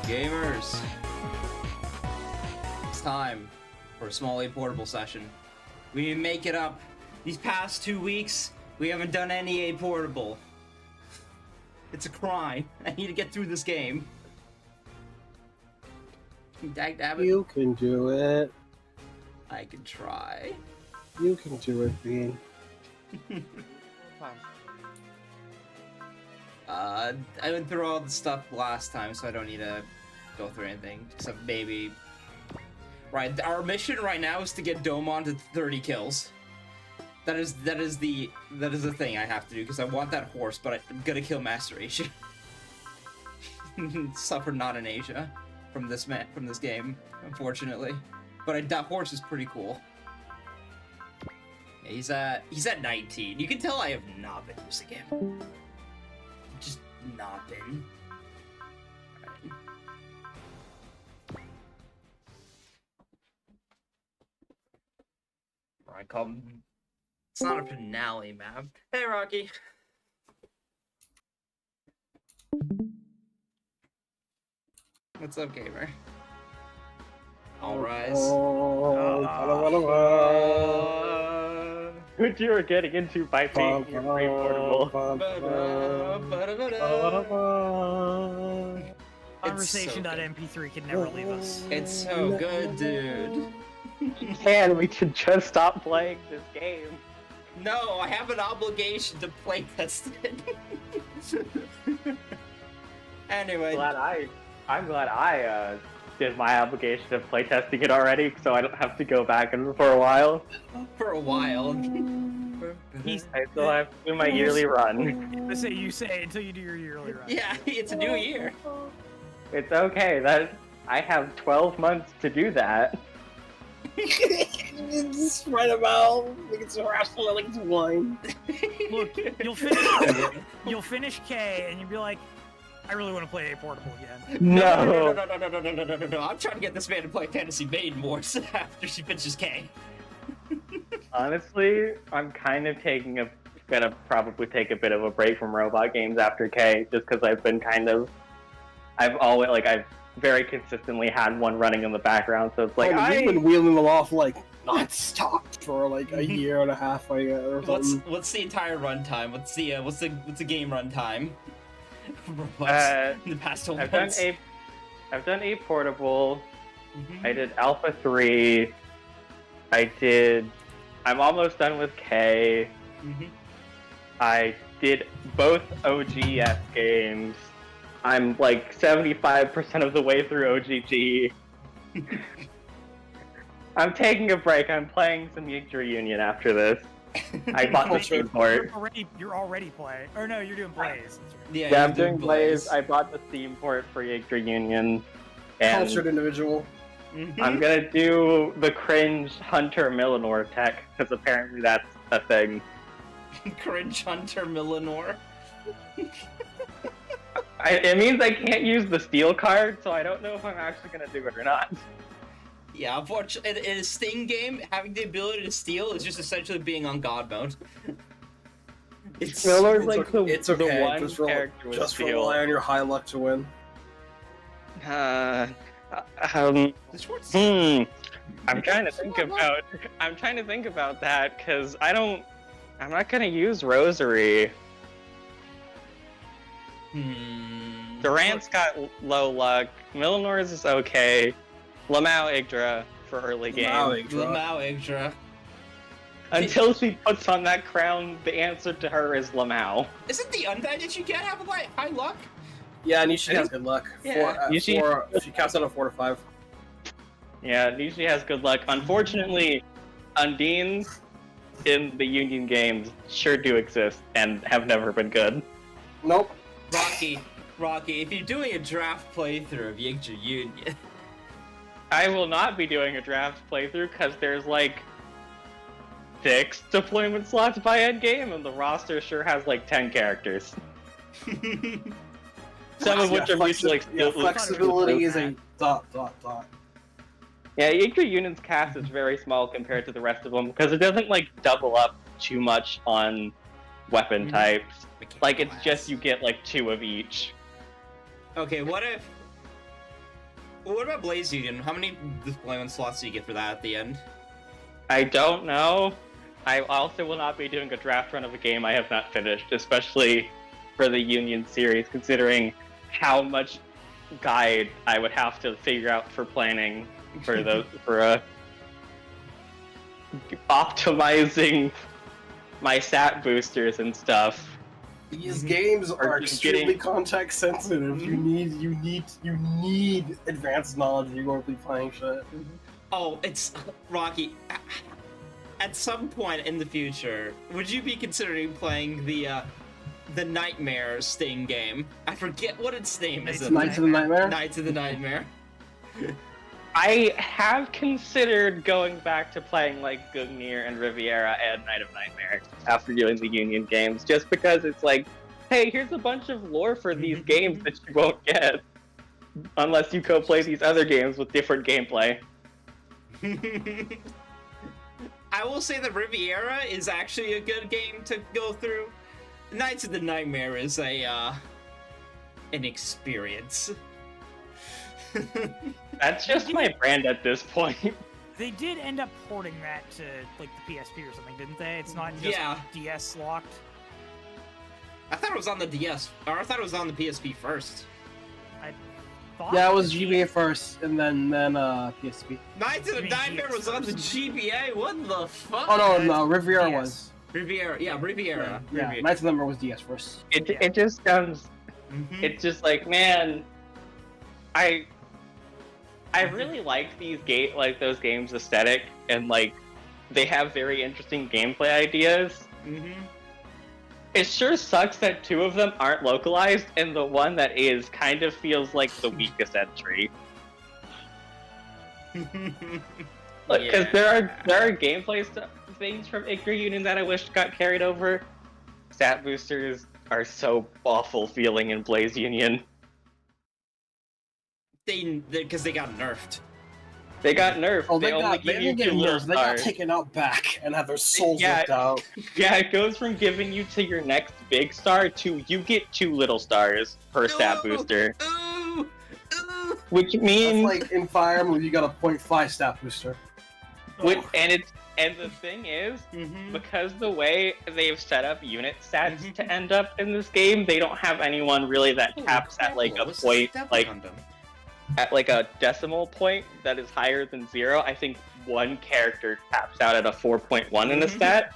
Gamers, it's time for a small A Portable Session. We need to make it up. These past 2 weeks, we haven't done any A Portable. It's a crime. I need to get through this game. Dagnabbit. You can do it. I can try. You can do it, Bean. I went through all the stuff last time, so I don't need to go through anything, except maybe... Right, our mission right now is to get Domon to 30 kills. That is the thing I have to do, because I want that horse, but I'm gonna kill Master Asia. Suffer not in Asia from this game, unfortunately. But that horse is pretty cool. Yeah, he's at 19. You can tell I have not been using him. Just not been. Right, call him. It's not a finale map. Hey, Rocky. What's up, gamer? All rise. What you were getting into by being your free portable. Conversation.mp3 can never leave us. It's so good, dude. We should just stop playing this game. No, I have an obligation to play test it. Anyway. I'm glad I did my obligation of playtesting it already, so I don't have to go back and for a while. For a while. I still have to do my yearly run. You say until you do your yearly run. Yeah, it's a new year. It's okay. I have 12 months to do that. Just spread them out like it's irrational, like it's wine. Look, you'll finish K, and you'll be like, I really want to play A Portable again. No. No. I'm trying to get this man to play Fantasy Maiden Wars after she finishes K. Honestly, I'm kind of gonna probably take a bit of a break from robot games after K, just because I've very consistently had one running in the background, so it's like You've been wheeling them off like non-stop for like a year and a half, or something. What's the entire runtime? What's the game runtime? In the past 12 months. I've done A Portable. Mm-hmm. I did Alpha 3. I'm almost done with K. Mm-hmm. I did both OGS games. I'm like 75% of the way through OGG. I'm taking a break. I'm playing some Yggdra Union after this. I bought the Steam port. You're already playing. Or no, you're doing Blaze. Yeah, I'm doing Blaze. I bought the Steam port for Yggdra Union. And Cultured individual. I'm gonna do the cringe Hunter Millinor tech, because apparently that's a thing. Cringe Hunter Millinor. It means I can't use the steel card, so I don't know if I'm actually gonna do it or not. Yeah, unfortunately, in a Sting game, having the ability to steal is just essentially being on God mode. Miller's like it's okay. the one just character with just steel. rely on your high luck to win. I'm trying to think about that, because I'm not gonna use Rosary. Durant's got low luck. Millinor's is okay. Lamau Yggdra for early game. Lamau Yggdra. Until she puts on that crown, the answer to her is Lamau. Isn't the undead that you get have like high luck? Yeah, Nishi has good luck. Yeah. She caps out a 4 to 5. Yeah, Nishi has good luck. Unfortunately, Undines in the Union games sure do exist and have never been good. Nope. Rocky, if you're doing a draft playthrough of Yggdra Union... I will not be doing a draft playthrough, because there's like 6 deployment slots by endgame, and the roster sure has like 10 characters. Some of which are mutually exclusive. Flexibility is a ... Yeah, Yggdra Union's cast is very small compared to the rest of them, because it doesn't like double up too much on weapon types. Like, it's just you get like 2 of each. Okay, what if What about Blaze Union? How many deployment slots do you get for that at the end? I don't know. I also will not be doing a draft run of a game I have not finished, especially for the Union series, considering how much guide I would have to figure out for planning for optimizing my stat boosters and stuff. These games are just extremely getting- context sensitive. You need advanced knowledge if you're going to be playing shit. Oh, it's Rocky. At some point in the future, would you be considering playing the Nightmare Sting game? I forget what its name is. Knights of the Nightmare? Knights of the Nightmare. I have considered going back to playing like Gungnir and Riviera and Night of Nightmare after doing the Union games, just because it's like, hey, here's a bunch of lore for these games that you won't get unless you go play these other games with different gameplay. I will say that Riviera is actually a good game to go through. Knights of the Nightmare is an experience. That's just my brand at this point. They did end up porting that to like the PSP or something, didn't they? It's not just DS locked. I thought it was on the DS, or I thought it was on the PSP first. I thought. Yeah, it was GBA first, and then PSP. Knights of the mean Nightmare DS was on the first? GBA? What the fuck? Oh no, Riviera DS. was. Riviera, yeah, Riviera. Yeah, Riviera. Knights of the Nightmare was DS first. It just sounds. Mhm. It's just like, man, I really like those games aesthetic, and like they have very interesting gameplay ideas. Mhm. It sure sucks that two of them aren't localized, and the one that is kind of feels like the weakest entry. Because there are gameplay things from Ichor Union that I wish got carried over. Stat boosters are so awful feeling in Blaze Union. Because they got nerfed. They got nerfed. Oh, they only they give you didn't get 2 little nerfed. They got stars. taken out back and had their souls Yeah. ripped out. Yeah, it goes from giving you to your next big star to you get 2 little stars per stat Ooh, booster, Ooh, ooh. which That's means like in Fire Emblem, you got a 0.5 stat booster. and the thing is, Mhm. because the way they've set up unit stats Mhm. to end up in this game, they don't have anyone really that caps at like a What's this point, Devil like Gundam? at like a decimal point that is higher than 0. I think one character caps out at a 4.1 in a Mhm. stat.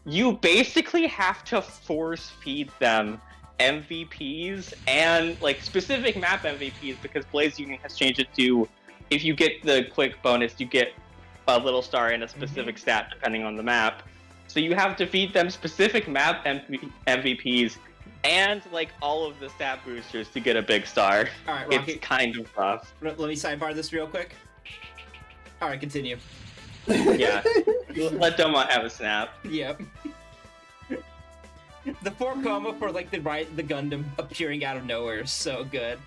You basically have to force feed them MVPs and like specific map MVPs, because Blaze Union has changed it to, if you get the quick bonus, you get a little star and a specific stat depending on the map. So you have to feed them specific map MVPs and like all of the stat boosters to get a big star. All right, Rocky. It's kind of rough. Let me sidebar this real quick. All right, continue. Yeah. Let Domont have a snap. Yep. The 4 comma for like the Gundam appearing out of nowhere is so good.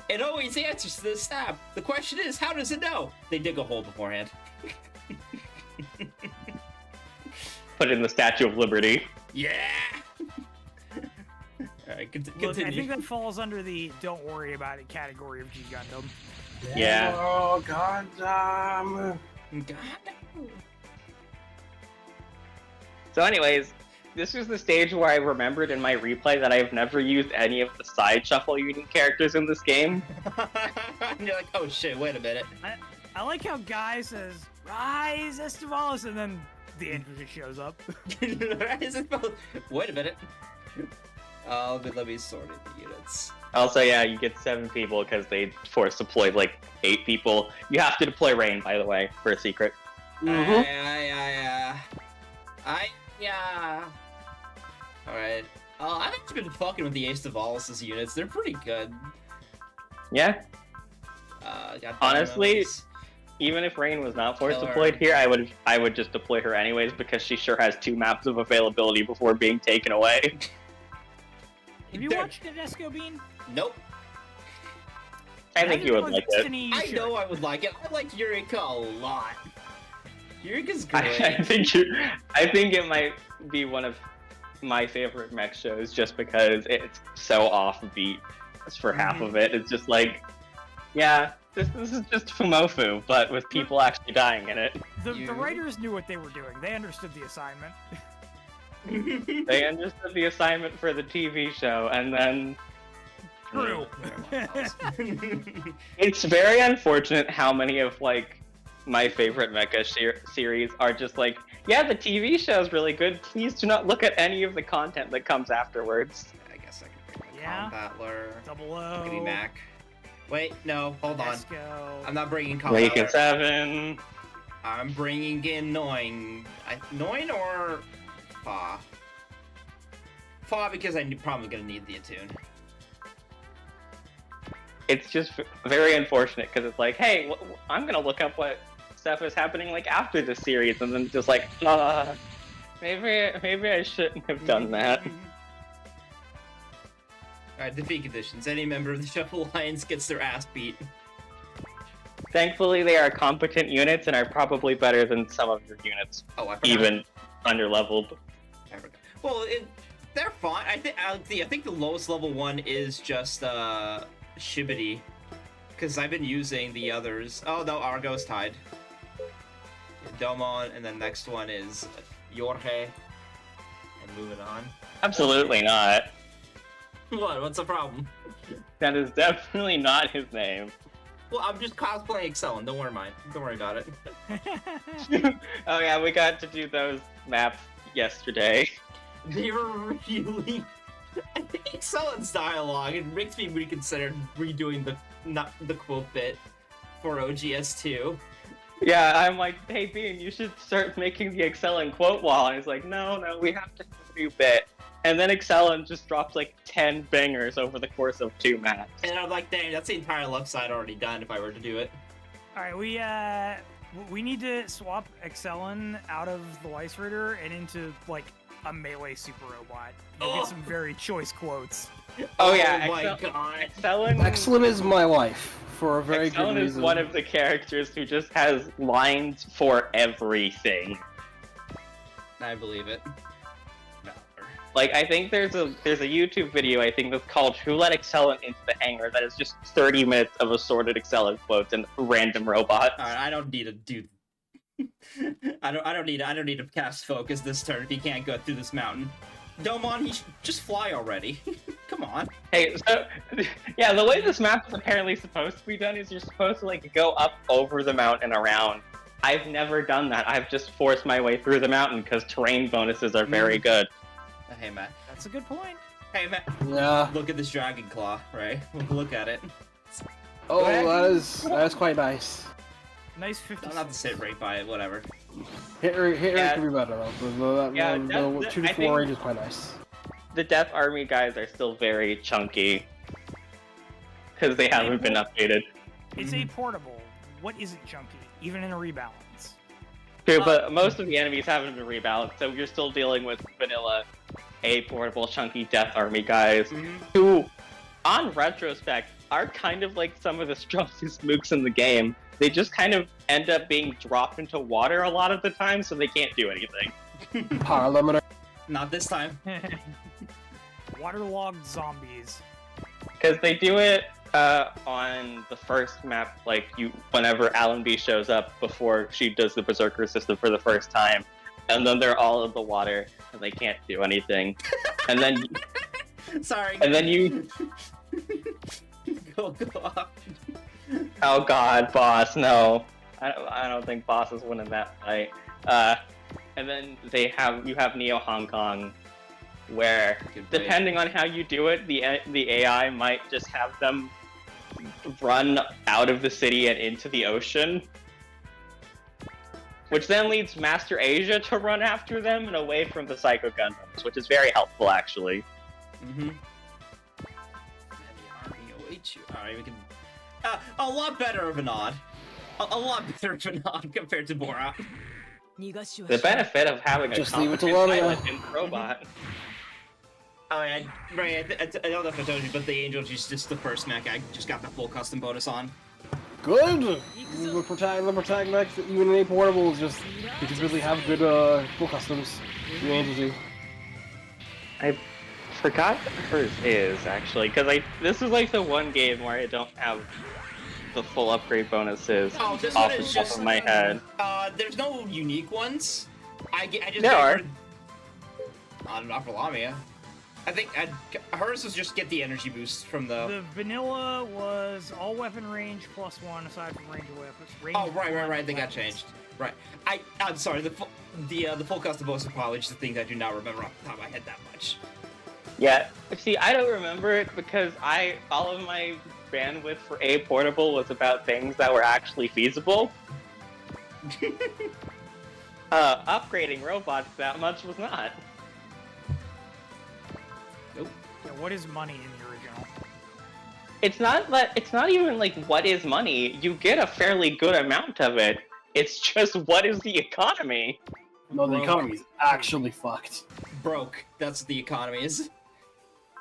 It always answers to the snap. The question is, how does it know? They dig a hole beforehand. Put in the Statue of Liberty. Yeah. All right, Look, I continue. think that falls under the "don't worry about it" category of G Gundam. Yeah. Oh god damn. God. So anyways, this was the stage where I remembered in my replay that I've never used any of the side shuffle union characters in this game. And you're like, oh shit, wait a minute. I like how Guy says "Rise, Estevalis," and then the entry just shows up. Wait a minute. Let me sort in the units. Also, yeah, you get 7 people because they force deploy like 8 people. You have to deploy Rain, by the way, for a secret. Mhm. Yeah. Alright. I've actually been fucking with the Ace of Wallace's units. They're pretty good. Yeah, Got Honestly, dynamos. even if Rain was not force Killer. deployed here, I would just deploy her anyways because she sure has 2 maps of availability before being taken away. Have you There- watched Nadesco Bean? Nope. I think you would like it. I know I would like it. I like Eureka a lot. Eureka's I great. think it might be one of my favorite mech shows just because it's so offbeat for half of it. It's just like, yeah, This is just Fumofu, but with people actually dying in it. The writers knew what they were doing. They understood the assignment. They understood the assignment for the TV show, and then... True. It's very unfortunate how many of, like, my favorite mecha series are just like, yeah, the TV show is really good, please do not look at any of the content that comes afterwards. I guess I can bring Yeah. Battler. Double O. Maybe Mac. Wait, no, hold on. Esco. I'm not bringing Combat Wake and Battler. 7. I'm bringing in Noin. Noin or Fa? Fa because I'm probably gonna need the attune. It's just very unfortunate because it's like, hey, I'm gonna look up what stuff is happening like after the series, and then just like, maybe I shouldn't have done that. Alright, defeat conditions. Any member of the Shuffle Alliance gets their ass beat. Thankfully, they are competent units and are probably better than some of your units, Oh, I forgot. even under-leveled. I forgot. Well, they're fine. I think the lowest level one is just Shibidi, because I've been using the others. Oh no, Argo's tied. Domon, and then next one is Yorhe. And moving on. Absolutely not. What? What's the problem? That is definitely not his name. Well, I'm just cosplaying Excellent. Don't worry about it. Oh yeah, we got to do those maps yesterday. They were really. I think Excellent's dialogue. It makes me reconsider redoing the quote bit for OGS2. Yeah, I'm like, hey Bean, you should start making the Excellent quote wall. And he's like, no, we have to have a new bit. And then Excellent just drops like 10 bangers over the course of 2 maps. And I'm like, dang, that's the entire left side already done if I were to do it. All right, we need to swap Excellent out of the Weiss Ritter and into like a melee super robot. You'll get some very choice quotes. Oh yeah, my god. Excellent. Excellent is my life for a very Excellent good is reason. one of the characters who just has lines for everything. I believe it. Like, I think there's a YouTube video, I think, that's called Who Let Excellent Into the Hangar, that is just 30 minutes of assorted Excellent quotes and random robots. Alright, I don't need to do. I don't need to cast focus this turn if he can't go through this mountain. Domon, he should just fly already. Come on. Hey, so, yeah, the way this map is apparently supposed to be done is you're supposed to, like, go up over the mountain around. I've never done that. I've just forced my way through the mountain because terrain bonuses are very good. Hey, Matt. That's a good point. Hey, Matt. Yeah. Look at this dragon claw, right? Look at it. Oh, that is quite nice. Nice 50. I'll have to sit right by it, whatever. Hit rate Yeah. can be better though. The 2 to 4 range is quite nice. The Death Army guys are still very chunky because they haven't been updated. It's a portable. What isn't chunky, even in a rebalance? True, but most of the enemies haven't been rebalanced, so you're still dealing with vanilla A Portable chunky Death Army guys who, on retrospect, are kind of like some of the strongest mooks in the game. They just kind of end up being dropped into water a lot of the time, so they can't do anything. Power limiter. Not this time. Waterlogged zombies. Because they do it on the first map, like whenever Alan B shows up before she does the Berserker system for the first time, and then they're all in the water and they can't do anything, and then Sorry. and then you. Go off. Oh God, boss! No, I don't think boss is winning that fight. And then you have Neo Hong Kong, where depending on how you do it, the AI might just have them run out of the city and into the ocean, which then leads Master Asia to run after them and away from the Psycho Gundams, which is very helpful actually. Mm-hmm. Alright, we can. A lot better of a nod. A lot better of a nod compared to Borat. The benefit of having a Just leave it competent alone, pilot yeah. in robot. I don't know if I told you, but the Angel is just the first mech I just got the full custom bonus on. Good! The protagonist, even in A Portable, is just, you can really have good full customs. The Angels do. I forgot what hers is actually, because this is like the one game where I don't have the full upgrade bonuses Oh, this off one the is top just of my head. There's no unique ones. I just There are. Not for Lamia. I think hers was just get the energy boost from the. The vanilla was all weapon range +1 aside from range of weapons. Oh right. They got changed. Right. I'm sorry. The full custom bonus are probably just the things I do not remember off the top of my head that much. Yeah. See, I don't remember it because all of my bandwidth for A Portable was about things that were actually feasible. Upgrading robots that much was not. Nope. Yeah, what is money in the original? It's not even like what is money. You get a fairly good amount of it. It's just what is the economy? No, the economy's actually fucked. Broke. That's what the economy is.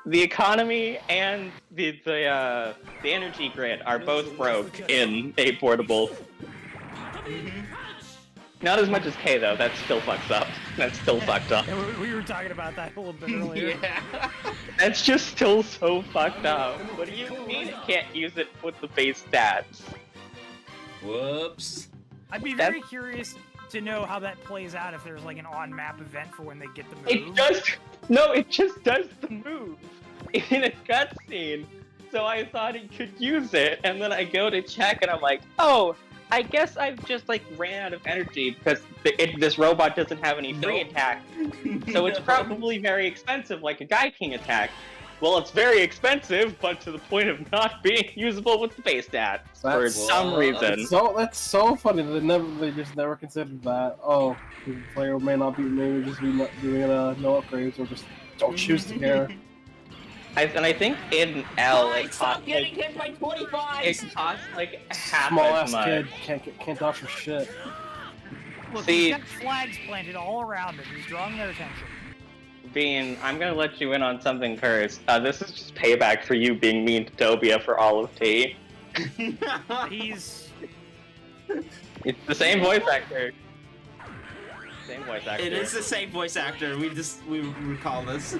The economy and the energy grid are both broke in A Portable. Not as much as K though. That's still fucked up. That's still fucked up. Yeah, we were talking about that a little bit earlier. Yeah. That's just still so fucked up. What do you mean it can't use it with the base stats? Whoops. I'd be very curious to know how that plays out if there's like an on-map event for when they get the move. It just does the move in a cutscene. So I thought it could use it, and then I go to check, and I'm like, oh, I guess I've just like ran out of energy because this robot doesn't have any free attack. So it's probably very expensive, like a Guy King attack. Well, it's very expensive, but to the point of not being usable with the base stats for some reason. That's so funny that they just never considered that. Oh, the player may just be doing no upgrades or just don't choose to care. And I think in L it Stop costs getting like, hit by 25. it costs like half Small as ass much. kid can't dodge for shit. Look, See- he's got flags planted all around him. He's drawing their attention. Bean, I'm gonna let you in on something first. This is just payback for you being mean to Tobia for all of T. He's... It's the same voice actor. Same voice actor. It is the same voice actor. We recall this.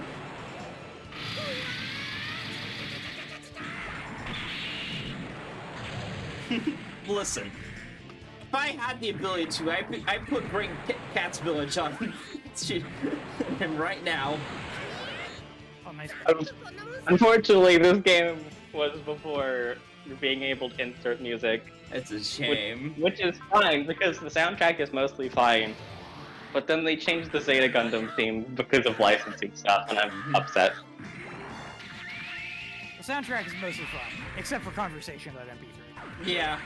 Listen, if I had the ability to, I put Great Cat's Village on him right now. Oh, nice. Unfortunately, this game was before being able to insert music. It's a shame. Which is fine, because the soundtrack is mostly fine. But then they changed the Zeta Gundam theme because of licensing stuff, and I'm upset. The soundtrack is mostly fun, except for conversation.mp3. Yeah.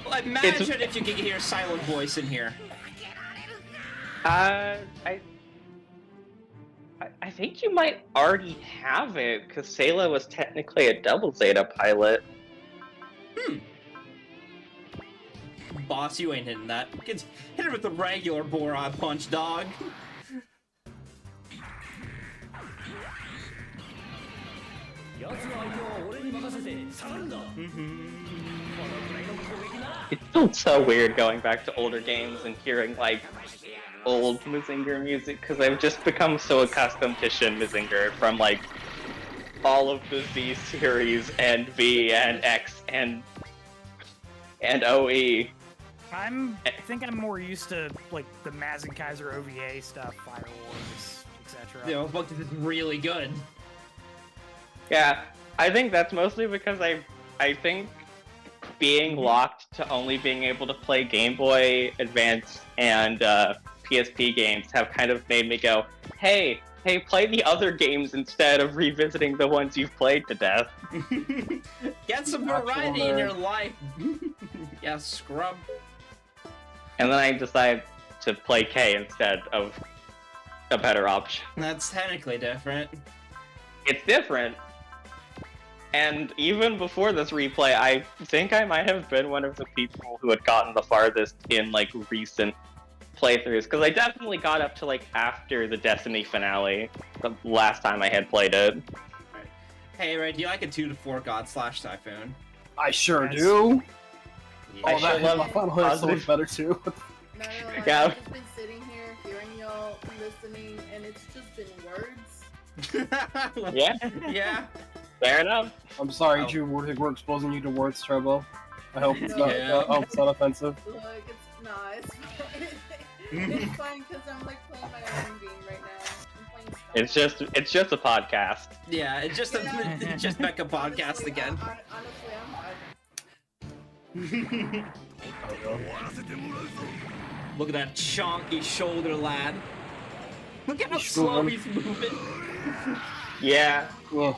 Well, imagine if you could hear silent voice in here. I think you might already have it, because Sayla was technically a double Zeta pilot. Boss, you ain't hitting that. Hit her with the regular Boron punch, dog. It's still so weird going back to older games and hearing, like, old Mazinger music, because I've just become so accustomed to Shin Mazinger from, like, all of the Z series and V and X and OE. I think I'm more used to like the Maz and Kaiser OVA stuff, Fire Wars, etc. You know, fuck, this is really good. Yeah, I think that's mostly because I think being locked to only being able to play Game Boy Advance and PSP games have kind of made me go, hey, play the other games instead of revisiting the ones you've played to death. Get some variety in your life. Yeah, scrub. And then I decide to play K instead of a better option. That's technically different. It's different. And even before this replay, I think I might have been one of the people who had gotten the farthest in, like, recent playthroughs, because I definitely got up to, like, after the Destiny finale, the last time I had played it. Hey, Ray, do you like a 2 to 4 God / Typhoon? I sure Yes. do. Yeah. Oh, that love my Final Fantasy so much better too. No, Yeah. I've just been sitting here, hearing y'all listening, and it's just been words. Yeah? Yeah. Fair enough. I'm sorry, Oh. Drew. We're exposing you to words, Turbo. I hope it's not. Yeah. I hope it's not offensive. Look, it's fine. It's fine because I'm like playing my own game right now. I'm playing stuff. It's just a podcast. Yeah, it's just a Yeah. it's just Mecha podcast Honestly, again. Honestly, Look at that chonky shoulder lad. Look at how He's slow moving. he's moving. Yeah, Yeah.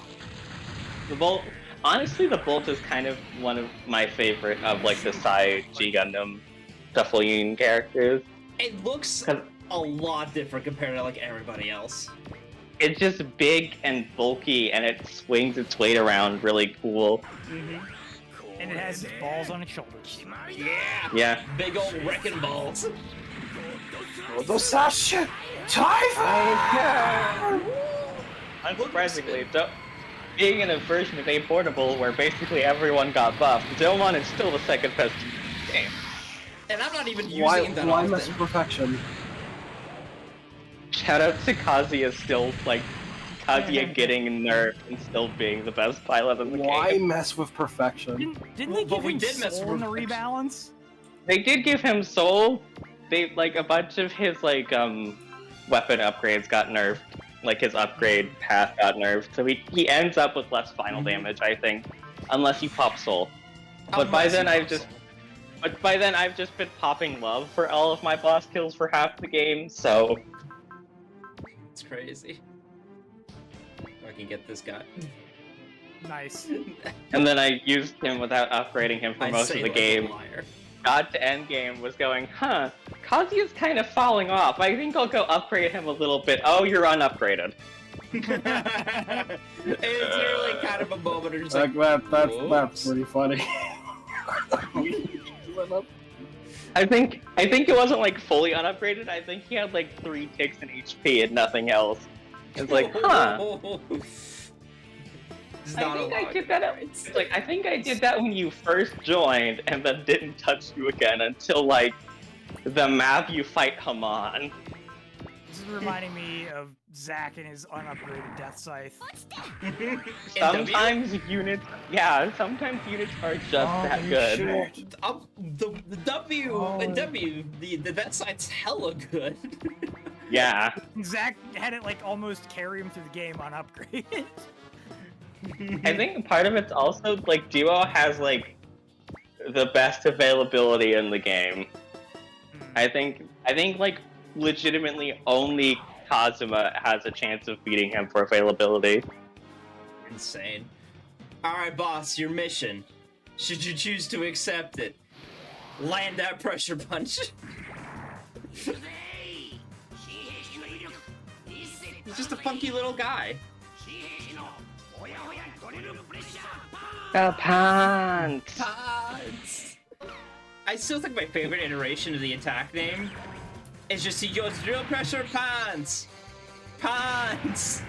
the Bolt. Honestly, the Bolt is kind of one of my favorite of like the side G Gundam Shuffle Union characters. It looks 'Cause a lot different compared to like everybody else. it's just big and bulky, and it swings its weight around really cool. And it has its balls on its shoulders. Yeah, Yeah. big old wrecking balls. Sasha Typhoon! Unsurprisingly, being in a version of A Portable where basically everyone got buffed, Domon is still the second best game. And I'm not even using Why it that mess often. with perfection? Shout out to Kazuya still, like, Kazuya getting nerfed and still being the best pilot in the Why game. mess with perfection? Didn't they But give we him did mess soul in the with- rebalance? They did give him soul. They, like, a bunch of his, like, weapon upgrades got nerfed. Like, his upgrade path got nerfed. So he ends up with less final damage, I think. Unless you pop soul. But by Unless then you I've pop just... soul. But by then I've just been popping love for all of my boss kills for half the game, so... It's crazy. I can get this guy. Nice. And then I used him without upgrading him for I most say of the like a game. liar. Got to end game, was going, huh, Kazuya's kind of falling off. I think I'll go upgrade him a little bit. Oh, you're unupgraded. It's really kind of a moment where you're just like, That's whoops. pretty funny. I think it wasn't like fully unupgraded. I think he had like 3 ticks in HP and nothing else. It's like, huh. It's I not think I allowed. did that. It's like I think I did that when you first joined, and then didn't touch you again until like the map you fight Haman. This is reminding me of Zack and his unupgraded Death Scythe. Sometimes units, sometimes units are just that good. The W, the that side's hella good. Yeah, Zack had it like almost carry him through the game on upgrade. I think part of it's also like Duo has like the best availability in the game. I think like legitimately only Kazuma has a chance of beating him for availability. Insane. Alright, boss, your mission. Should you choose to accept it, land that pressure punch. He's just a funky little guy. The pants. Pods. I still think my favorite iteration of the attack name is just he goes drill pressure pants. Pants.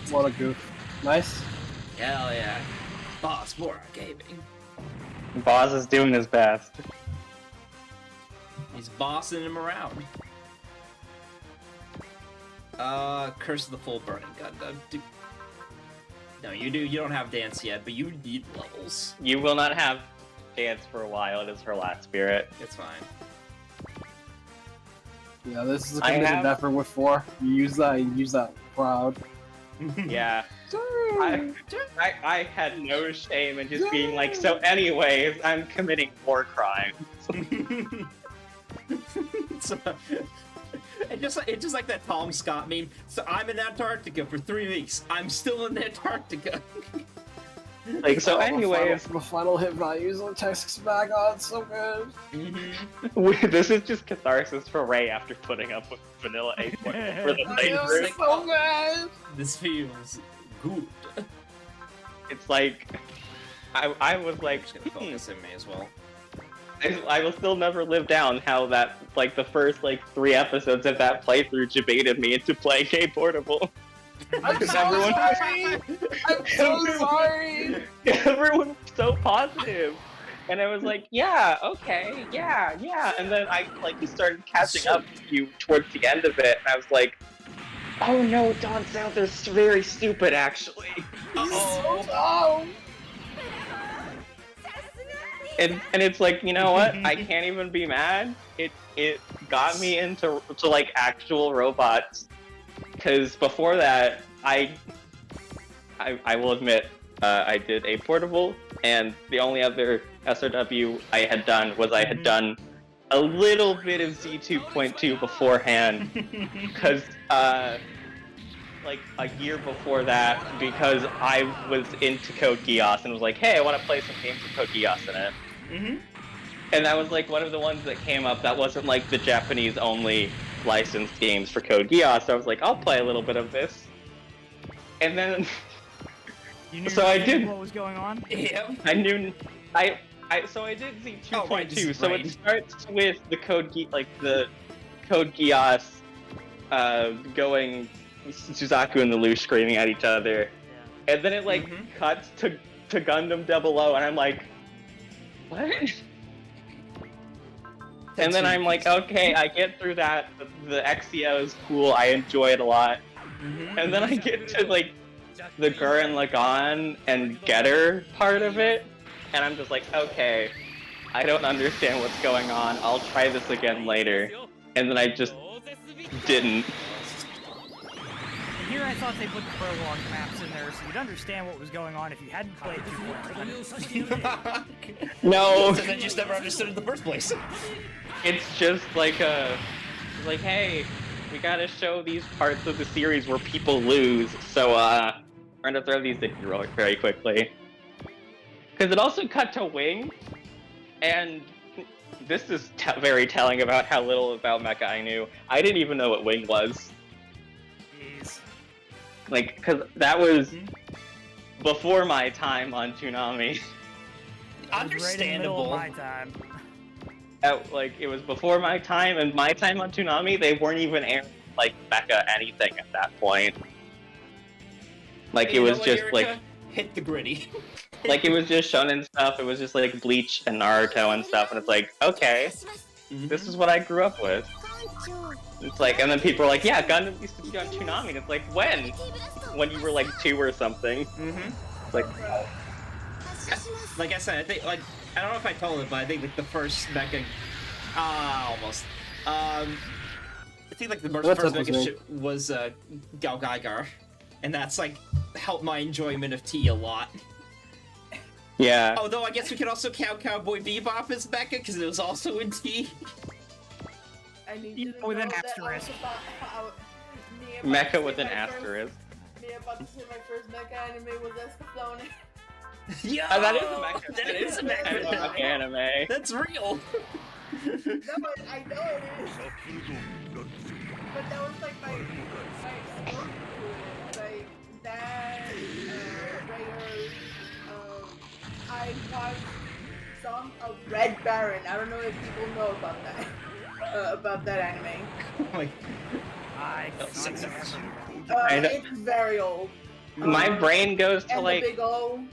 What a goof. Nice. Hell yeah. Boss more gaming. Boss is doing his best. He's bossing him around. Curse of the Full Burning Gundam. No, you do. You don't have dance yet, but you need levels. You will not have dance for a while. It is her last spirit. It's fine. Yeah, this is a I committed have- effort with 4. You use that proud. Yeah. I had no shame in just being like, so anyways, I'm committing war crimes. So, it's just like that Tom Scott meme. So I'm in Antarctica for 3 weeks. I'm still in Antarctica. Like, so anyways, The final hit values on Texas back on, it's so good. this is just catharsis for Ray after putting up with Vanilla 8 for the I know, playthrough. it's so good. This feels good. It's like, I was like, I'm just gonna focus in me as well. I will still never live down how that, like, the first, like, 3 episodes of that playthrough debated me into playing A Portable. I'm Because so everyone- sorry. I'm so sorry. Everyone was so positive. And I was like, yeah, okay, yeah. And then I, like, started catching up to you towards the end of it, and I was like, Oh no, Dawn sounds are very stupid actually. Uh-oh. And it's like, you know what? I can't even be mad. It got me into like actual robots. Cause before that, I will admit, I did a portable, and the only other SRW I had done was I had done a little bit of Z2.2 beforehand, because like a year before that, because I was into Code Geass and was like, hey, I want to play some games with Code Geass in it. And that was like one of the ones that came up that wasn't like the Japanese only licensed games for Code Geass, so I was like, I'll play a little bit of this. And then You knew so I did. what was going on? Yep. I knew so I did Z 2.2. Oh, right, this is so right. it starts with the the Code Geass going Suzaku and the Lu screaming at each other. And then it like cuts to Gundam 00 and I'm like, what? And then I'm like, okay, I get through that. The XCO is cool. I enjoy it a lot. And then I get to like the Gurren Lagann and Getter part of it, and I'm just like, okay, I don't understand what's going on. I'll try this again later. And then I just didn't. And here I thought they put the prologue maps in there so you'd understand what was going on if you hadn't played 2.1. No, So then you just never understood it in the first place. it's just like like, hey, we gotta show these parts of the series where people lose, so we're gonna throw these in here very quickly. Because it also cut to Wing, and this is very telling about how little about Mecha I knew. I didn't even know what Wing was. Jeez. Like, because that was before my time on Toonami. That was right in the middle of my time. Like, it was before my time, and my time on Toonami, they weren't even airing, like, Mecha anything at that point. Like, Hey, it you was know what, just, Eureka? like, Hit the gritty. like, it was just shonen stuff, it was just, like, Bleach and Naruto and stuff, and it's like, okay, this is what I grew up with. It's like, and then people are like, yeah, Gundam used to be on Toonami, and it's like, when? When you were, like, 2 or something. It's like, Like I said, I think, like, I don't know if I told it, but I think, like, the first mecha... almost. I think, like, the first mecha ship was, Gal Gaigar. And that's, like, helped my enjoyment of T a lot. yeah. Although, I guess we could also count Cowboy Bebop as mecha, because it was also in T. I need you to With know an that asterisk. Mecha with an asterisk. Me about to say my first mecha anime was Escaflowne. Yeah, Oh, that is a mecha. That is a mecha. Anime. That's real. No, I know it is. But that was like my exposure to it. Like that, right early. I watched some of Red Baron. I don't know if people know about that anime. Like, I It's very old. My brain goes to, And like, the Big O.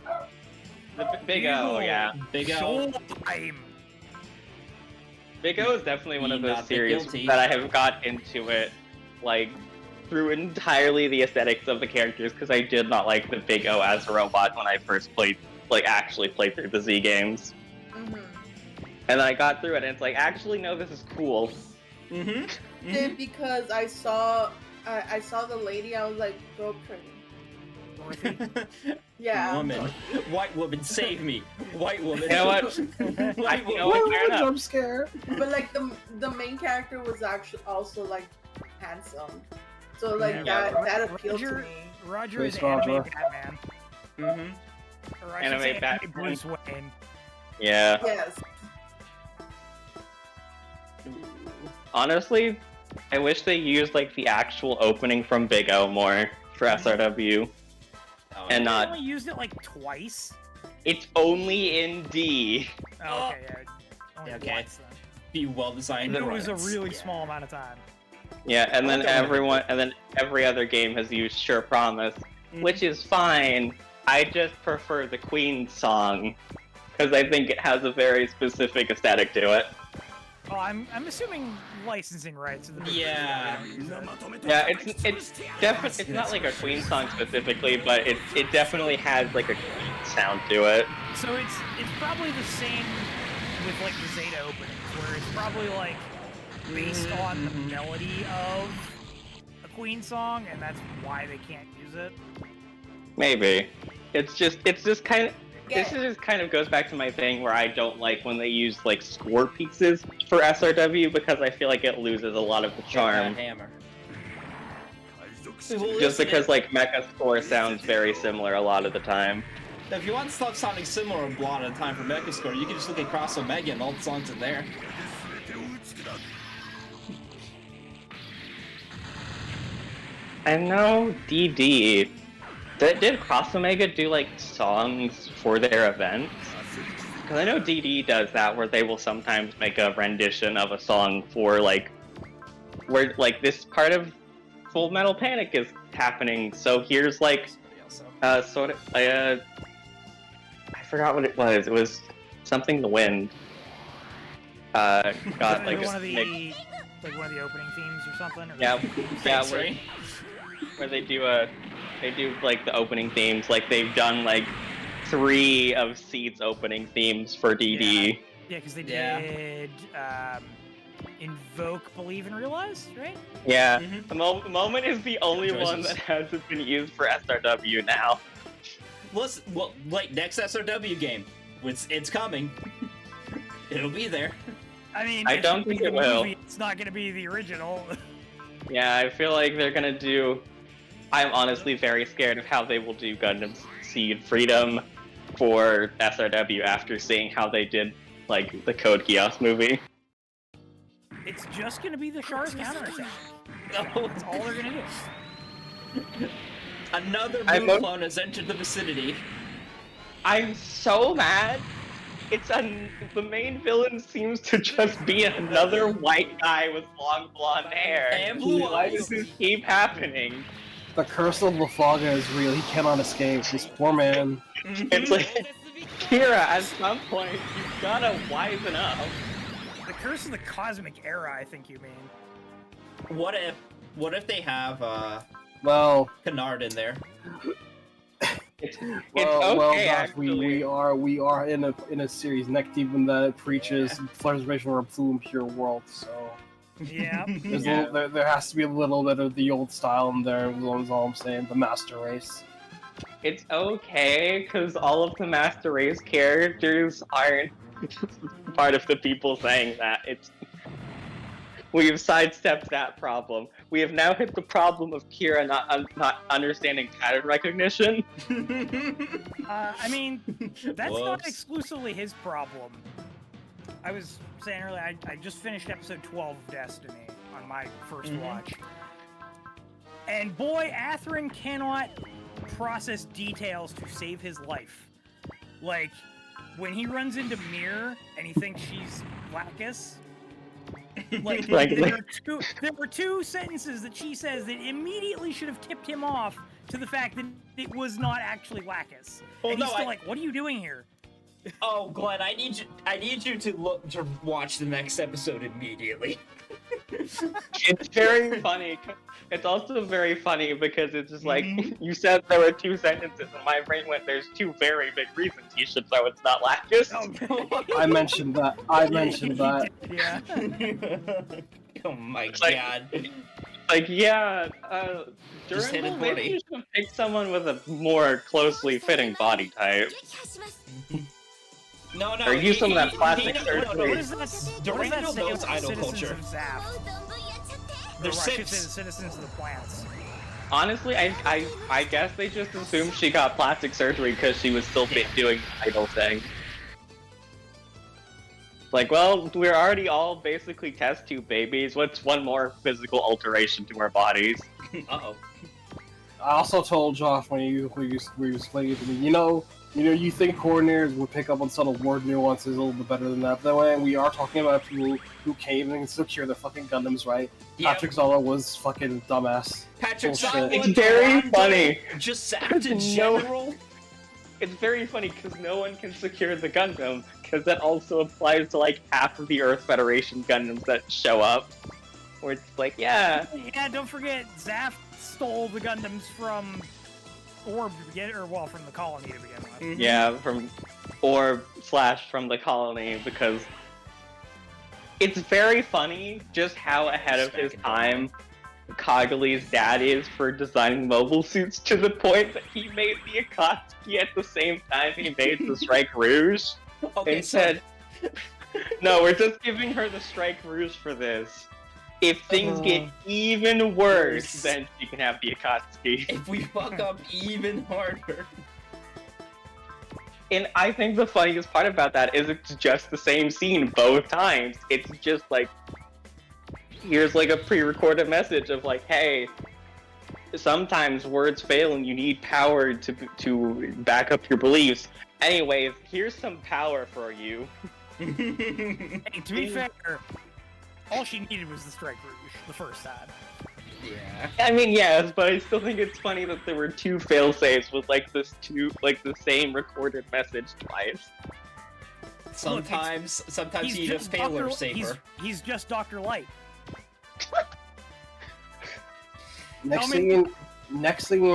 the Big O, yeah. Big O. Showtime. Big O is definitely one of Not those the series guilty. that I have got into it, like, through entirely the aesthetics of the characters, because I did not like the Big O as a robot when I first played, like, actually played through the Z games. And then I got through it, and it's like, actually, no, this is cool. Did because I saw the lady. I was like, girl, pretty. Yeah. Woman. White woman, save me. White woman. You know what? White You know woman. what? Fair enough. Jump scare. But like the main character was actually also like handsome. So like that appealed to me. Roger is Face Roger. anime Batman. Or I should Anime say anime Batman. Bruce Wayne. Yeah. Yes. Honestly, I wish they used, like, the actual opening from Big O more for SRW. And They not... only used it like twice. It's only in D. Oh, okay, yeah. Only Okay. once, then. Be well designed. It was a robots. really small amount of time. Yeah, and then Okay. every other game has used Sure Promise, which is fine. I just prefer the Queen song, because I think it has a very specific aesthetic to it. Oh, I'm assuming licensing rights. Of the Yeah. Yeah, it's definitely it's not like a Queen song specifically, but it definitely has like a Queen sound to it. So it's probably the same with like the Zeta openings, where it's probably like based on the melody of a Queen song, and that's why they can't use it. Maybe. It's just kind of. This just kind of goes back to my thing where I don't like when they use like score pieces for SRW because I feel like it loses a lot of the charm. Hammer. Just because like Mecha score sounds very similar a lot of the time. If you want stuff sounding similar a lot of the time for Mecha Score, you can just look at Cross Omega and all the songs in there. I know DD. Did Cross Omega do like songs for their events? Because I know DD does that, where they will sometimes make a rendition of a song for like, where like this part of Full Metal Panic is happening. So here's like, sort of, I forgot what it was. It was something the wind. Got like one of the opening themes or something. Or yeah, where they do like the opening themes, like they've done like 3 of Seed's opening themes for DD. Yeah, because they did Invoke, Believe, and Realize, right? Yeah, the moment is the only one that hasn't been used for SRW now. Well, like next SRW game, it's coming. It'll be there. I mean, I don't think it will. It's not going to be the original. Yeah, I feel like they're gonna do. I'm honestly very scared of how they will do Gundam Seed Freedom for SRW after seeing how they did, like, the Code Geass movie. It's just going to be the Char's counterattack. That's all they're going to do. Another Moon clone has entered the vicinity. I'm so mad. The main villain seems to just be another white guy with long blonde hair. And blue eyes. Why does this keep happening? The curse of Lafaga is real. He cannot escape. This poor man. It's like, Kira, at some point, you've gotta wisen up. The curse of the cosmic era, I think you mean. What if they have Well, Kennard in there? It's okay, Josh, actually. we are in a series neck deep in that it preaches preservation of a full and pure world. So Yeah. there has to be a little bit of the old style in there. Is all I'm saying. The master race. It's okay, because all of the Master Race characters aren't part of the people saying that. We've sidestepped that problem. We have now hit the problem of Kira not understanding pattern recognition. I mean, that's not exclusively his problem. I was saying earlier, I just finished episode 12 of Destiny on my first watch. And boy, Atherin cannot process details to save his life. Like, when he runs into Mir and he thinks she's Lacus, like, there were two sentences that she says that immediately should have tipped him off to the fact that it was not actually Lacus. Well, and he's still like, what are you doing here? Oh, Glenn, I need you to watch the next episode immediately. It's very funny. It's also very funny because it's just like, you said there were 2 sentences, and my brain went, there's 2 very big reasons he should know it's not Lacus. I mentioned that. Yeah. Oh my like, god. Like, yeah, Just hit Durandal, it, maybe buddy. you should have picked someone with a more closely fitting body type. No, Or use some of that plastic surgery. What does that say Durandal about knows the idol citizens culture. of Zap? They're Or I should say the 6. citizens of the plants. Honestly, I guess they just assumed she got plastic surgery because she was still doing the idol thing. Like, well, we're already all basically test tube babies. What's one more physical alteration to our bodies? Uh-oh. I also told Josh when you was explaining it to me, you think coordinators would pick up on subtle word nuances a little bit better than that. That way, we are talking about people who came and secure their fucking Gundams, right? Yeah. Patrick Zala was fucking dumbass. Patrick Bullshit. Zala, It's very Durandal, funny. Just Zap in general. it's very funny because no one can secure the Gundam, because that also applies to like half of the Earth Federation Gundams that show up. Where it's like, yeah. Yeah, don't forget, Zaf stole the Gundams from Orb to begin, or well, from the colony to begin with. Mhm. Yeah, from Orb / from the colony, because it's very funny just how ahead of his time Kagali's dad is for designing mobile suits, to the point that he made the Akatsuki at the same time he made the Strike Rouge. Okay, And said, no, we're just giving her the Strike Rouge for this. If things get even worse, then she can have the Akatsuki. if we fuck up even harder. And I think the funniest part about that is it's just the same scene both times. It's just like, here's like a pre-recorded message of like, hey, sometimes words fail and you need power to back up your beliefs. Anyways, here's some power for you. Hey, to be fair, all she needed was the Strike Rouge the first time. Yeah. I mean, yes, but I still think it's funny that there were two fail-safes with like the same recorded message twice. Sometimes He's you just fail or safer. He's just Dr. Light. Next thing you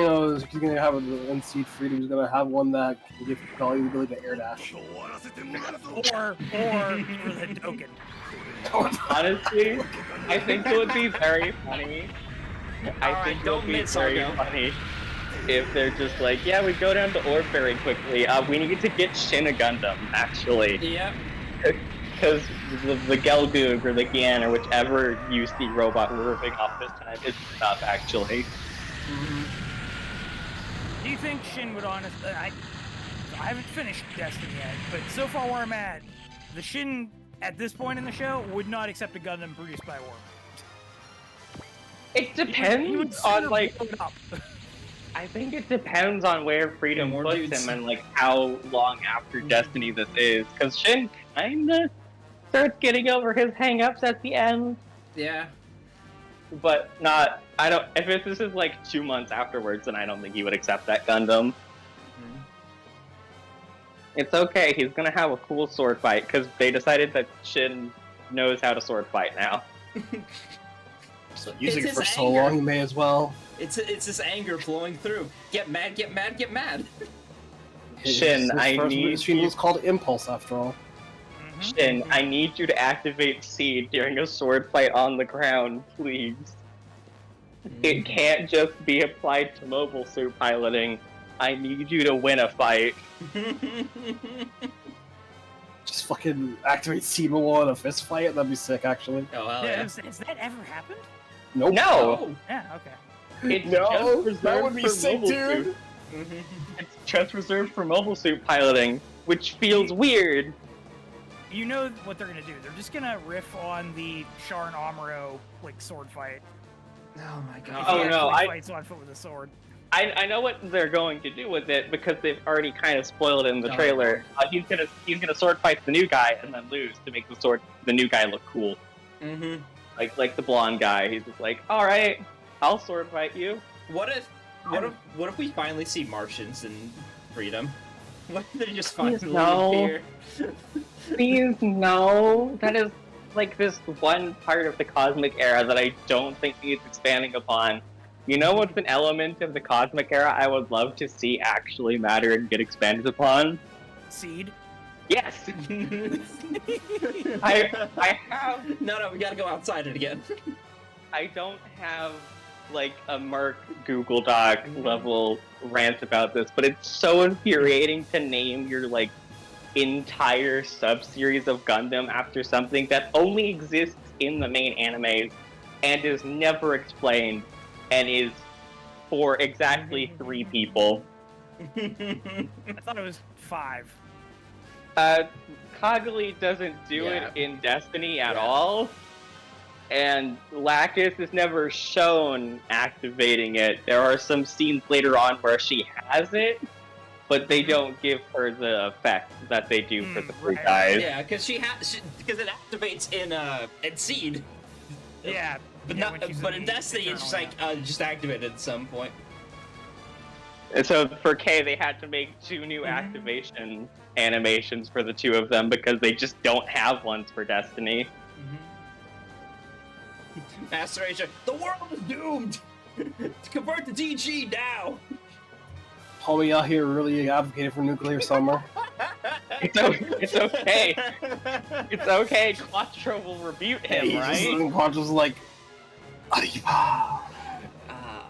know, is he's gonna have an unseat freedom. He's gonna have one that can give Kali the ability to air dash. Or for the token. Honestly, I think it would be very funny. I think it would be very funny if they're just like, yeah, we go down to Orb very quickly. We need to get Shin a Gundam, actually. Yep. Because the Gelgoog or the Gian or whichever you see robot we're ripping off this time is enough, actually. Mm-hmm. Do you think Shin would honestly... I haven't finished Destiny yet, but so far where I'm at, the Shin, at this point in the show, would not accept a Gundam produced by Orb. It depends on, like... I think it depends on where Freedom more puts dudes. him and, like, how long after Destiny this is. Because Shin kinda starts getting over his hang-ups at the end. Yeah. But not... If this is, like, 2 months afterwards, then I don't think he would accept that Gundam. Mm-hmm. It's okay, he's gonna have a cool sword fight, because they decided that Shin knows how to sword fight now. So using It's it for his so anger. long, you may as well. It's this anger flowing through. Get mad, get mad, get mad. Shin, His I first need machine you- was called Impulse, after all. Shin, I need you to activate Seed during a sword fight on the ground, please. It can't just be applied to mobile suit piloting. I need you to win a fight. Just fucking activate Seedwall in a fist fight. That'd be sick, actually. Oh hell Yeah, yeah. has that ever happened? Nope. No! Oh. Yeah, okay. It's No, just reserved that would be for sick, mobile dude. suit. Mhm. It's just reserved for mobile suit piloting, which feels weird. You know what they're gonna do. They're just gonna riff on the Char and Amuro, like, sword fight. Oh my If god. Oh, he no, actually fights on foot with a sword. I know what they're going to do with it because they've already kind of spoiled it in the Oh. trailer. He's gonna sword fight the new guy and then lose to make the new guy look cool. Mm-hmm. Like the blonde guy. He's just like, all right, I'll sword fight you. What if we finally see Martians in Freedom? What if they just finally no. appear? Please no. That is like this one part of the cosmic era that I don't think needs expanding upon. You know what's an element of the cosmic era I would love to see actually matter and get expanded upon? Seed. Yes. I have. No, we gotta go outside it again. I don't have like a Merc Google Doc level rant about this, but it's so infuriating to name your like entire sub-series of Gundam after something that only exists in the main animes and is never explained and is for exactly 3 people. I thought it was 5. Kagali doesn't do Yeah. it in Destiny at Yeah. all. And Lacus is never shown activating it. There are some scenes later on where she has it, but they don't give her the effect that they do for the 3 right. guys. Yeah, because because it activates in Seed. Yeah. But yeah, not. when she's But in Destiny, it's just Eternal, like just activated at some point. And so for K, they had to make 2 new activation animations for the 2 of them because they just don't have ones for Destiny. Master Asia, the world is doomed! To convert to DG now! Homie out here really advocating for nuclear summer. It's okay. It's okay. Quattro will rebuke him, right? Quattro's like, Arriba.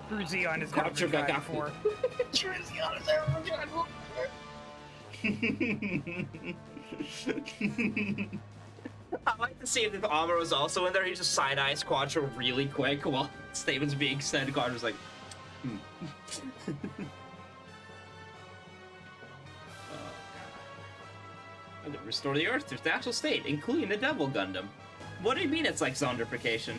True Xeon has never Quattro been tried got before. True Xeon has never been tried before. I'd like to see if the Amuro was also in there. He just side-eyes Quattro really quick while statements being said. Quattro's like, Restore the Earth to its natural state, including the Devil Gundam. What do you mean it's like zondrification?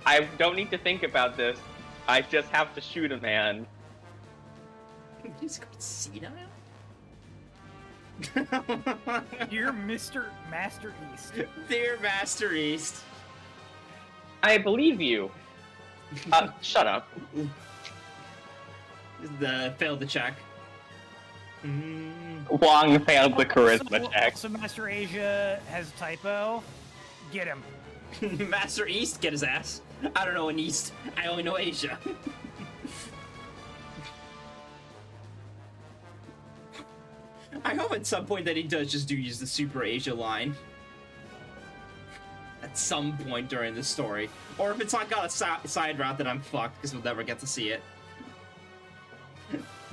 I don't need to think about this. I just have to shoot a man. He's got senile? You're Mr. Master East. Dear Master East. I believe you. Shut up. Failed the check. Wong failed the charisma check. So Master Asia has a typo. Get him. Master East, get his ass. I don't know in East. I only know Asia. I hope at some point that he does just use the Super Asia line. At some point during the story. Or if it's not got a side route, then I'm fucked, because we'll never get to see it.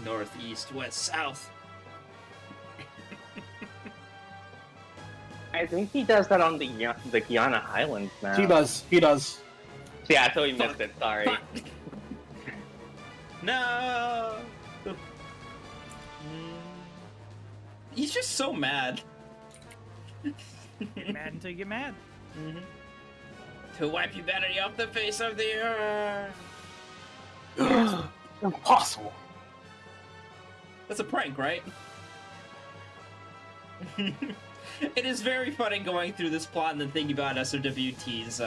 North, east, west, south. I think he does that on the Guyana Highlands now. He does. Yeah, I totally missed it. Sorry. Fuck. No. He's just so mad. Get mad until you get mad. To wipe humanity off the face of the earth. Impossible. That's a prank, right? It is very funny going through this plot and then thinking about SRWT's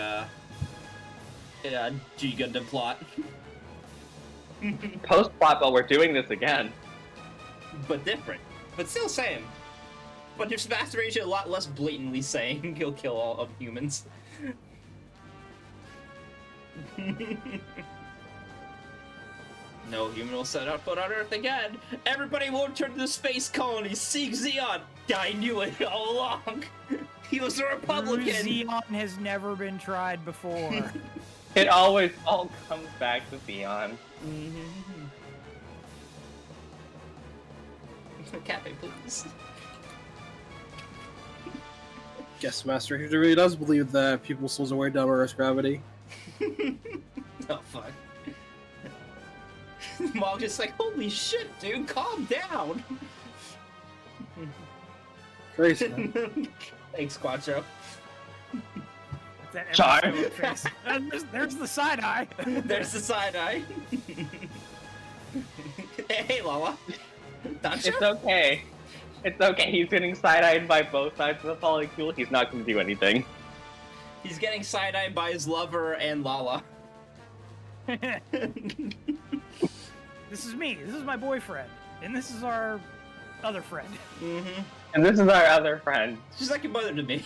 G Gundam plot. Post-plot, but we're doing this again. But different. But still same. But there's Master Asia a lot less blatantly saying he'll kill all of humans. No human will set out foot on Earth again. Everybody will return to the space colony. Seek Xeon. I knew it all along. He was a Republican. Xeon has never been tried before. It always all comes back to Theon. Cafe, please. Guess Master Asia really does believe that people's souls are way down Earth's gravity. Oh, fuck. Mom just like, holy shit, dude, calm down. Crazy, man. Thanks, Quattro. That Char. episode face. There's the side eye. There's the side eye. Hey, Lala. Dansha? It's okay. It's okay. He's getting side-eyed by both sides of the polycule. He's not going to do anything. He's getting side-eyed by his lover and Lala. This is me. This is my boyfriend. And this is our other friend. And this is our other friend. She's like a mother to me.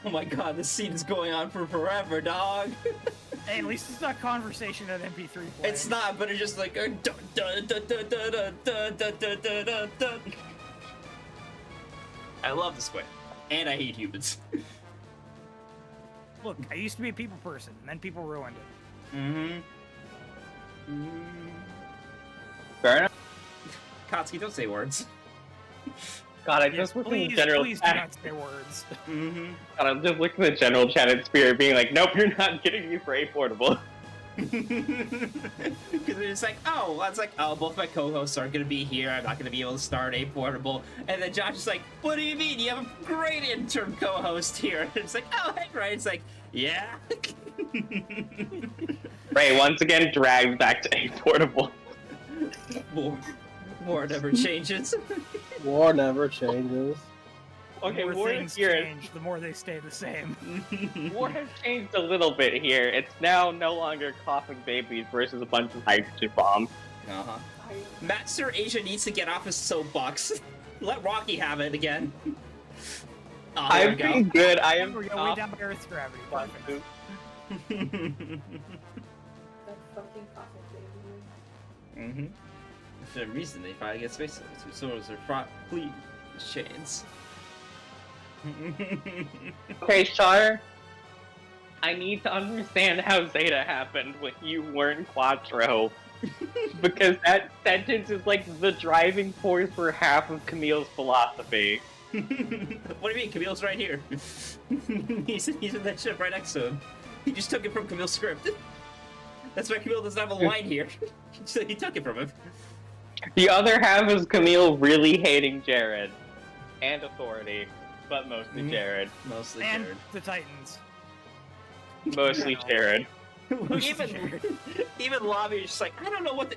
Oh my god, this scene is going on for forever, dog. Hey, at least it's not conversation at MP3 playing. It's not, but it's just like dun, dun, dun, dun, dun, dun, dun, dun, dun, dun, dun, dun. I love this way, and I hate humans. Look, I used to be a people person, and then people ruined it. Fair enough. Katsuki, don't say words. God, I Yes, just looked in please, the general please do chat. not say words. God, I'm just looking at the general chat and Spirit being like, nope, you're not getting me for A Portable. Because it's like, oh, I was like, oh, both my co-hosts aren't gonna be here. I'm not gonna be able to start A Portable. And then Josh is like, what do you mean? You have a great intern co-host here. And it's like, oh, hey, right? It's like, yeah. Ray once again dragged back to A Portable. More never changes. War never changes. Okay, the more War things here. change, the more they stay the same. War has changed a little bit here. It's now no longer coughing babies versus a bunch of hydrogen bombs. Uh-huh. I, Master Asia needs to get off his soapbox. Let Rocky have it again. Oh, there we I've been go. good. I am We're going way down by Earth's gravity. Perfect. that fucking coffin baby. Mm-hmm. For some reason, they finally get space swords. Whose swords are fraught complete with chains. Okay, Char. I need to understand how Zeta happened when you weren't Quattro. Because that sentence is like the driving force for half of Camille's philosophy. What do you mean? Camille's right here. he's in that ship right next to him. He just took it from Camille's script. That's why Camille doesn't have a line here. So he took it from him. The other half is Camille really hating Jared. And Authority. But mostly Jared. Mostly And Jared. the Titans. Mostly Jared. even Lobby is just like, I don't know what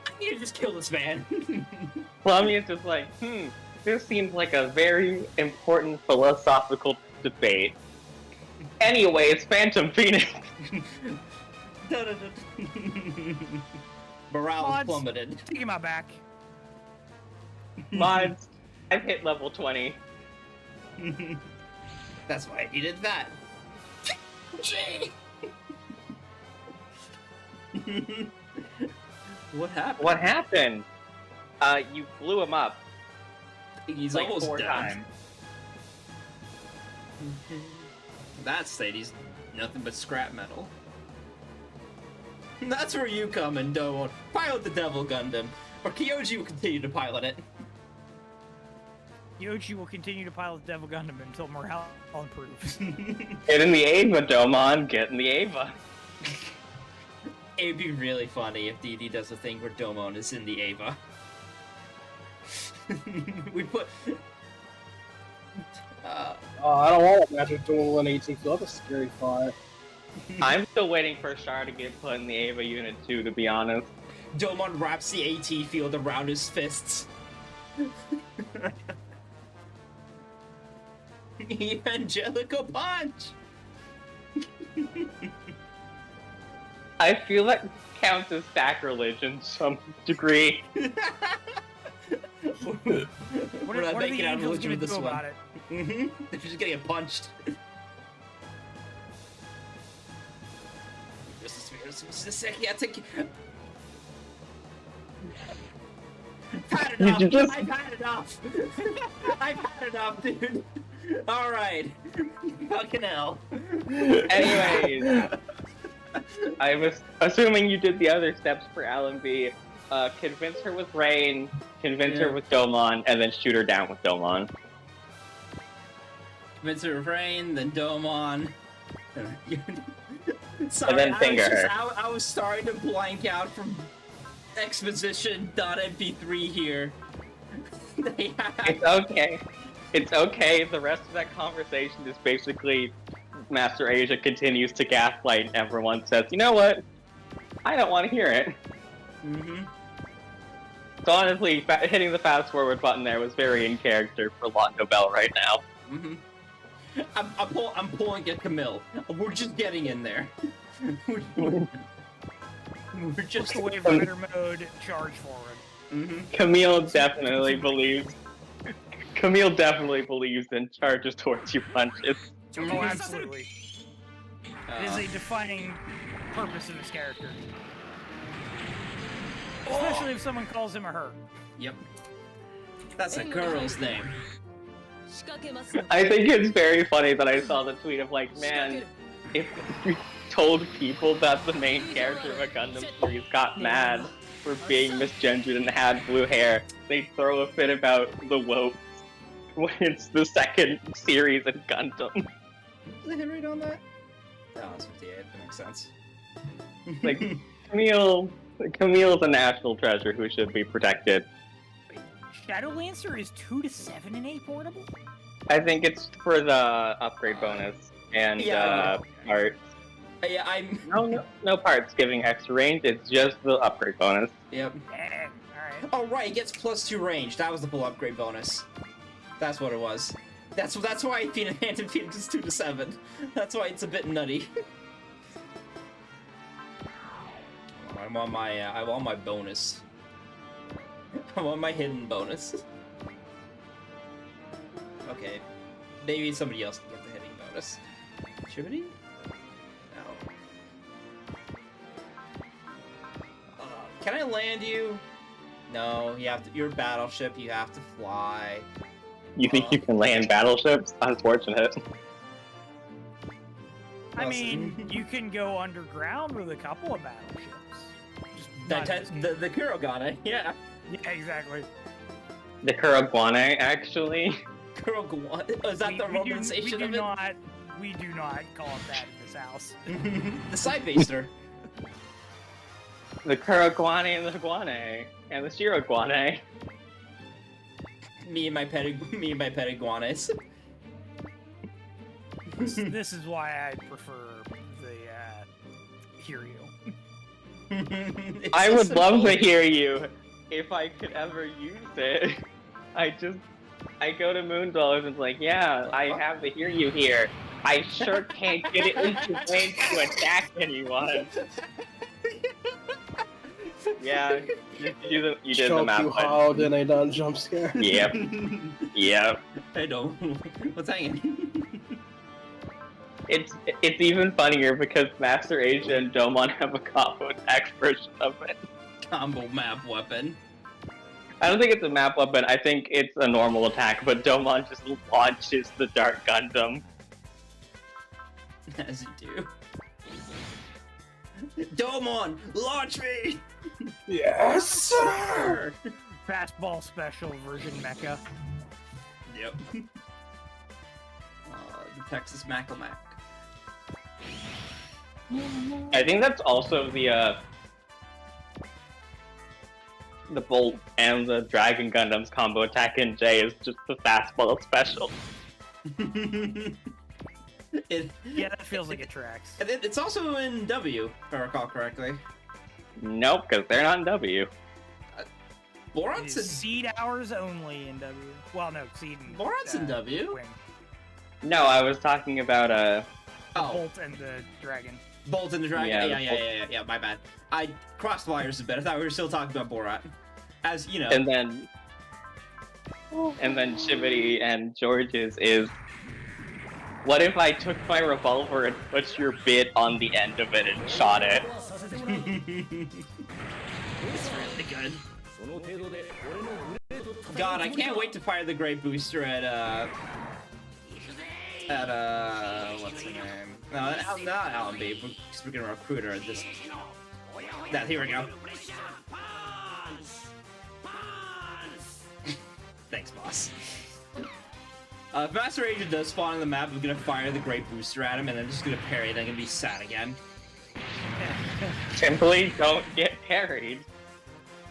I need to just kill this man. Plummy is just like, this seems like a very important philosophical debate. Anyways, Phantom Phoenix. Morale is Mods. plummeted. Taking my back. Mods, I've hit level 20. That's why I needed that. Gee. What happened? What happened? You blew him up He's like almost 4 dead. times. That state, he's nothing but scrap metal. That's where you come and don't pilot the Devil Gundam, or Kyoji will continue to pilot it. Yoshi will continue to pilot the Devil Gundam until morale improves. Get in the Ava, Domon. Get in the Ava. It'd be really funny if DD does a thing where Domon is in the Ava. We put... I don't want to imagine doing an 18 field. That's a scary thought. I'm still waiting for Char to get put in the Ava Unit 2, to be honest. Domon wraps the AT field around his fists. Evangelical punch! I feel that counts as sacrilege in some degree. What We're are, not what are making the out angels religion gonna with this do one. about it? Mm-hmm. They're just getting punched. Just a second, I've had enough. You just- I've had enough. I've had enough, dude. All right. Fucking hell. Anyways, I was assuming you did the other steps for Alan B. Convince her with Rain, convince her with Domon, and then shoot her down with Domon. Convince her of Rain, then Domon. Sorry, And then finger her. I was starting to blank out from exposition.mp3 here. It's okay. It's okay. The rest of that conversation is basically Master Asia continues to gaslight and everyone says, you know what? I don't want to hear it. Mm-hmm. So honestly, hitting the fast forward button there was very in character for Londo Bell right now. Mm-hmm. I'm pulling at Camille. We're just getting in there. We're just Push away from better mode, charge forward. Mm-hmm. Camille definitely believes in charges towards you punches. Oh, absolutely. It is a defining purpose of his character. Especially if someone calls him a her. Yep. That's a girl's name. I think it's very funny that I saw the tweet of like, man, if you told people that the main character of a Gundam series got mad for being misgendered and had blue hair, they'd throw a fit about the wopes when it's the second series in Gundam. Is the hit rate on that? Oh, it's 58. That makes sense. Like, Camille's a national treasure who should be protected. Shadow Lancer is 2 to 7 in A Portable? I think it's for the upgrade bonus and parts. Yeah, I'm. No parts giving extra range. It's just the upgrade bonus. Yep. Alright. Oh right, it gets +2 range. That was the full upgrade bonus. That's what it was. That's why Phantom Phoenix is 2 to 7. That's why it's a bit nutty. I want my bonus. I want my hidden bonus. Okay, maybe somebody else can get the hidden bonus. Shibity? No. Can I land you? No, you have to. You're a battleship. You have to fly. You think you can land battleships? Unfortunate. I mean, you can go underground with a couple of battleships. Just not in this game. The Kurogane, yeah. Yeah, exactly. The Kuroguane, actually. Kurogane? Oh, is that the romanization of it? We do not call it that in this house. The side-baster. The Kuroguane and the Guane. And the Shiroguane. Me and my pet iguanas. This is why I prefer the Hiryu. I would love to hear you if I could ever use it. I go to Moondwellers and it's like, yeah, I have the Hiryu here. I sure can't get it into range to attack anyone. Yeah, you did the map. You howled and I done jump scare. Yep. Yep. I know. What's hanging? It's even funnier because Master Asia and Domon have a combo attack version of it. Combo map weapon. I don't think it's a map weapon, I think it's a normal attack, but Domon just launches the Dark Gundam. As you do. Domon, launch me! Yes, sir! Fastball special version mecha. Yep. The Texas Mac-a-Mac. I think that's also the Bolt and the Dragon Gundam's combo attack in J is just the fastball special. Yeah, that feels like it tracks. And it's also in W, if I recall correctly. Nope, because they're not in W. Boron's in... Seed hours only in W. Well, no, Seed and... Boron's in W. Wing. No, I was talking about The Bolt and the Dragon. Bolt and the Dragon? Yeah, Yeah, my bad. I crossed wires a bit. I thought we were still talking about Borat. As, you know. and then Shibity and George's is, what if I took my revolver and put your bit on the end of it and shot it? It's really good. God, I can't wait to fire the Great Booster at what's her name? No, not Alan B, because we're gonna recruit her at this. Here we go. Thanks, boss. If Master Agent does spawn on the map, we're gonna fire the Great Booster at him, and then just gonna parry, and then gonna be sad again. Simply don't get parried.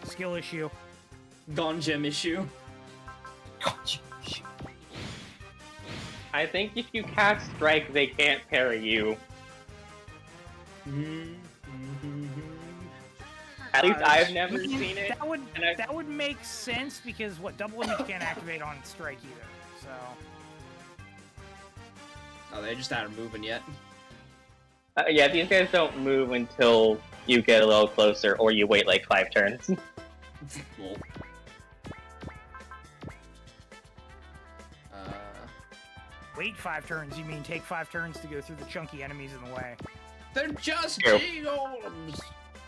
Skill issue. Gonjim issue. I think if you cast Strike, they can't parry you. At least I've never seen it. That would make sense because double image can't activate on Strike either. So. Oh, they just aren't moving yet. Yeah, these guys don't move until you get a little closer, or you wait like 5 turns. Lol. Wait 5 turns, you mean take 5 turns to go through the chunky enemies in the way. They're just Yep. G-Golems!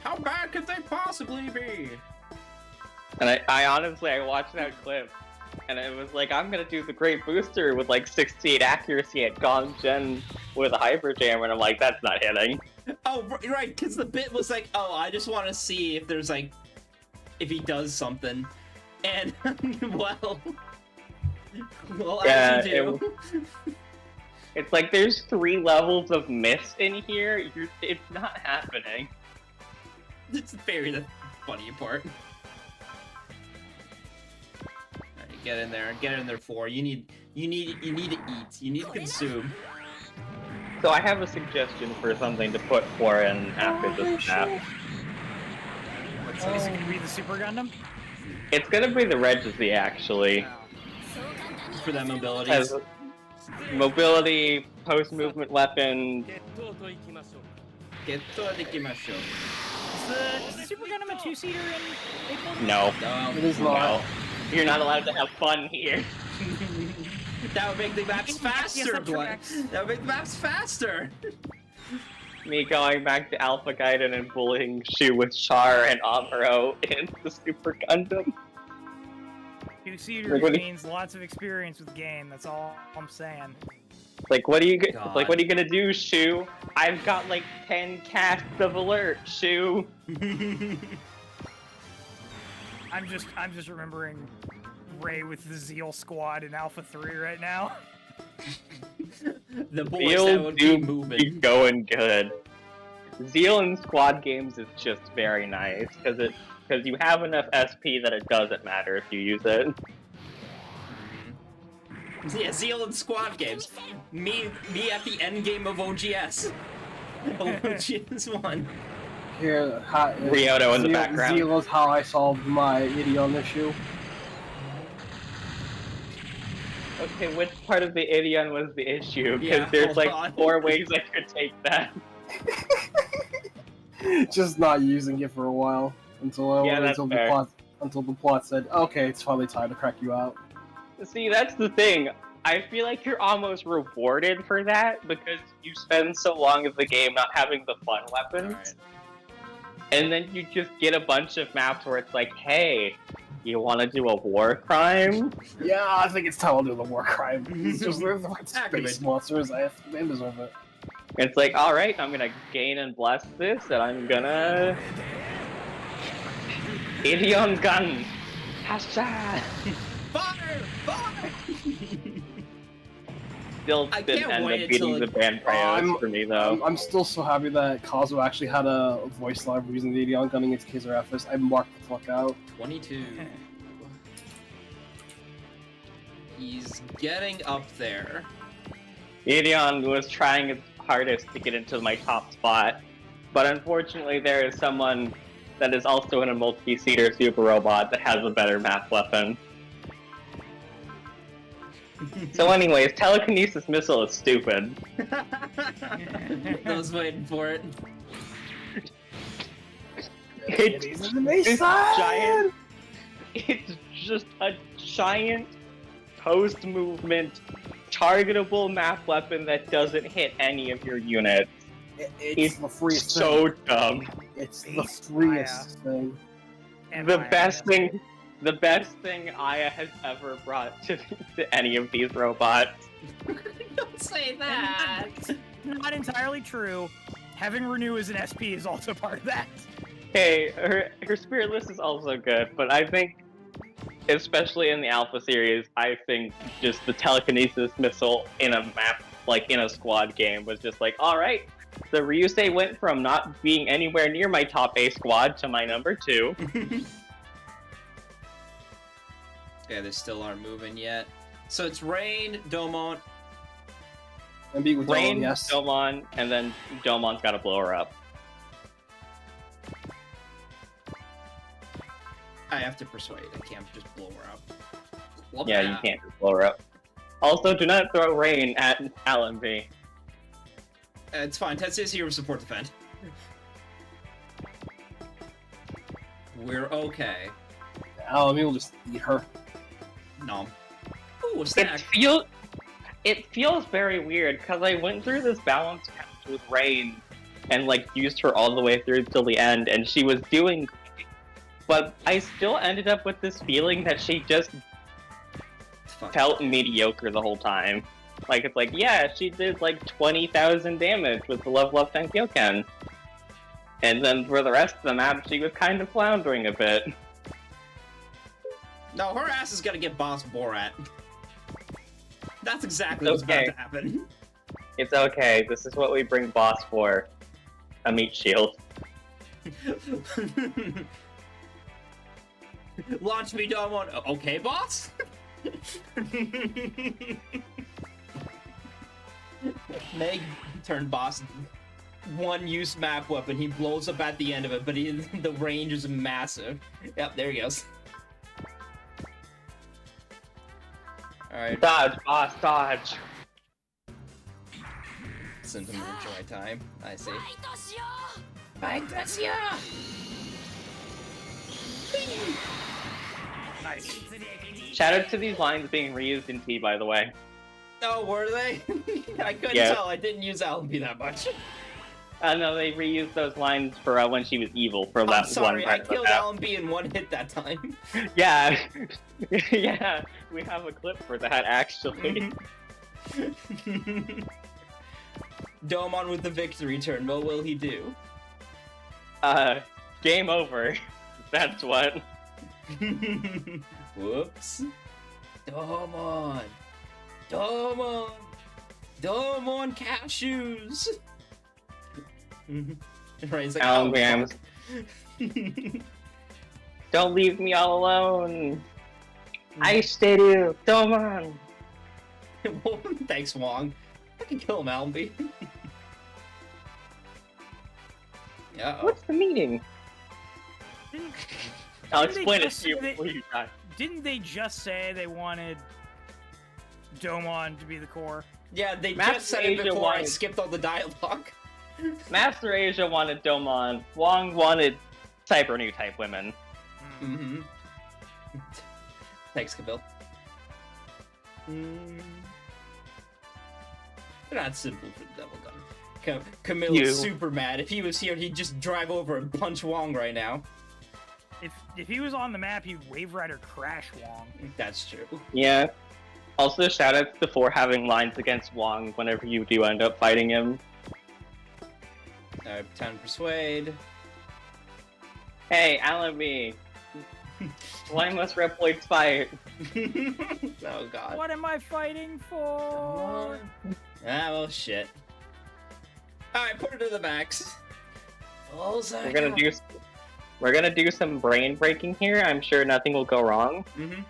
How bad could they possibly be? And I honestly, I watched that clip, and it was like, I'm gonna do the Great Booster with like 68 accuracy at Gong Gen with a Hyper Jammer, and I'm like, that's not hitting. Oh, right, because the bit was like, oh, I just want to see if there's like, if he does something. And, well, Yeah, as you do. It's like there's 3 levels of miss in here. It's not happening. It's very the funny part. Alright, get in there 4. You need to eat. You need to consume. So I have a suggestion for something to put 4 in after this map. Is it gonna be the Super Gundam? It's gonna be the Reggie, actually. For that mobility. Has mobility, post-movement weapon. Is the Super Gundam a two-seater in April? No. It is No. not. You're not allowed to have fun here. That would make the maps faster, that Black. tracks. That would make the maps faster. Me going back to Alpha Gaiden and bullying Shu with Char and Amuro in the Super Gundam. Two-seater Like, what do you- means lots of experience with the game. That's all I'm saying. Like, what are you God. like? What are you gonna do, Shu? I've got like 10 casts of alert, Shu. I'm just remembering Ray with the Zeal squad in Alpha 3 right now. The boys that Zeal would do be be moving. going good. Zeal in squad games is just very nice because you have enough SP that it doesn't matter if you use it. Yeah, Zeal and squad games. Me at the end game of OGS. OGS 1. Here, Ryoto in the background. Zeal is how I solved my Ideon issue. Okay, which part of the Ideon was the issue? Because Yeah, there's hold like on. 4 ways I could take that. Just not using it for a while until Yeah, that's fair. Until the plot said, "Okay, it's finally time to crack you out." See, that's the thing. I feel like you're almost rewarded for that because you spend so long of the game not having the fun weapons. Alright. And then you just get a bunch of maps where it's like, hey, you want to do a war crime? Yeah, I think it's time to do the war crime. It's just they're fucking space Activate. monsters. They deserve it. It's like, alright, I'm gonna gain and bless this, and I'm gonna... Ideon gun! Hasha! Fire! Fire! Still I didn't can't end wait up beating until the band prios for me, though. I'm still so happy that Kazu actually had a voice line for using the Ideon gun against Kaiser Ephes. I marked the fuck out. 22. He's getting up there. Ideon was trying his hardest to get into my top spot, but unfortunately there is someone that is also in a multi-seater super robot that has a better map weapon. So anyways, telekinesis missile is stupid. I was waiting for it. It's giant. It's just a giant post-movement targetable map weapon that doesn't hit any of your units. It's the freest So thing. dumb. It's the freest thing. And The Maya. best thing Aya has ever brought to any of these robots. Don't say that. Not entirely true. Having Renew as an SP is also part of that. Hey, her Spiritless is also good, but I think, especially in the Alpha series, I think just the telekinesis missile in a map, like in a squad game, was just like, alright, the Ryusei went from not being anywhere near my top A squad to my number 2. Yeah, they still aren't moving yet. So it's Rain, Domon. And be with Rain, Domon, yes. Domon, and then Domon's gotta blow her up. I have to persuade. I can't just blow her up. Love Yeah, that. you can't just blow her up. Also, do not throw Rain at LMV. It's fine. Tetsuya's here to support defend. We're okay. Alamy will just eat her. No. Ooh, a snack. It feels very weird because I went through this balance match with Rain and like used her all the way through till the end, and she was doing great, but I still ended up with this feeling that she just Fuck. felt mediocre the whole time. Like it's like, yeah, she did like 20,000 damage with the level up Tenkyoken, and then for the rest of the map, she was kind of floundering a bit. No, her ass is gonna get Boss Borat. That's exactly what's about Okay. to happen. It's okay. This is what we bring Boss for. A meat shield. Launch me, Domon. Okay, boss? Meg turned boss. One-use map weapon. He blows up at the end of it, but the range is massive. Yep, there he goes. Alright. Dodge, boss, dodge. Symptom of joy time. I see. Fight us, yeah! Nice. Shout out to these lines being reused in T, by the way. Oh, were they? I couldn't Yeah. tell. I didn't use Allenby that much. No, they reused those lines for when she was evil for that I'm sorry, one I part. killed Allenby in one hit that time. Yeah, yeah, we have a clip for that actually. Domon with the victory turn. What will he do? Game over. That's what. Whoops. Domon. Domon. Domon cashews. Right, he's like, Alan oh, Grams. fuck. Don't leave me all alone. I stay you. Come on. Well, thanks, Wong. I can kill him, Allenby. Uh-oh. What's the meaning? Didn't, I'll Didn't they explain it just to you say they- before you die. didn't they just say they wanted Domon to be the core? Yeah, they Master just said it Asia before I wanted- skipped all the dialogue. Master Asia wanted Domon. Wong wanted Cyber New type women. Hmm. Mm-hmm. Thanks, Camille. They're not simple for the double gun. Camille You. is super mad. If he was here, he'd just drive over and punch Wong right now. If he was on the map, he'd Wave Rider crash Wong. That's true. Yeah. Also, shout out to for having lines against Wong whenever you do end up fighting him. Alright, time to persuade. Hey, Allenby. Why must Reploids fight? Oh god. What am I fighting for? Ah, well, shit. Alright, put it to the max. We're gonna do some brain breaking here. I'm sure nothing will go wrong. Mm-hmm.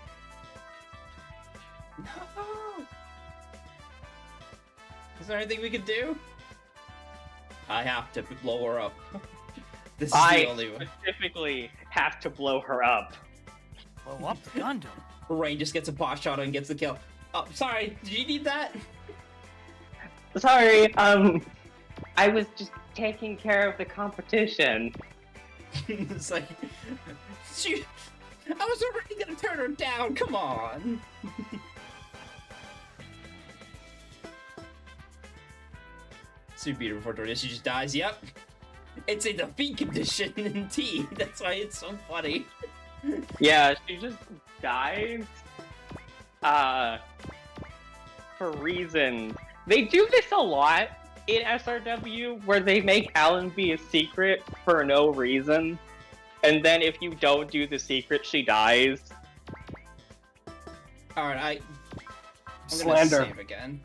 No! Is there anything we could do? I have to blow her up. This is the only one. Specifically have to blow her up. Blow up the Gundam. Rain just gets a pot shot and gets the kill. Oh, sorry, did you need that? Sorry, I was just taking care of the competition. It's like, she, I was already gonna turn her down, come on! Super beat her before Tornado, she just dies, yep. It's a defeat condition in T, that's why it's so funny. Yeah, she just dies. For reasons. They do this a lot in SRW, where they make Allenby a secret for no reason, and then if you don't do the secret, she dies. Alright, I'm gonna Slander. save again.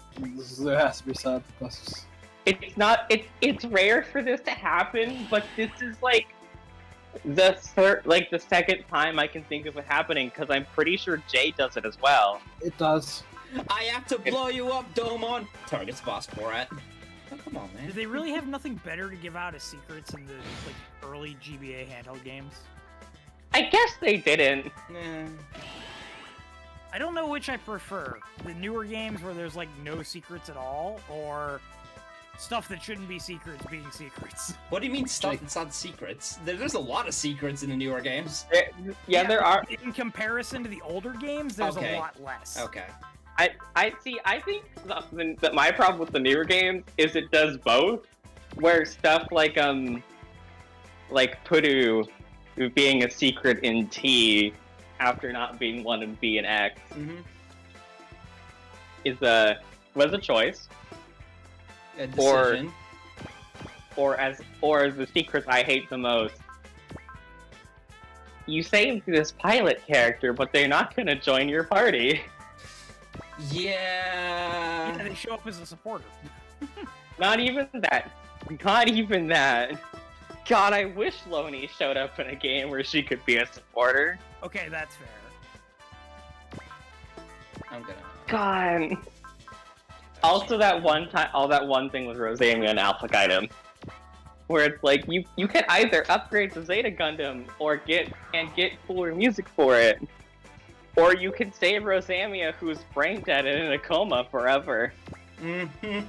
There has to be said. That's It's not. It's rare for this to happen, but this is like the second time I can think of it happening, because I'm pretty sure Jay does it as well. it does. I have to blow you up, Domon! Target's boss Borat. Oh, come on, man. Did they really have nothing better to give out as secrets in the like early GBA handheld games? I guess they didn't. Nah. I don't know which I prefer. The newer games where there's like no secrets at all, or stuff that shouldn't be secrets being secrets. What do you mean stuff Jake. that's not secrets? There's a lot of secrets in the newer games. There are. In comparison to the older games, there's Okay. a lot less. Okay. I think that my problem with the newer games is it does both, where stuff like Pudu being a secret in T after not being one in B and X Mm-hmm. was a choice, A decision. or as the secrets I hate the most. You saved this pilot character, but they're not gonna join your party. Yeah. Yeah, they show up as a supporter. Not even that. Not even that. God, I wish Loney showed up in a game where she could be a supporter. Okay, that's fair. I'm gonna. God. Also, that one thing with Rosamia and Alpha Item, where it's like you can either upgrade the Zeta Gundam or get cooler music for it. Or you could save Rosamia, who's brain dead and in a coma forever. Mm-hmm.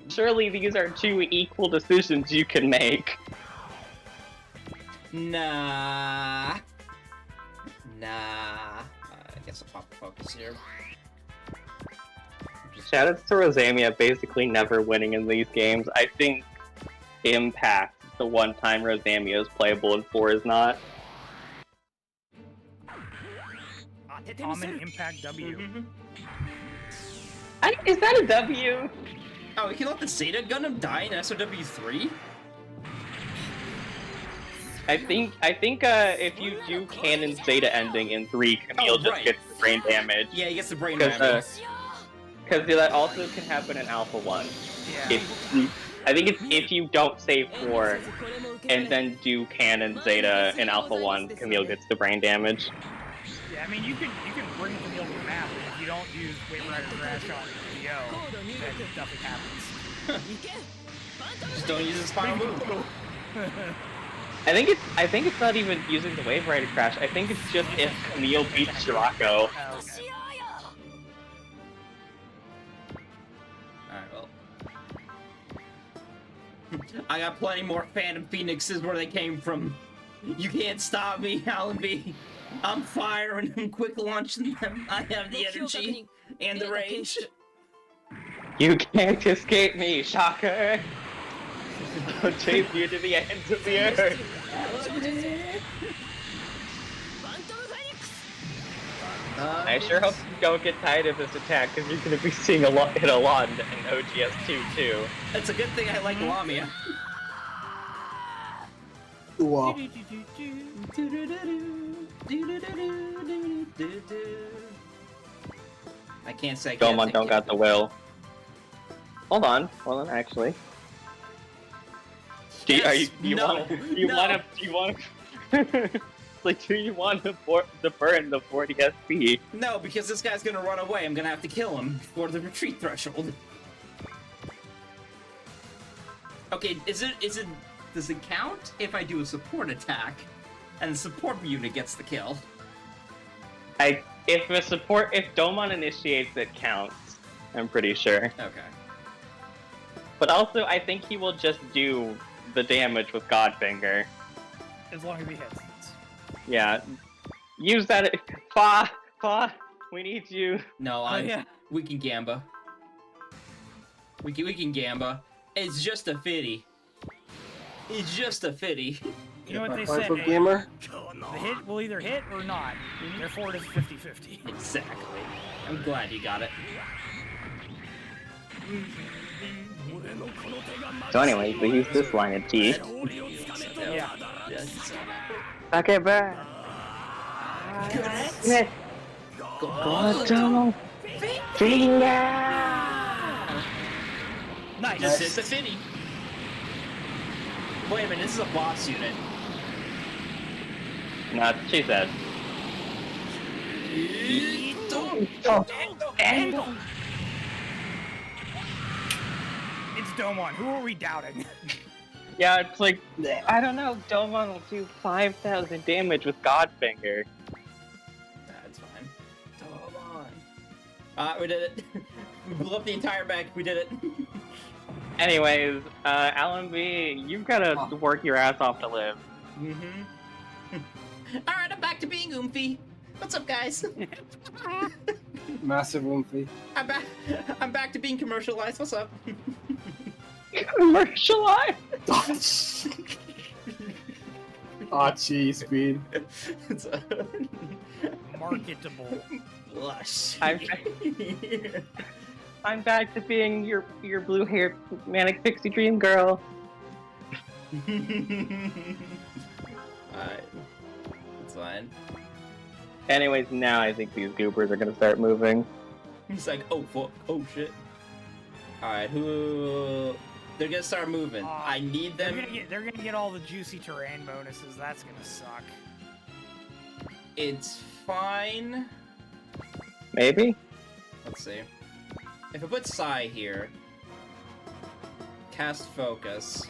Surely these are two equal decisions you can make. Nah. I guess I'll pop the focus here. Shoutouts to Rosamia basically never winning in these games. I think Impact, the one time Rosamia is playable and 4 is not. Common Impact W. Is that a W? Oh, we can let the Zeta Gundam die in SRW 3? I think if you do canon Zeta ending in 3, Camille just right. gets the brain damage. Yeah, he gets the brain Because damage. that also can happen in Alpha 1. Yeah. I think it's if you don't save 4 and then do canon Zeta in Alpha 1, Camille gets the brain damage. Yeah, I mean, you can bring Camille to the map, but if you don't use Wave Rider Crash on DO, then nothing happens. Just don't use his final move. I think it's not even using the Wave Rider Crash. I think it's just if Camille beats Shirako. Oh, okay. Alright, well. I got plenty more Phantom Phoenixes where they came from. You can't stop me, Alan B. I'm firing them, quick launching them. I have the energy and the range. You can't escape me, shocker! I'll chase you to the ends of the earth! I sure hope you don't get tired of this attack, because you're going to be seeing it a lot in OGS 2 too. It's a good thing I like Lamia. Well, I can't say I can't Domon don't got the will. Hold on, actually. Do you want like, do you want to burn the 40 SP? No, because this guy's gonna run away. I'm gonna have to kill him before the retreat threshold. Okay, does it count if I do a support attack and the support unit gets the kill? If Domon initiates, it counts. I'm pretty sure. Okay. But also, I think he will just do the damage with Godfinger. As long as he hits. Yeah. Use that. Fa, we need you. No, we can Gamba. We can Gamba. It's just a fitty. It's just a fitty. You know what they Part said, for Nate? gamer. The hit will either hit or not. Therefore, it is 50-50. Exactly. I'm glad you got it. So anyways, we use this line of T. Yeah. Okay, bye. Good. Goto Finger! Nice. This is a fitty. Wait a minute, this is a boss unit. No, she said. It's Domon. Who are we doubting? Yeah, it's like, I don't know, Domon will do 5,000 damage with Godfinger. That's fine. Come on. We did it. We blew up the entire bank. We did it. Anyways, Alan B, you've gotta work your ass off to live. Mm-hmm. Alright, I'm back to being Oomphy. What's up, guys? Massive Lumpy. I'm back to being commercialized. What's up? Commercialized? Ah, cheese, Speed. It's Marketable. lush. I'm back to being your blue-haired manic pixie dream girl. Alright. It's fine. Anyways, now I think these goobers are gonna start moving. He's like, oh fuck, oh shit. Alright, who... They're gonna start moving. I need them... They're gonna get all the juicy terrain bonuses. That's gonna suck. It's fine. Maybe? Let's see. If I put Psy here... Cast Focus...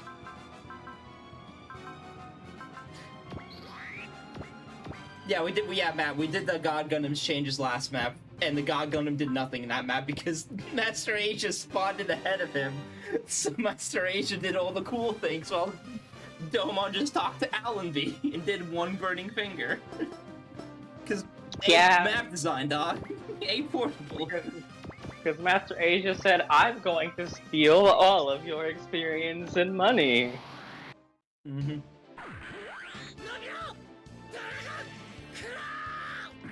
Yeah, we did. Yeah, Matt, we did the God Gundam's changes last map, and the God Gundam did nothing in that map because Master Asia spawned in ahead of him. So Master Asia did all the cool things while Domon just talked to Allenby and did one burning finger. Because map design, dog. A Portable. Because Master Asia said, I'm going to steal all of your experience and money. Mm-hmm.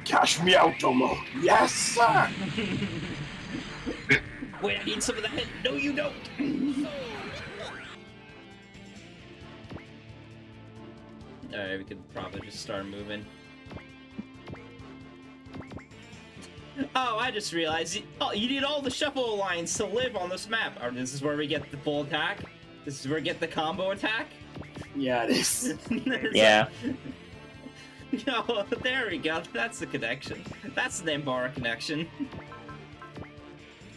Cash me out, Domo. Yes, sir. Wait, I need some of that. No, you don't. Alright, we could probably just start moving. Oh, I just realized you need all the shuffle lines to live on this map. Or this is where we get the full attack? This is where we get the combo attack? Yeah, it is. Yeah. Oh, there we go. That's the connection. That's the Nambara connection.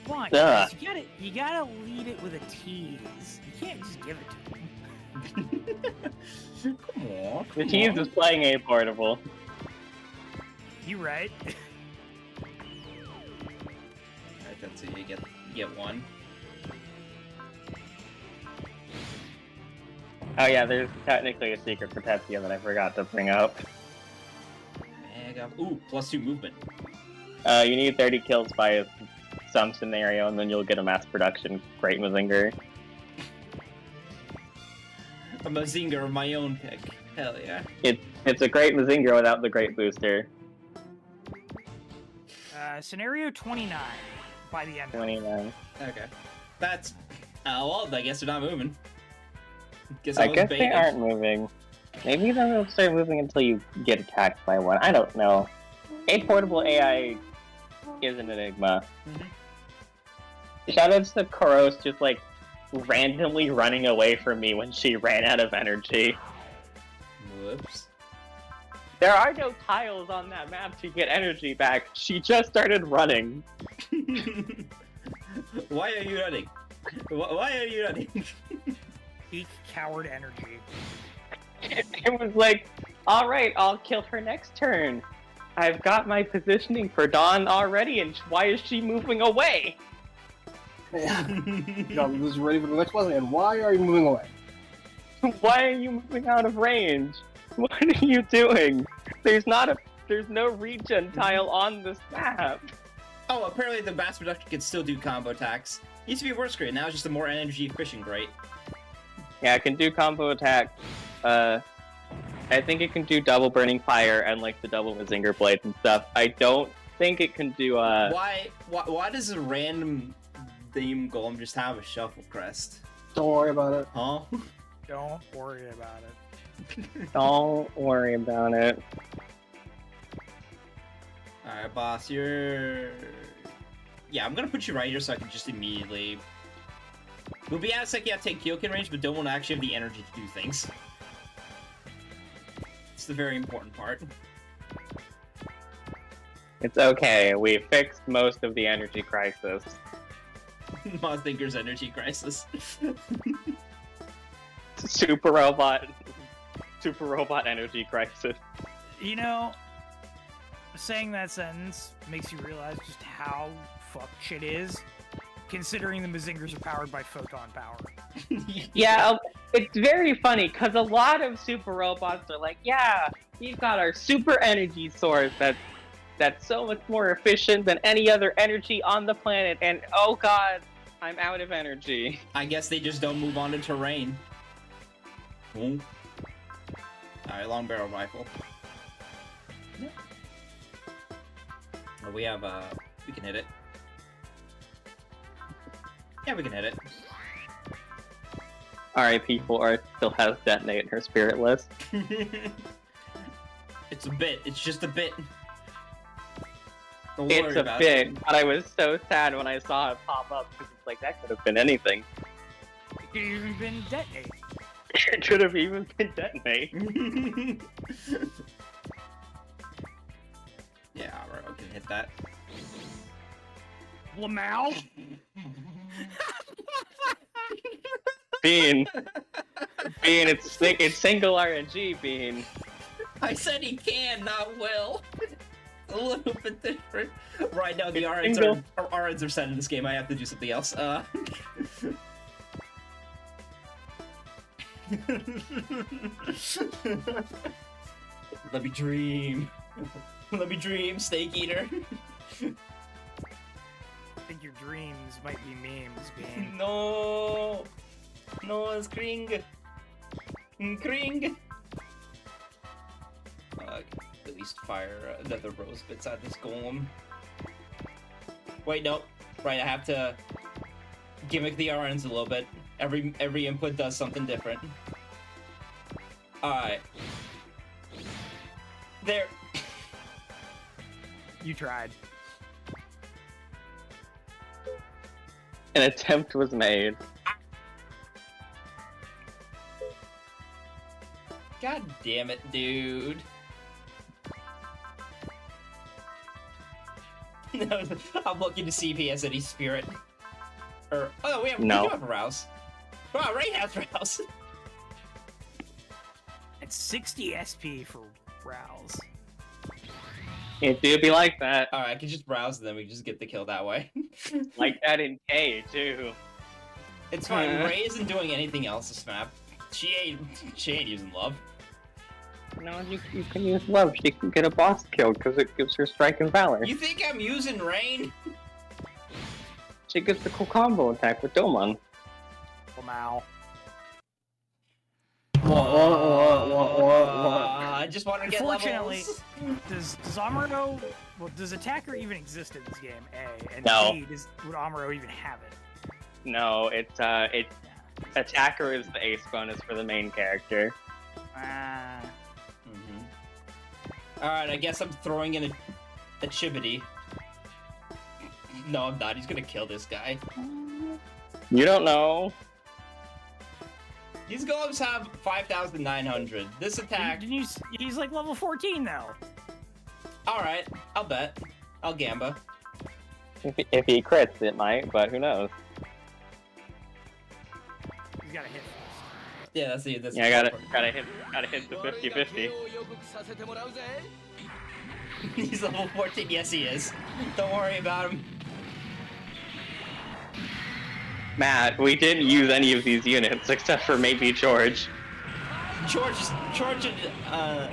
Come on, guys, you gotta lead it with a tease. You can't just give it to them. Come on. The team is playing A Portable. You right. Alright, that's it. You get one. Oh yeah, there's technically a secret for Tetsuya that I forgot to bring up. Ooh, +2 movement. You need 30 kills by some scenario, and then you'll get a mass production Great Mazinger. A Mazinger of my own pick. Hell yeah. It's a Great Mazinger without the Great Booster. Scenario 29 by the end. 29. Okay. That's... well, I guess they're not moving. I guess they aren't moving. Maybe they'll start moving until you get attacked by one. I don't know. A Portable AI is an enigma. Mm-hmm. Shoutouts to Koros just like randomly running away from me when she ran out of energy. Whoops. There are no tiles on that map to get energy back. She just started running. Why are you running? Why are you running? Peak coward energy. It was like, alright, I'll kill her next turn. I've got my positioning for Dawn already, and why is she moving away? Yeah. I'm just ready for the next one. And why are you moving away? Why are you moving out of range? What are you doing? There's no regen tile on this map. Oh, apparently the mass production can still do combo attacks. Used to be a worse grade, now it's just a more energy efficient grade. Yeah, it can do combo attack. I think it can do double burning fire and like the double Mazinger blades and stuff. I don't think it can do Why does a random theme golem just have a shuffle crest? Don't worry about it. Huh? Don't worry about it. Don't worry about it. Alright, boss, you're... Yeah, I'm gonna put you right here so I can just immediately... We'll be at like, yeah, take Kyokin range, but don't want to actually have the energy to do things. It's the very important part. It's okay, we fixed most of the energy crisis. Mozthinker's energy crisis. Super robot energy crisis. You know, saying that sentence makes you realize just how fucked shit is, considering the Mazingers are powered by photon power. Yeah, it's very funny, because a lot of super robots are like, yeah, we've got our super energy source that's so much more efficient than any other energy on the planet, and oh god, I'm out of energy. I guess they just don't move on to terrain. Alright, long barrel rifle. Oh, we have, we can hit it. Yeah, we can hit it. R.I.P. 4 still has Detonate in her spirit list. It's a bit. It's just a bit. Don't It's worry a about bit, it. but I was so sad when I saw it pop up, because it's like, that could have been anything. It could even been detonate. It could have even been Detonate. Yeah, alright, we can hit that. Lamau? Bean, it's single RNG, Bean. I said he can, not will. A little bit different. Right now, the RNs are set in this game. I have to do something else. Let me dream. Let me dream, Steak Eater. I think your dreams might be memes, Bean. No. No, it's Kring. Kring. At least fire another rose bits at this golem. Wait, no. Right, I have to gimmick the RNs a little bit. Every input does something different. Alright. There. You tried. An attempt was made. God damn it, dude. I'm looking to see if he has any spirit. Or we do have a rouse. Wow, Ray has rouse. It's 60 SP for rouse. It do be like that. Alright, I can just rouse them. We can just get the kill that way. Like that in K too. It's fine. Ray isn't doing anything else this map. She ain't using love. No, you can use love. She can get a boss kill because it gives her strike and valor. You think I'm using rain? She gets the cool combo attack with Domon. Wow. I just want to get Unfortunately, levels. does Amuro... Well, does Attacker even exist in this game, A? And No. B, would Amuro even have it? No, it's Attacker is the ace bonus for the main character. Alright, I guess I'm throwing in a Chibity. No, I'm not. He's gonna kill this guy. You don't know. These golems have 5,900. This attack... He's like level 14 though. Alright, I'll bet. I'll gamba. If he crits, it might, but who knows? He's gotta hit first. Yeah, that's the... Yeah, gotta hit the 50-50. He's level 14. Yes, he is. Don't worry about him. Matt, we didn't use any of these units except for maybe George. George, oh,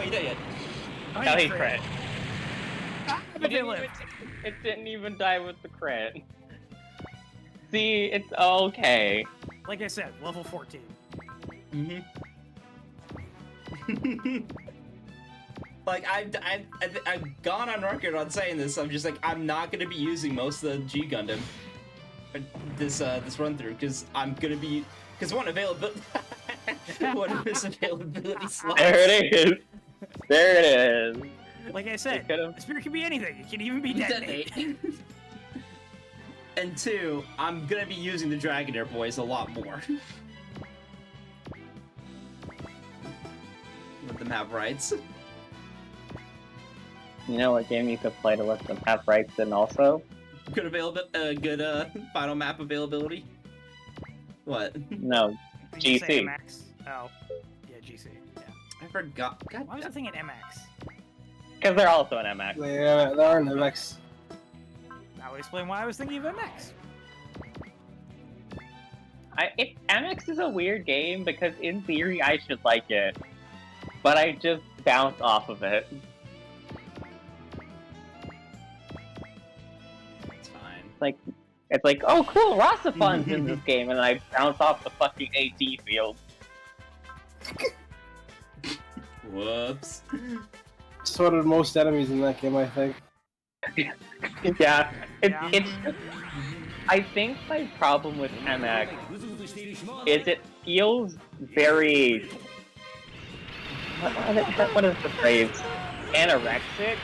he did it. Oh, he crit. It didn't even die with the crit. See, it's okay. Like I said, level 14. Like, I've gone on record on saying this. I'm just like, I'm not gonna be using most of the G Gundam this run through because I'm gonna be one availability. One of his availability slots. There it is. There it is. Like I said, the spirit can be anything. It can even be detonate. And two, I'm gonna be using the Dragonair boys a lot more. Let them have rights. You know what game you could play to let them have rights in also? Good final map availability. What? No, GC. MX? Oh, yeah, GC. Yeah. I forgot. God, why was I thinking MX? Because they're also an MX. Yeah, they are an MX. That would explain why I was thinking of MX. MX is a weird game because in theory I should like it, but I just bounce off of it. It's fine. It's like, oh cool, Rosafun's in this game, and I bounce off the fucking AT field. Whoops. So did most enemies in that game, I think. Yeah, it's I think my problem with MX is it feels very... What is the phrase? Anorexic?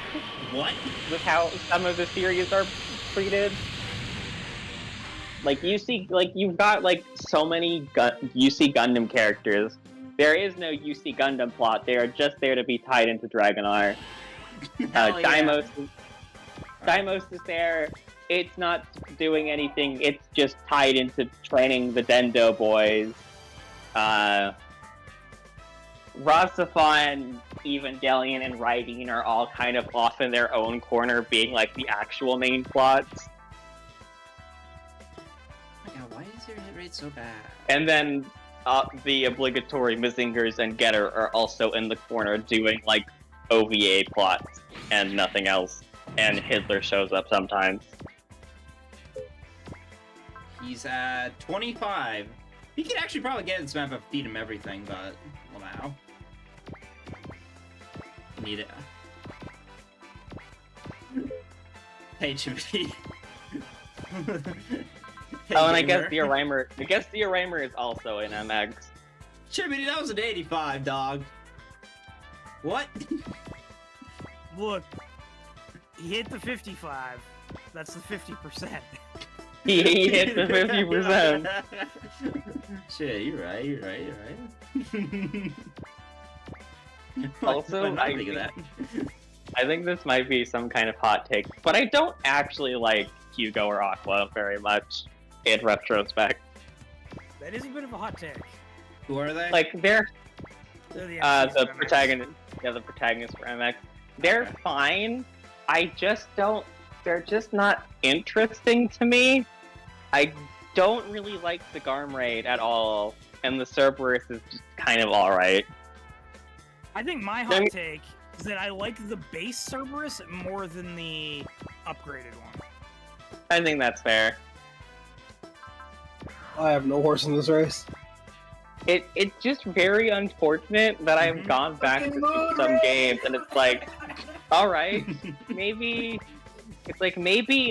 What? With how some of the series are treated. Like, you've got, so many UC Gundam characters. There is no UC Gundam plot. They are just there to be tied into Dragon R. Deimos is there. It's not doing anything. It's just tied into training the Dendo boys. Razafon, Evangelion, and Raiden are all kind of off in their own corner, being like the actual main plots. Oh my god, why is your hit rate so bad? And then the obligatory Mizingers and Getter are also in the corner doing like OVA plots and nothing else. And Hitler shows up sometimes. He's at 25. He could actually probably get this map up, feed him everything, but well now. Need it. Hey, Chibi. Hey, Oh, and I gamer. guess the Rhymer is also in MX. Chibi, that was an 85, dog. What? Look, he hit the 55. That's the 50%. He hit the 50%. Shit, you're right. Also, I think of that. I think this might be some kind of hot take, but I don't actually like Hugo or Aqua very much in retrospect. That is a bit of a hot take. Who are they? Like they're They're the the MCs. protagonist, the protagonist for MX. They're Okay. fine. I just don't. They're just not interesting to me. I don't really like the Garm Raid at all, and the Cerberus is just kind of alright. I think my hot take is that I like the base Cerberus more than the upgraded one. I think that's fair. I have no horse in this race. It's just very unfortunate that I've gone back to some games and it's like, alright, maybe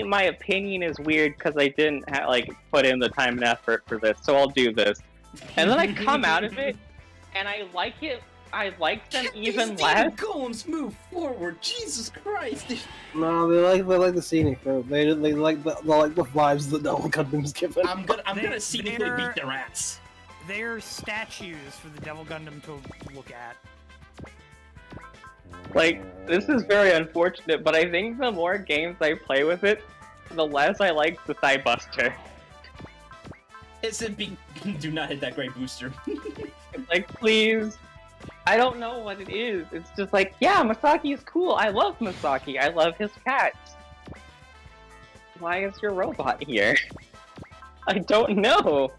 my opinion is weird because I didn't put in the time and effort for this, so I'll do this. And then I come out of it and I like it. I like them even These less. golems move forward. Jesus Christ! No, they like the scenic though. They like the vibes that Devil Gundam's given. I'm gonna scenically they're- beat their ass. They're statues for the Devil Gundam to look at. Like, this is very unfortunate, but I think the more games I play with it, the less I like the Thigh Buster. It's a big. Do not hit that great booster. It's like, please. I don't know what it is. It's just like, yeah, Masaki is cool. I love Masaki. I love his cats. Why is your robot here? I don't know.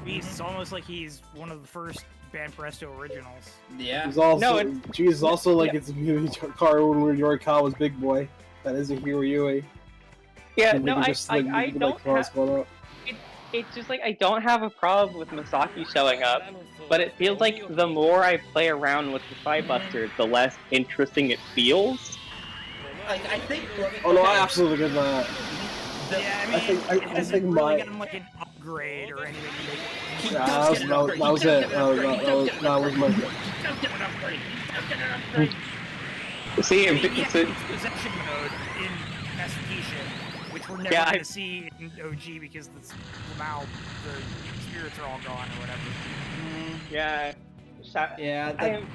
It's almost like he's one of the first Banpresto originals. Yeah. He's also, No, she's also like yeah. it's a Mewtwo car when Yorikawa's big boy. That isn't Hiruyui. Yeah, And no, they I just, like, don't cross have... one up. It's just like, I don't have a problem with Masaki showing up, but it feels like the more I play around with the Thigh Buster, the less interesting it feels. I think. Oh no, I absolutely get that. Yeah, I mean, I think- I it hasn't think really my- gotten like an upgrade or anything. He Yeah, does that get was an upgrade. that was He does it. get an upgrade. He does get an That was my. upgrade. He does get an upgrade. He does get an upgrade. See, I mean, yeah, it's a- it's possession mode in Mastication, which we're never Yeah, going to see in OG because now the spirits are all gone or whatever. yeah. Yeah, I'm,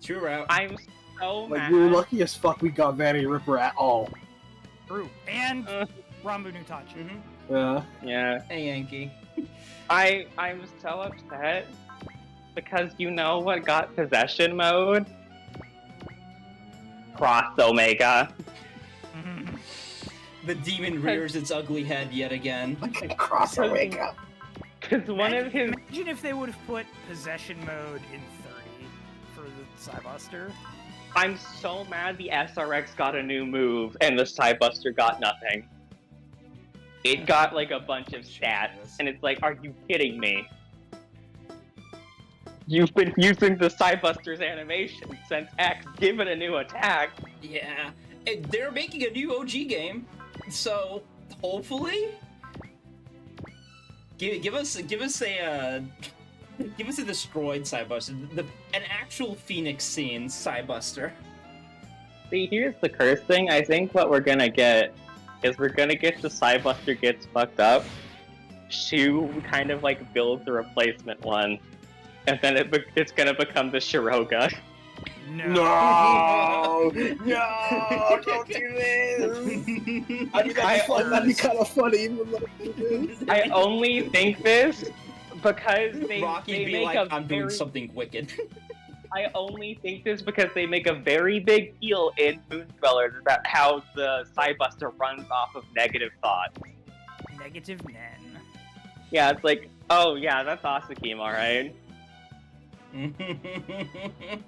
true route. I'm so Like mad. we were lucky as fuck we got Vanny Ripper at all. True. And Uh. Rambu Nutachi. Yeah. Yeah. Hey, Yankee. I'm so upset because you know what got possession mode? Cross Omega. Mhm. The demon rears its ugly head yet again. I can cross a wake up. Because one of his Imagine if they would have put possession mode in 30 for the Psybuster. I'm so mad the SRX got a new move and the Psybuster got nothing. It got like a bunch of stats, and it's like, are you kidding me? You've been using the Psybuster's animation since X, give it a new attack. Yeah, and they're making a new OG game, so hopefully, give us a destroyed Psybuster, an actual Phoenix scene Psybuster. See, here's the curse thing. I think what we're gonna get is we're gonna get the Psybuster gets fucked up. Shu kind of like builds a replacement one, and then it's gonna become the Shiroga. No. No, no, don't do this. That'd be kind of funny. Even though I only think this Because Rocky they be make like, a I'm doing very- something wicked. I only think this because they make a very big deal in Moon Dwellers about how the Psybuster runs off of negative thoughts. Negative Nen. Yeah, it's like, oh yeah, that's Asakim, alright.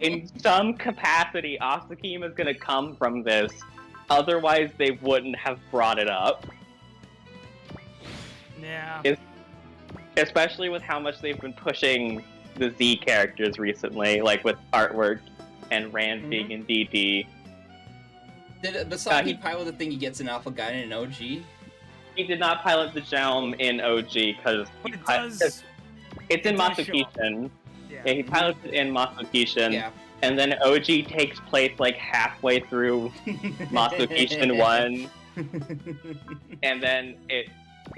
In some capacity, Asakim is gonna come from this. Otherwise, they wouldn't have brought it up. Yeah. Especially with how much they've been pushing the Z characters recently, like with artwork and Rand being in DD. Did Basaki pilot the thing he gets in Alpha Gaiden and OG? He did not pilot the Gelm in OG because But it does. it's in it does show up. Masukishin. Yeah. Yeah, he pilots it in Masukishin, Yeah. and then OG takes place like halfway through Masukishin 1, and then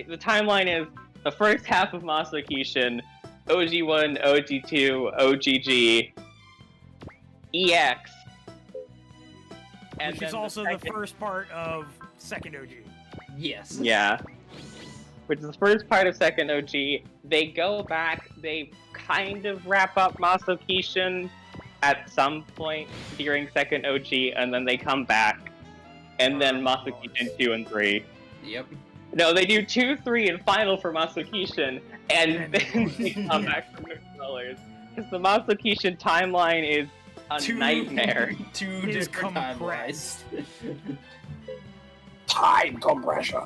the timeline is the first half of Masukishin, OG1, OG2, OGG, EX, and Which then is also second, the first part of second OG. Yes. Yeah. Which is the first part of second OG. They go back, they kind of wrap up Masukishin at some point during second OG, and then they come back, and then Masukishin 2 and 3. Yep. No, they do 2, 3, and final for Masukishin, and then they come back for Moon Dwellers. Because the Masukishin timeline is a nightmare. Two It is different timelines. compressed. Time compression.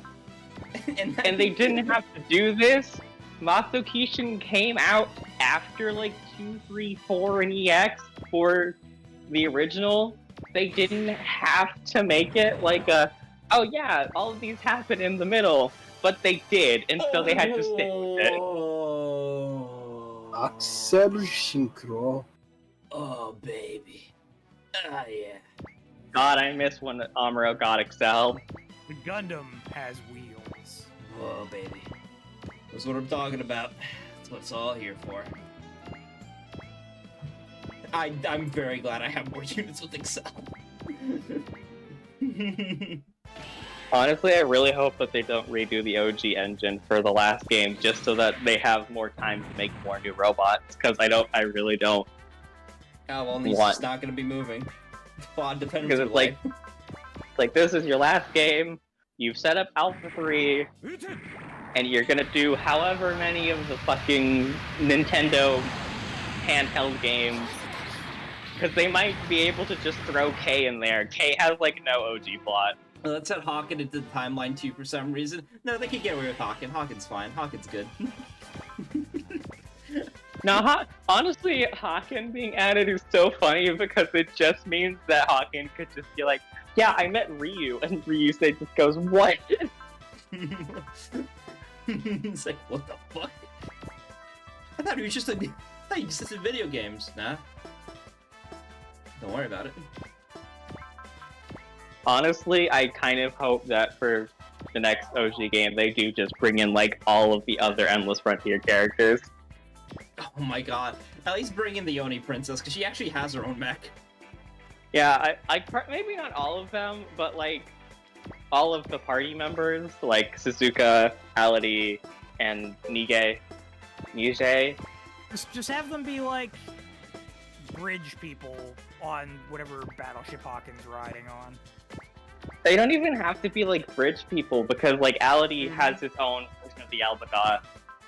And they didn't have to do this. Masukishin came out after like 2, 3, 4 and EX for the original. They didn't have to make it like a, oh yeah, all of these happen in the middle, but they did, and so they had to stick with it. Axel Synchro. Oh, baby. Ah, yeah. God, I miss when Amuro got Excel. The Gundam has wheels. Oh, baby. That's what I'm talking about. That's what it's all here for. I'm very glad I have more units with Excel. Honestly, I really hope that they don't redo the OG engine for the last game, just so that they have more time to make more new robots. Because I really don't. Oh, well, he's What? just not going to be moving. Quad dependence. Because it's like this is your last game. You've set up Alpha 3, and you're gonna do however many of the fucking Nintendo handheld games. Because they might be able to just throw K in there. K has like no OG plot. Well, let's add Hawken into the timeline too for some reason. No, they can get away with Hawken. Hawken's fine. Hawken's good. Now, honestly, Hawken being added is so funny because it just means that Hawken could just be like, yeah, I met Ryu, and Ryu just goes, what? It's like, what the fuck? I thought he was just I thought he existed in video games. Nah. Don't worry about it. Honestly, I kind of hope that for the next OG game, they do just bring in, like, all of the other Endless Frontier characters. Oh my god. At least bring in the Oni Princess, because she actually has her own mech. Yeah, maybe not all of them, but, like, all of the party members, like Suzuka, Ality, and Nige. Just have them be like bridge people on whatever battleship Hawken's riding on. They don't even have to be, like, bridge people, because, like, Ality has his own version of the Albaga.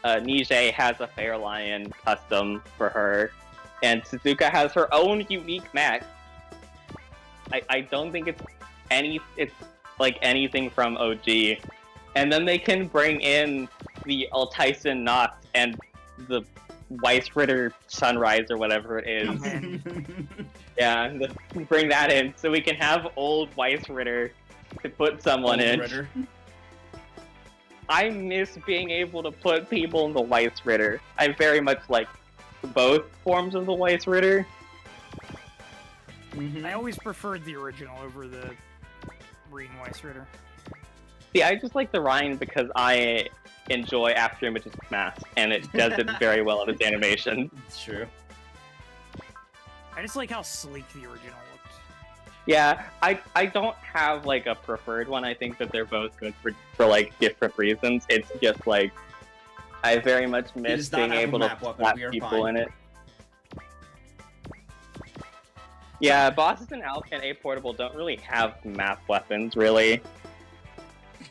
Nige has a Fair Lion custom for her, and Suzuka has her own unique mech. I don't think it's like anything from OG. And then they can bring in the Altyson Noct and the Weiss Ritter Sunrise or whatever it is. Yeah, bring that in so we can have old Weiss Ritter to put someone in. Ritter. I miss being able to put people in the Weiss Ritter. I very much like both forms of the Weiss Ritter. I always preferred the original over the Green Weiss Ritter. See, I just like the Rhine because I enjoy After Images Mask, and it does it very well in its animation. It's true. I just like how sleek the original looked. Yeah, I don't have, like, a preferred one. I think that they're both good for like, different reasons. It's just, like, I very much does miss not being have a able to map weapon, slap we are people fine. in it. Yeah, bosses in Alcan A Portable don't really have map weapons, really.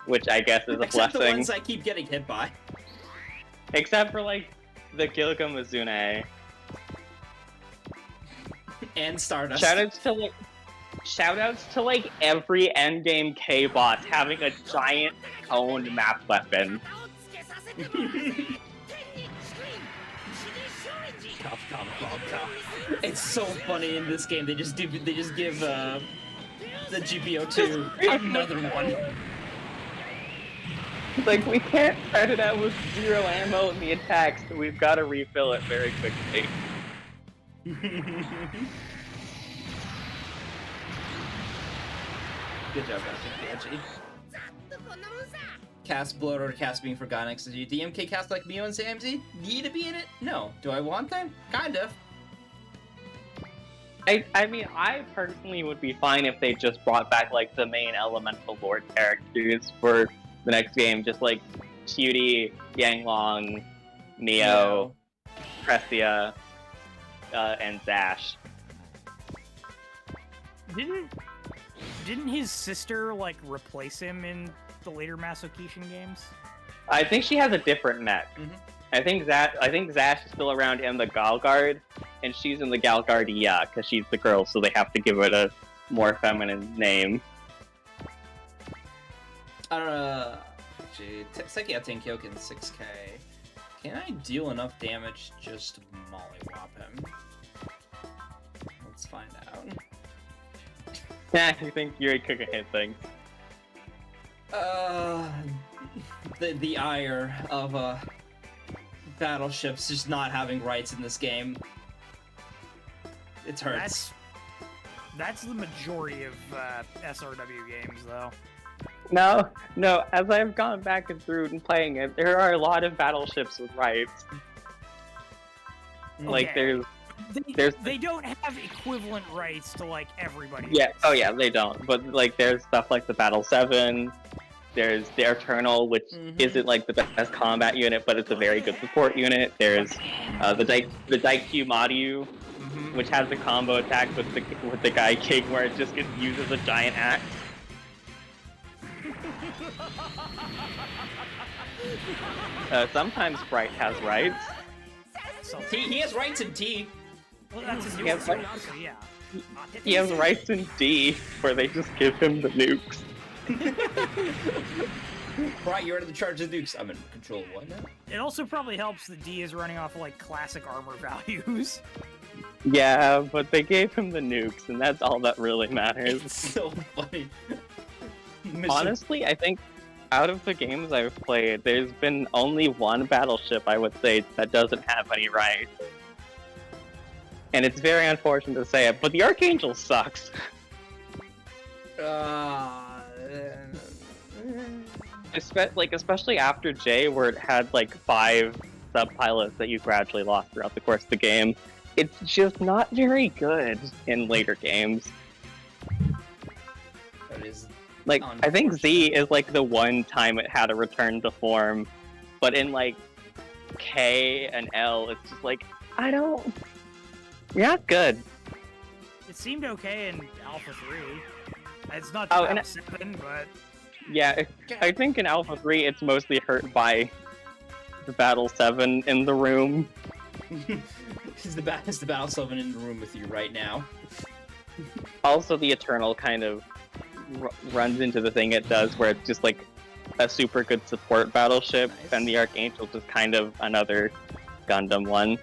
Which I guess is a Except blessing. the ones I keep getting hit by. Except for, like, the Gilgamazune. And Stardust. Shoutouts to, like, every endgame K-boss having a giant toned map weapon. It's so funny in this game. They just give the GPO2 another one. Like, we can't start it out with 0 ammo in the attacks, so we've got to refill it very quickly. Good job, Angie. Cast bloat or cast being forgotten next to you. DMK cast like Mio and Samzy? Need to be in it? No. Do I want them? Kind of. I mean, I personally would be fine if they just brought back, like, the main Elemental Lord characters for the next game. Just, like, Cutie, Yanglong, Neo, Pressia, and Zash. Didn't his sister, like, replace him in the later Masokishin games? I think she has a different mech. Mhm. I think Zash is still around in the Galgard, and she's in the Galgardia, because she's the girl, so they have to give it a more feminine name. I don't know. Gee, Seki Tenkyoken 6K. Can I deal enough damage just to mollywop him? Let's find out. Yeah, you think Yuri could hit things? The ire of battleships just not having rights in this game. It hurts. That's the majority of SRW games, though. No. As I've gone back and through and playing it, there are a lot of battleships with rights. Like, Okay. there's They don't have equivalent rights to, like, everybody yeah. else. Oh yeah, they don't. But like, there's stuff like the Battle 7. There's the Eternal, which isn't like the best combat unit, but it's a very good support unit. There's the Daikyu Maryu, which has the combo attack with the Guy King, where it just uses a giant axe. Sometimes Bright has rights. He has rights in T. Well, that's a He new has one, rights. so yeah. He has rights in D, where they just give him the nukes. Right, you're in charge of the nukes. I'm in control of what now? It also probably helps that D is running off of, like, classic armor values. Yeah, but they gave him the nukes, and that's all that really matters. It's so funny. Honestly, I think out of the games I've played, there's been only one battleship, I would say, that doesn't have any rights. And it's very unfortunate to say it, but the Archangel sucks. Especially after J, where it had like 5 sub-pilots that you gradually lost throughout the course of the game. It's just not very good in later games. That is Like, I think Z is like the one time it had a return to form, but in like K and L, it's just like, you're not good. It seemed okay in Alpha 3. It's not Oh, Alpha 7, but... Yeah, I think in Alpha 3 it's mostly hurt by the Battle 7 in the room. Is the Battle 7 in the room with you right now? Also, the Eternal kind of runs into the thing it does, where it's just like a super good support battleship, Nice. and the Archangel just kind of another Gundam one.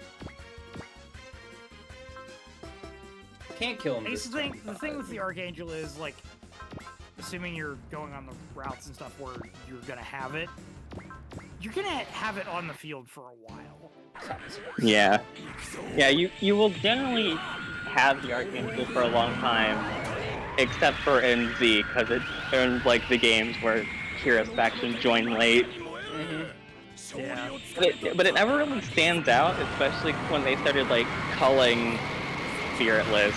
Can't kill him. I guess This the thing turn, with the Archangel is, like, assuming you're going on the routes and stuff where you're gonna have it on the field for a while. Yeah. Yeah, you will generally have the Archangel for a long time, except for in Z, because it earned like the games where Kira's faction joined late. Yeah. But it never really stands out, especially when they started like culling Spiritless.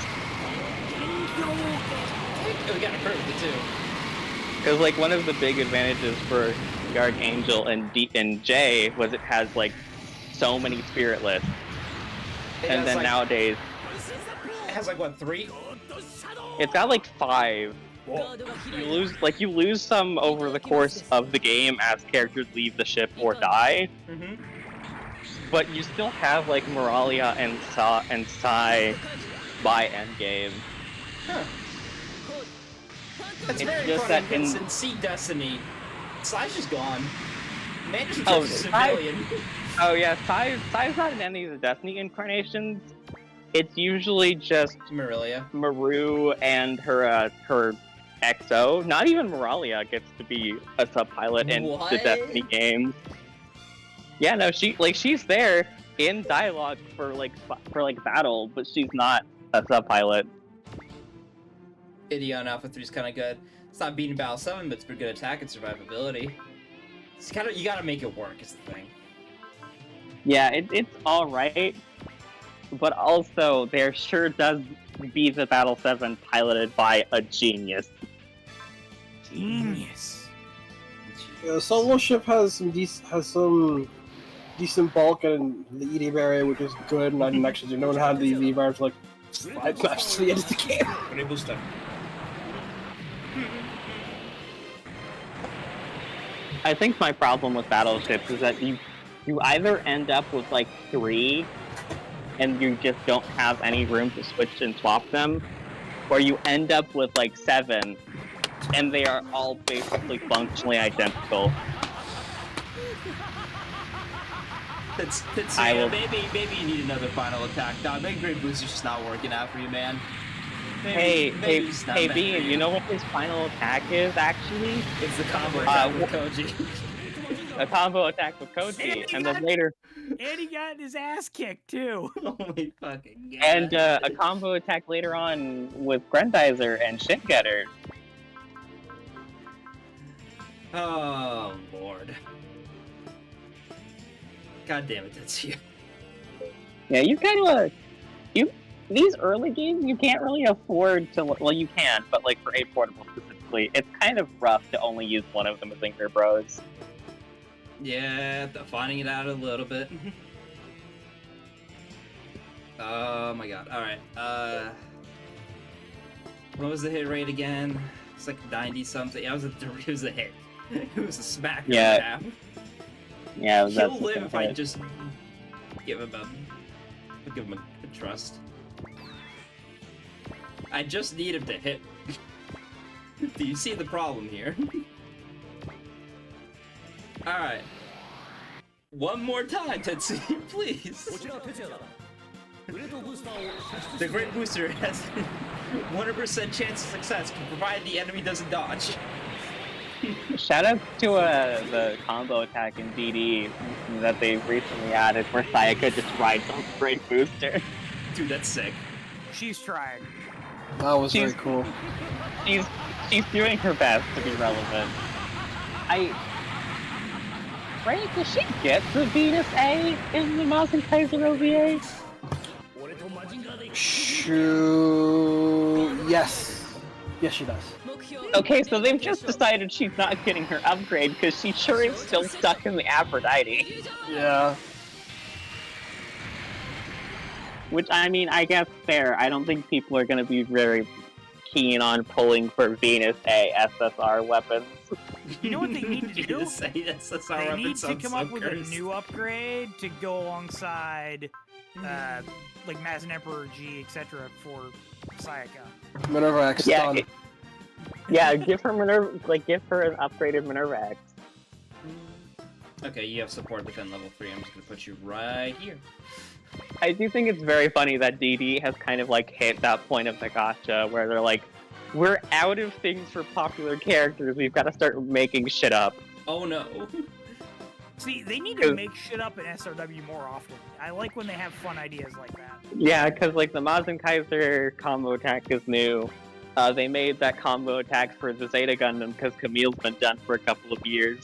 We got hurt with it too. Because like one of the big advantages for the Archangel in J was it has like so many spiritless, and then like, nowadays it has like what, 3? it's got like 5. Whoa. You lose some over the course of the game as characters leave the ship or die, but you still have like Moralia and Sai by endgame. Huh. That's It's very just funny that in- because in Sea Destiny, Sai's just gone. Man just Oh, becomes a civilian. Oh yeah, Sai's not in any of the Destiny incarnations. It's usually just Marilia. Maru and her XO. Not even Moralia gets to be a sub-pilot in What? the Destiny games. Yeah, no, she's there in dialogue for battle, but she's not a sub-pilot. Idion Alpha 3 is kind of good. It's not beating Battle 7, but it's pretty good attack and survivability. It's kind of, you gotta make it work, is the thing. Yeah, it's alright, but also there sure does be the Battle 7 piloted by a genius. Genius. Yeah, the solo ship has some decent bulk and the ED area, which is good. And I didn't actually know how the ED area for like 5 matches to the end of the game. Great booster. I think my problem with battleships is that you either end up with like 3 and you just don't have any room to switch and swap them, or you end up with like 7 and they are all basically functionally identical. Maybe you need another final attack. No, maybe Great Booster's just not working out for you, man. Hey, it's not meant for Bean, you. you know what his final attack is actually? It's the combo attack with Koji. A combo attack with Koji, and then later, And he got his ass kicked too. Oh my fucking god. and a combo attack later on with Grendizer and Shingetter. Oh lord. God damn it, Tetsuya. Yeah, these early games, you can't really afford to, well, you can, but like for A Portable specifically, it's kind of rough to only use one of them as Inker Bros. Yeah, defining it out a little bit. Oh my god, alright. What was the hit rate again? It's like 90 something. Yeah, it was a hit. It was a smack. Yeah. Yeah, He'll that's live if I just give him a trust. I just need him to hit. Do you see the problem here? Alright. One more time, Tetsuya, please. The Great Booster has 100% chance of success, provided the enemy doesn't dodge. Shout out to the combo attack in DD that they recently added where Sayaka just rides on the Great Booster. Dude, that's sick. She's trying. That was very She's- cool. She's doing her best to be relevant. Right? Does she get the Venus A in the Mouse and Kaiser OVA? Shoot. Yes. Yes, she does. Okay, so they've just decided she's not getting her upgrade because she sure is still stuck in the Aphrodite. Yeah. Which, I mean, I guess fair. I don't think people are going to be very keen on pulling for Venus A SSR weapons. You know what they need to do? Say SSR They weapon need to sounds come so up with a cursed. new upgrade to go alongside, like Maz and Emperor G, etc. for Sayaka. Minerva X Yeah, done. Yeah, give her give her an upgraded Minerva X. Okay, you have support defend level 3. I'm just gonna put you right here. I do think it's very funny that DD has kind of like hit that point of the gacha where they're like, we're out of things for popular characters, we've got to start making shit up. Oh no. See, they need to make shit up in SRW more often. I like when they have fun ideas like that. Yeah, because like the Maz and Kaiser combo attack is new. They made that combo attack for the Zeta Gundam because Camille's been done for a couple of years.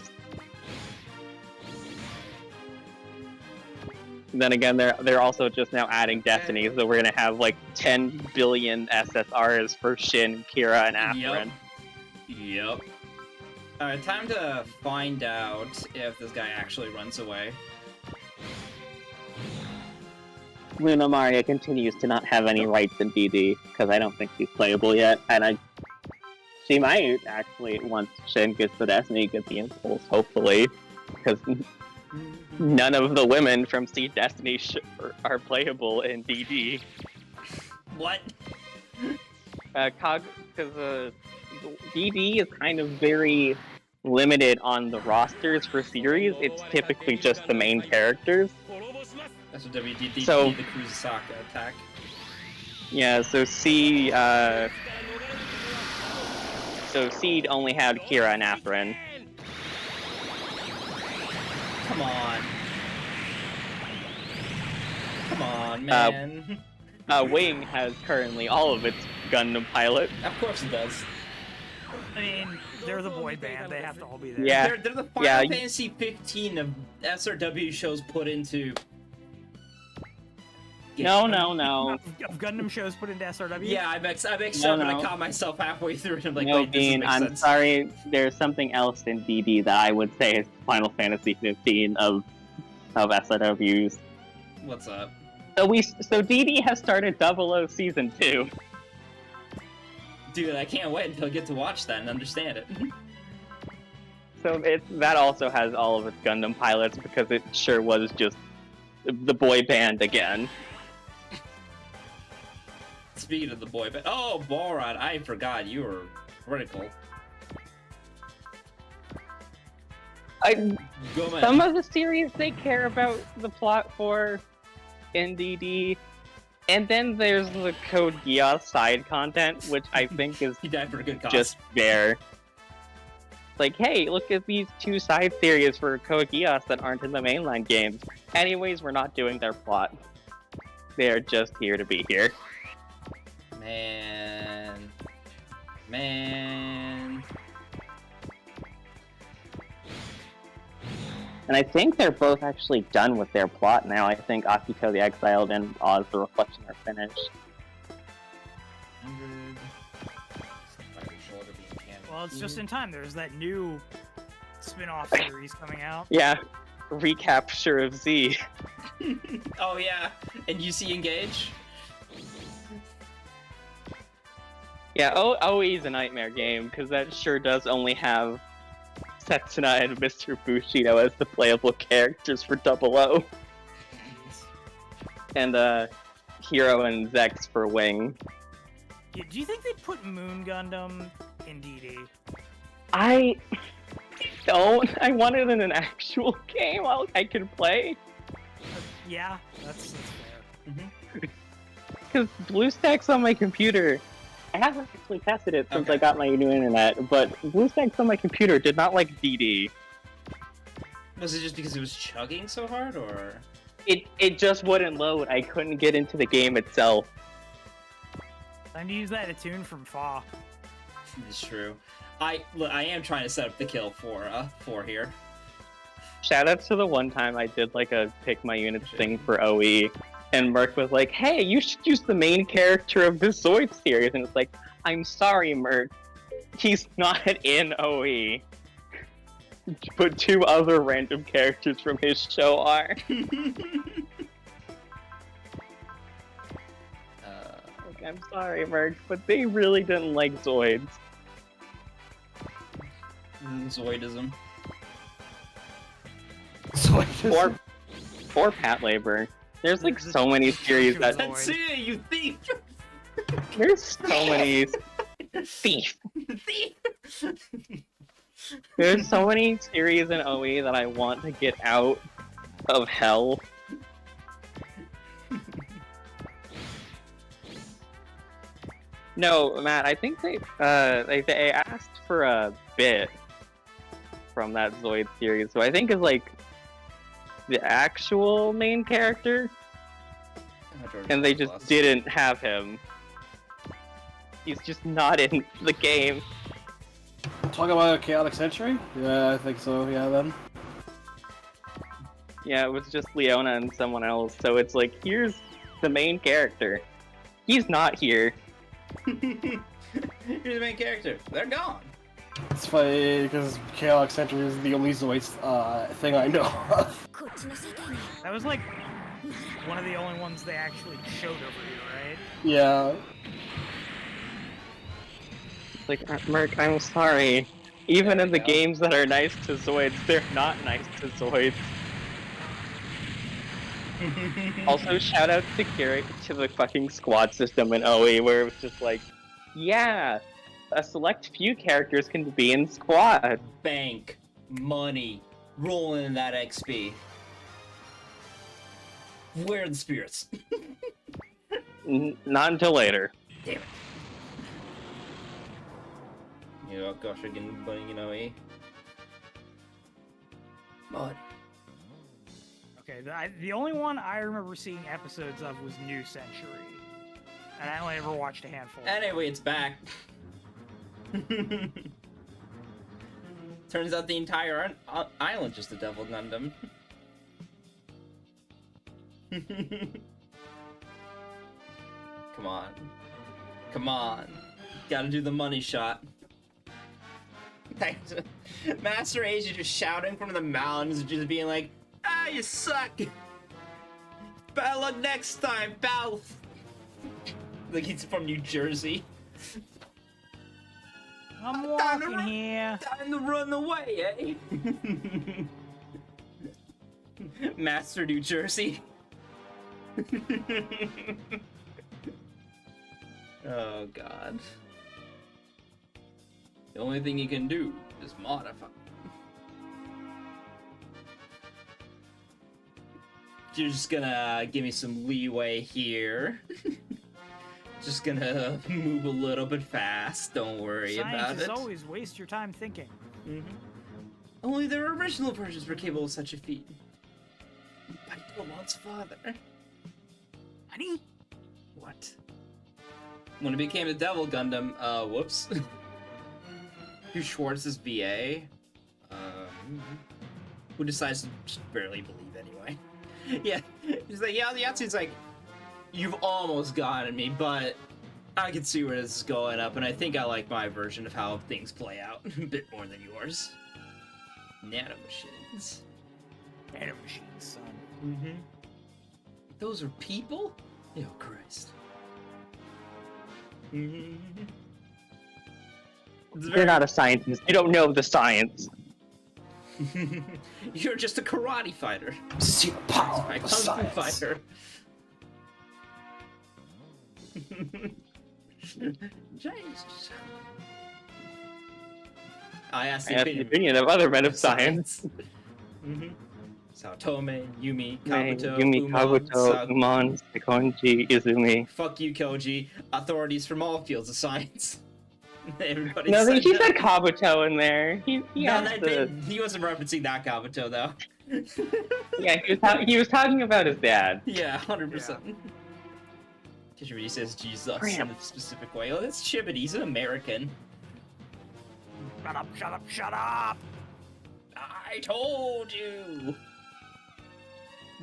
And then again, they're also just now adding Destiny, so we're gonna have like 10 billion SSRs for Shin, Kira, and Afrin. Yep. Alright, time to find out if this guy actually runs away. Luna Maria continues to not have any rights in DD, because I don't think she's playable yet, and she might, actually, once Shin gets the Destiny, get the Impulse, hopefully, because none of the women from Seed Destiny are playable in DD. What? Because DD is kind of very limited on the rosters for series. It's typically just the main characters. That's what WDD, So- the Kurosaka attack. Yeah, so Seed only had Kira and Atherin. Come on. Come on, man. Wing has currently all of its Gundam pilot. Of course it does. I mean, they're the boy band. They have to all be there. Yeah. They're the Final Yeah. Fantasy 15 of SRW shows put into... No. Of Gundam shows put into SRW? Yeah, I mixed up and I No. caught myself halfway through and I'm like, No, wait, this Dean, doesn't I'm make sense. sorry. There's something else in DD that I would say is Final Fantasy 15 of SRWs. What's up? So DD has started 00 Season 2. Dude, I can't wait until I get to watch that and understand it. So that also has all of its Gundam pilots because it sure was just the boy band again. Speaking of the boy band, oh, Balrog, I forgot you were critical. Go man. Some of the series they care about the plot for in DD, and then there's the Code Geass side content, which I think is He died for a good cause. just there. Like, hey, look at these two side series for Code Geass that aren't in the mainline games. Anyways, we're not doing their plot. They're just here to be here. Man. And I think they're both actually done with their plot now. I think Akito the Exiled and Oz the Reflection are finished. Well, it's just in time. There's that new spin-off series coming out. Yeah, recapture of Z. Oh yeah, and you see Engage? Yeah, OE is a nightmare game, because that sure does only have Setsuna and Mr. Bushido as the playable characters for 00. And, Hero and Zex for Wing. Do you think they'd put Moon Gundam in DD? I don't. I want it in an actual game I could play. Yeah, that's fair. Because BlueStacks on my computer, I haven't actually tested it since Okay. I got my new internet, but BlueStacks on my computer did not like DD. Was it just because it was chugging so hard, or? It just wouldn't load. I couldn't get into the game itself. Time to use that attune from Fa. It's true. I am trying to set up the kill for here. Shoutouts to the one time I did like a pick my units thing for OE, and Merc was like, hey, you should use the main character of the Zoid series, and it's like, I'm sorry, Merc, he's not in OE. But two other random characters from his show are. Like, I'm sorry, Merc, but they really didn't like Zoids. Zoidism. Or Pat Labor. There's like so many series that Tetsuya, you thief! there's so many thief. There's so many series in OE that I want to get out of hell. No, Matt, I think they asked for a bit from that Zoid series, so I think it's like the actual main character, and they just didn't have him. He's just not in the game. Talk about a chaotic century? Yeah, I think so. Yeah, then. Yeah, it was just Leona and someone else, so it's like, here's the main character. He's not here. Here's the main character. They're gone. It's funny because Chaos Center is the only Zoids thing I know of. That was like one of the only ones they actually showed over here, right? Yeah. Like, Merc, I'm sorry. Even There in we the go. games that are nice to Zoids, they're not nice to Zoids. Also, shout out to Kirik to the fucking squad system in OE, where it was just like, yeah, a select few characters can be in squad. Bank. Money. Rolling in that XP. Where are the spirits? Not until later. Damn it. You know, gosh, again, but you know, Money. Okay, the only one I remember seeing episodes of was New Century. And I only ever watched a handful. Anyway, it's back. Turns out the entire island just a Devil Gundam. Come on. Come on. Gotta do the money shot. Master Asia just shouting from the mountains, just being like, ah, you suck! Bad luck next time, pal! Like he's from New Jersey. I'm Time to walking run- here. Time to run away, eh? Master New Jersey. Oh god. The only thing you can do is modify. You're just gonna give me some leeway here. Just gonna move a little bit fast. Don't worry about Science is it. always waste your time thinking. Only their original versions were capable of such a feat. By Domon's father. Honey? What? When it became a Devil Gundam, whoops. Hugh Schwartz's VA, who decides to just barely believe anyway. Yeah, he's like, yeah, Yatsu's like, you've almost gotten me, but I can see where this is going up, and I think I like my version of how things play out a bit more than yours. Nanomachines. Nanomachines, son. Mm-hmm. Those are people? Oh, Christ. Mm-hmm. You're not a scientist. You don't know the science. You're just a karate fighter. See the power A of the kung fu science. fighter. Jesus. I asked I the have the opinion. opinion of other men of science. Mm-hmm. Saotome, Yumi, May Kabuto, Yumi, Umon, Kabuto, Umon, Sekonji, Izumi. Fuck you, Koji. Authorities from all fields of science. Everybody No, said he that. said Kabuto in there. He No, has that the... didn't. He wasn't referencing that Kabuto, though. Yeah, he was talking about his dad. Yeah, 100%. Because he says Jesus in a specific way. Oh, that's Chibit. He's an American. Shut up, shut up, shut up! I told you!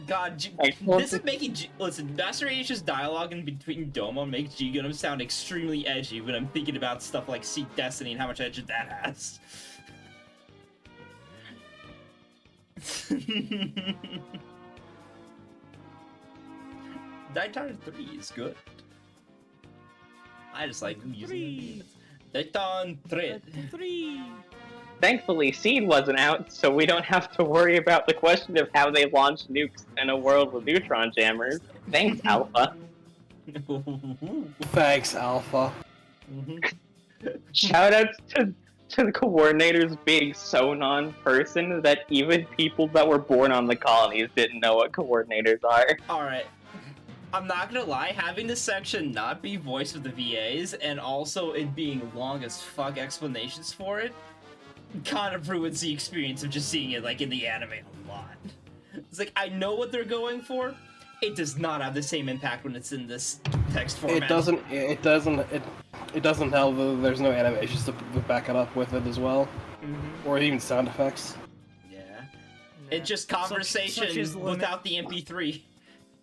God, I told this is making listen, Master Asia's dialogue in between Domo makes G Gundam sound extremely edgy when I'm thinking about stuff like Seek Destiny and how much edge that has. Daitar 3 is good. I just like using it. Daitar 3. 3! Thankfully, Seed wasn't out, so we don't have to worry about the question of how they launch nukes in a world with neutron jammers. Thanks, Alpha. Thanks, Alpha. Shoutouts to the coordinators being so non-person that even people that were born on the colonies didn't know what coordinators are. Alright. I'm not gonna lie, having this section not be voiced with the VAs, and also it being long as fuck explanations for it, kind of ruins the experience of just seeing it like in the anime a lot. It's like, I know what they're going for, it does not have the same impact when it's in this text format. It doesn't help that there's no animations to back it up with it as well. Or even sound effects. Yeah. It's just conversation such is the without the MP3.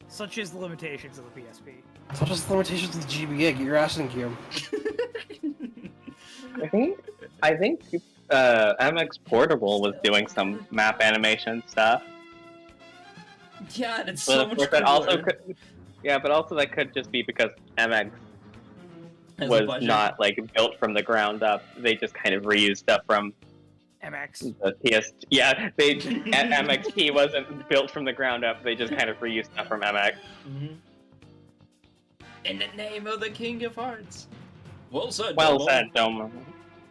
Such is the limitations of the PSP. Such as the limitations of the GBA. Get your ass in gear. I think MX Portable was doing some map animation stuff. Yeah, and it's But so of much course, cooler. that also could, yeah, but also that could just be because MX Has a was budget. not like built from the ground up. They just kind of reused stuff from MX. the PS. Yeah, they MXP wasn't built from the ground up. They just kind of reused stuff from MX. Mhm. In the name of the King of Hearts. Well said. Well Domo. said, Doma.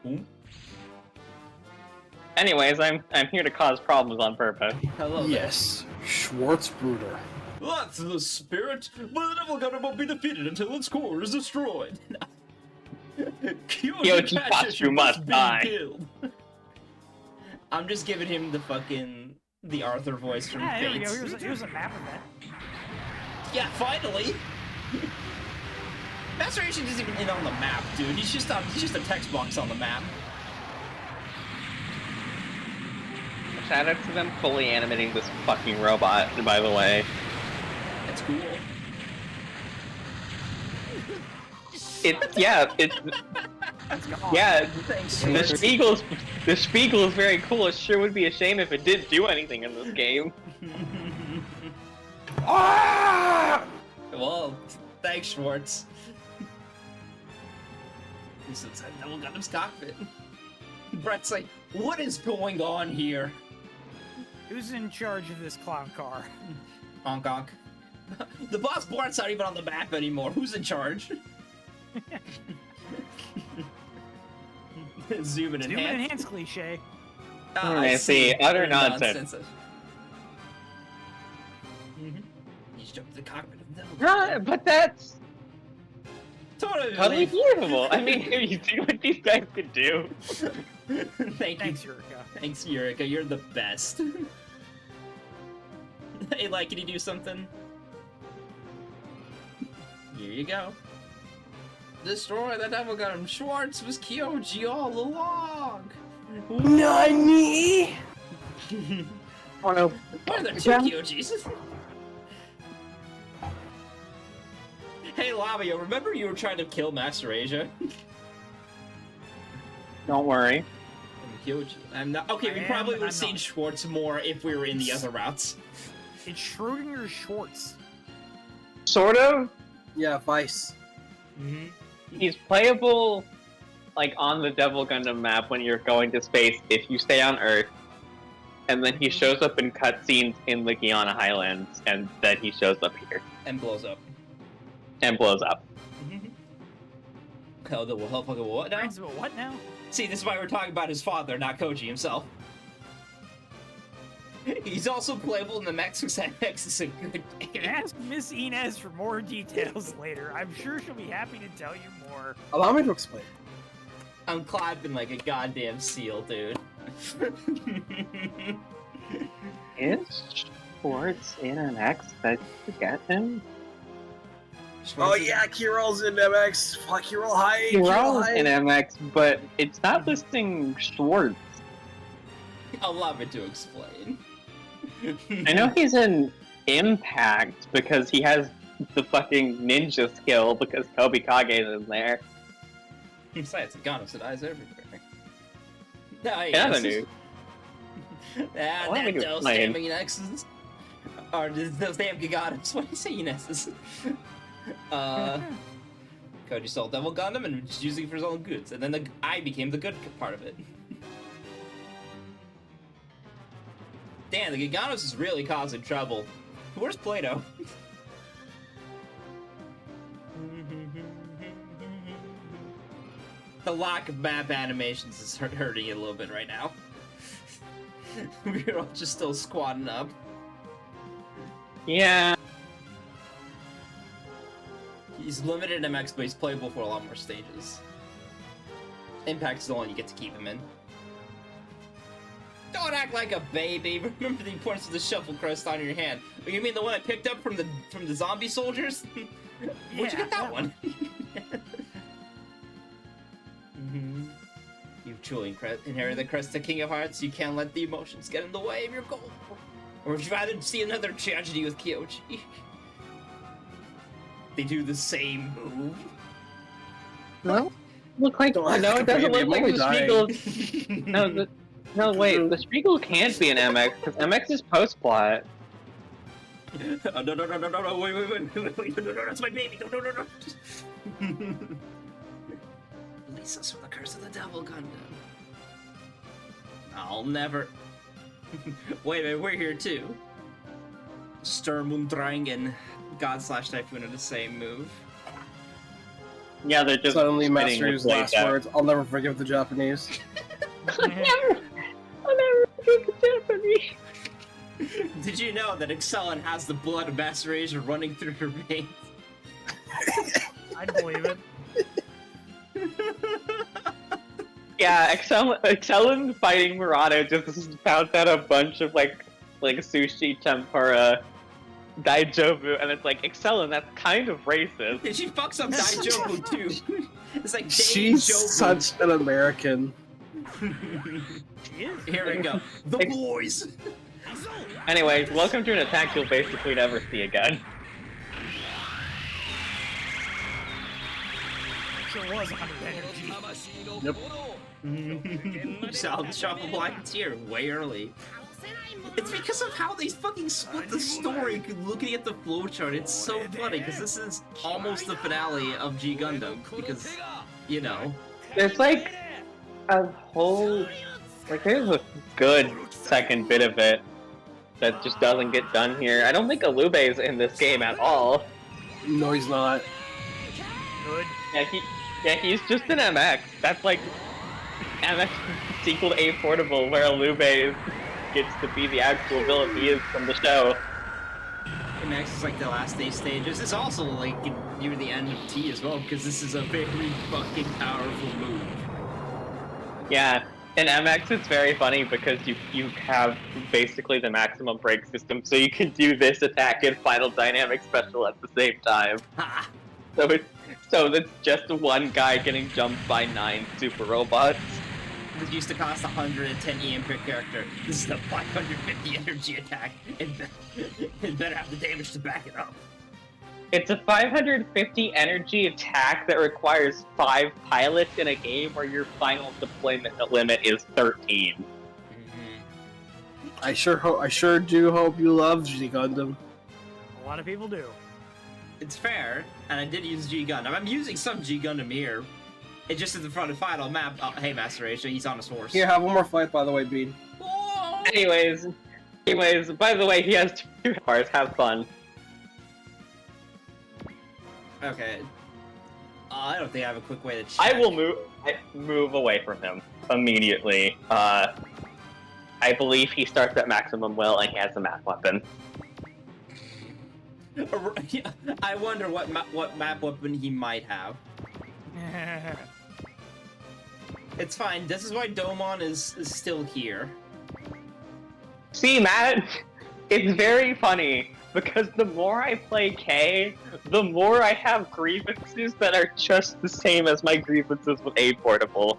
Hmm? Anyways, I'm here to cause problems on purpose. Hello. Yes, Schwarzbruder. That's the spirit, but the Devil Gunner won't be defeated until its core is destroyed. Kyoji Katsu must die. Killed. I'm just giving him the Arthur voice from Yeah, there we go. Fates. Here's a map event. Yeah, finally. Masturation isn't even in on the map, dude. He's just a text box on the map. Shout out to them fully animating this fucking robot, by the way. That's cool. It's gone. yeah. Thanks. The Spiegel is very cool. It sure would be a shame if it didn't do anything in this game. Ah! Well, thanks, Schwartz. He's inside Double Gundam's cockpit. Brett's like, what is going on here? Who's in charge of this clown car? Honk honk. The boss Bart's not even on the map anymore. Who's in charge? Zoom and Zoom and enhance. enhance cliche. Ah, I see. Utter nonsense. He's jumped to the cockpit of the Devil Gundam. But that's Totally. totally beautiful. I mean, you see what these guys could do. Thanks, Eureka. Thanks, Eureka. You're the best. Hey, like, can you do something? Here you go. Destroy the Devil Gundam. Schwartz was Kyoji all along. Nani? Oh no. Why are there two Kyojis? Hey, Lavio, remember you were trying to kill Master Asia? Don't worry. I'm Kyoji. I'm not. Okay, we I probably am, would have I'm seen not. Schwartz more if we were in the other routes. It's Schrödinger Schwartz. Sort of. Yeah, Vice. Mm-hmm. He's playable, like, on the Devil Gundam map when you're going to space if you stay on Earth. And then he shows up in cutscenes in the Guyana Highlands, and then he shows up here. And blows up. And blows up. Oh, the fucking what now? Brains about what now? See, this is why we're talking about his father, not Koji himself. He's also playable in the Max MX is a good You can ask Miss Inez for more details later. I'm sure she'll be happy to tell you more. Allow me to explain. I'm clapping like a goddamn seal, dude. Is Schwartz in an X that you get him? Oh yeah, Kirill's in MX. Fuck, Kirill high. Heroes in MX, but it's not listing Schwartz. Allow me to explain. I know he's in Impact because he has the fucking ninja skill because Kobe Kage is in there. Besides, Gano's eyes everywhere. No, Yeah, I knew. Ah, Let me those explain. damn Inexes. Or those damn Gigatos. What do you say, Inesses? Koji stole Devil Gundam and was just using it for his own goods. And then I became the good part of it. Damn, the Giganos is really causing trouble. Where's Plato? The lack of map animations is hurting it a little bit right now. We're all just still squatting up. Yeah. He's limited in MX, but he's playable for a lot more stages. Impact's the one you get to keep him in. Don't act like a baby. Remember the importance of the shuffle crest on your hand. Oh, you mean the one I picked up from the zombie soldiers? Where'd you get that one? You've truly inherited the crest of King of Hearts. You can't let the emotions get in the way of your goal. Or would you rather see another tragedy with Kyoji? They do the same move. No? look like Don't act no, like it a doesn't baby, look I'm like the only Spiegel. No, wait, the Spiegel can't be an MX because MX is post-plot. Oh, no, wait, no, that's my baby, no. Release us from the curse of the devil, Gundam. I'll never. Wait a minute, we're here too. Sturmundrangen, God/Typhoon are the same move. Yeah, they're just Suddenly spitting Master's with last blades out. words, I'll never forgive the Japanese. I'll never forget the Japanese. Did you know that Excellent has the blood of Master Asia running through her veins? I believe it. Yeah, Excellent fighting Murata just found out a bunch of like sushi, tempura, daijobu, and it's like, Excellent, that's kind of racist. And she fucks up Daijobu too. It's like She's Daijobu. such an American. She is. Here we go. The boys. Anyway, welcome to an attack you'll basically never see again. Sure was 100 energy. Yep. You saw the shuffle blankets here way early. It's because of how they fucking split the story. Looking at the flowchart, it's so funny because this is almost the finale of G Gundam. Because, you know, There's like a whole, like there's a good second bit of it that just doesn't get done here. I don't think Alube is in this game at all. No, he's not. Good. Yeah, he's just an MX. That's like MX sequel to A Portable, where Alube gets to be the actual villain he is from the show. Max is like the last day stages. It's also like near the end of T as well because this is a very fucking powerful move. Yeah, in MX it's very funny because you have basically the maximum break system, so you can do this attack and final dynamic special at the same time. Ha! So it's just one guy getting jumped by 9 super robots. This used to cost 110 EM per character. This is a 550 energy attack. It better have the damage to back it up. It's a 550 energy attack that requires 5 pilots in a game where your final deployment limit is 13. I sure do hope you love G Gundam. A lot of people do. It's fair, and I did use G Gundam. I'm using some G Gundam here. It just in the front of the final map. Oh, hey, Master Asia, he's on his horse. Here, have one more fight, by the way, Bean. Oh! Anyways, by the way, he has 2 cars. Have fun. Okay. I don't think I have a quick way to check. I will move away from him immediately. I believe he starts at maximum will and he has a map weapon. I wonder what map weapon he might have. It's fine. This is why Domon is still here. See, Matt, it's very funny because the more I play K, the more I have grievances that are just the same as my grievances with A Portable,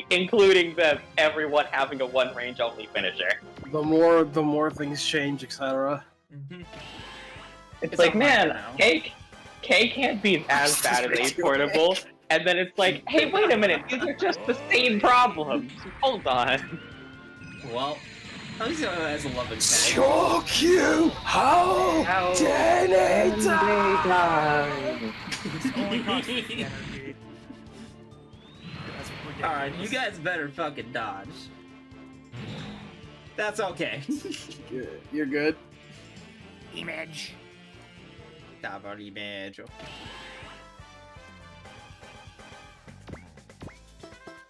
including everyone having a one range only finisher. The more things change, etc. It's It's like, a man, now. K can't be as bad as A Portable. And then it's like, hey, wait a minute, these are just the same problems. Hold on. Well, at least has a love and Shock you! How dare they die? It's only cost 50 energy. That's ridiculous. Alright, you guys better fucking dodge. That's okay. You're good. Image.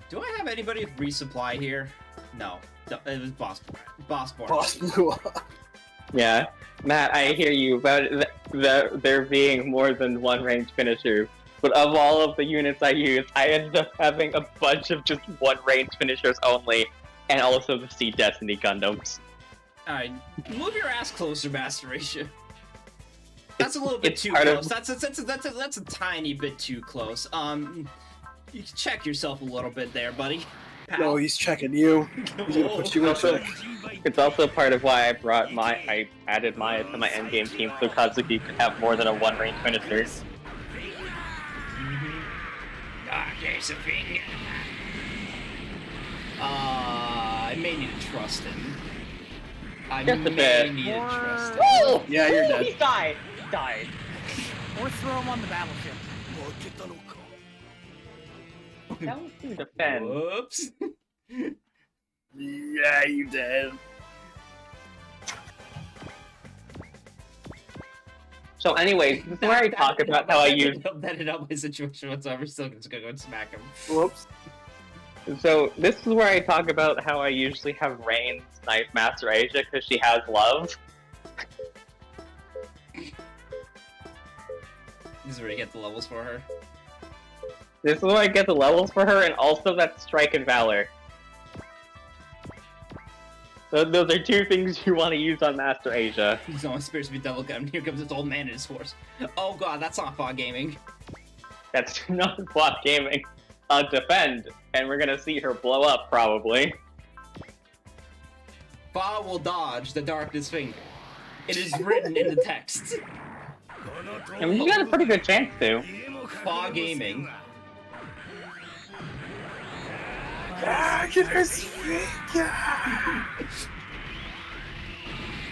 Do I have anybody with resupply here? No. It was Boss Bar. Boss blew up. Yeah, Matt, I hear you about there being more than one range finisher. But of all of the units I use, I ended up having a bunch of just one range finishers only, and also the Sea Destiny Gundams. Alright, move your ass closer, Master Asia. That's a little bit it's too part of- close. That's a tiny bit too close. You can check yourself a little bit there, buddy. Pal. No, he's checking you. He's gonna put you in check. It's also part of why I added Maya to my endgame team so Kazuki could have more than a one range finisher. Ah, There's a finger. I may need to trust him. I Just a may bit. need to trust him. Oh! Yeah, you're dead. He died. Died. Or throw him on the battleship. That was to defend. Whoops. Yeah, you did. So anyways, this is where I talk about how I use... That didn't help my situation whatsoever. Still just gonna go and smack him. Whoops. So this is where I talk about how I usually have Rain snipe Master Asia because she has love. This is where you get the levels for her. This is where I get the levels for her, and also that's Strike and Valor. Those are two things you want to use on Master Asia. He's on spirits to be double gun. Here comes this old man in his horse. Oh god, that's not fog gaming. That's not Plot Gaming. Defend, and we're gonna see her blow up, probably. Fa will dodge the darkness finger. It is written in the text. I mean, you got a pretty good chance to. Fa gaming.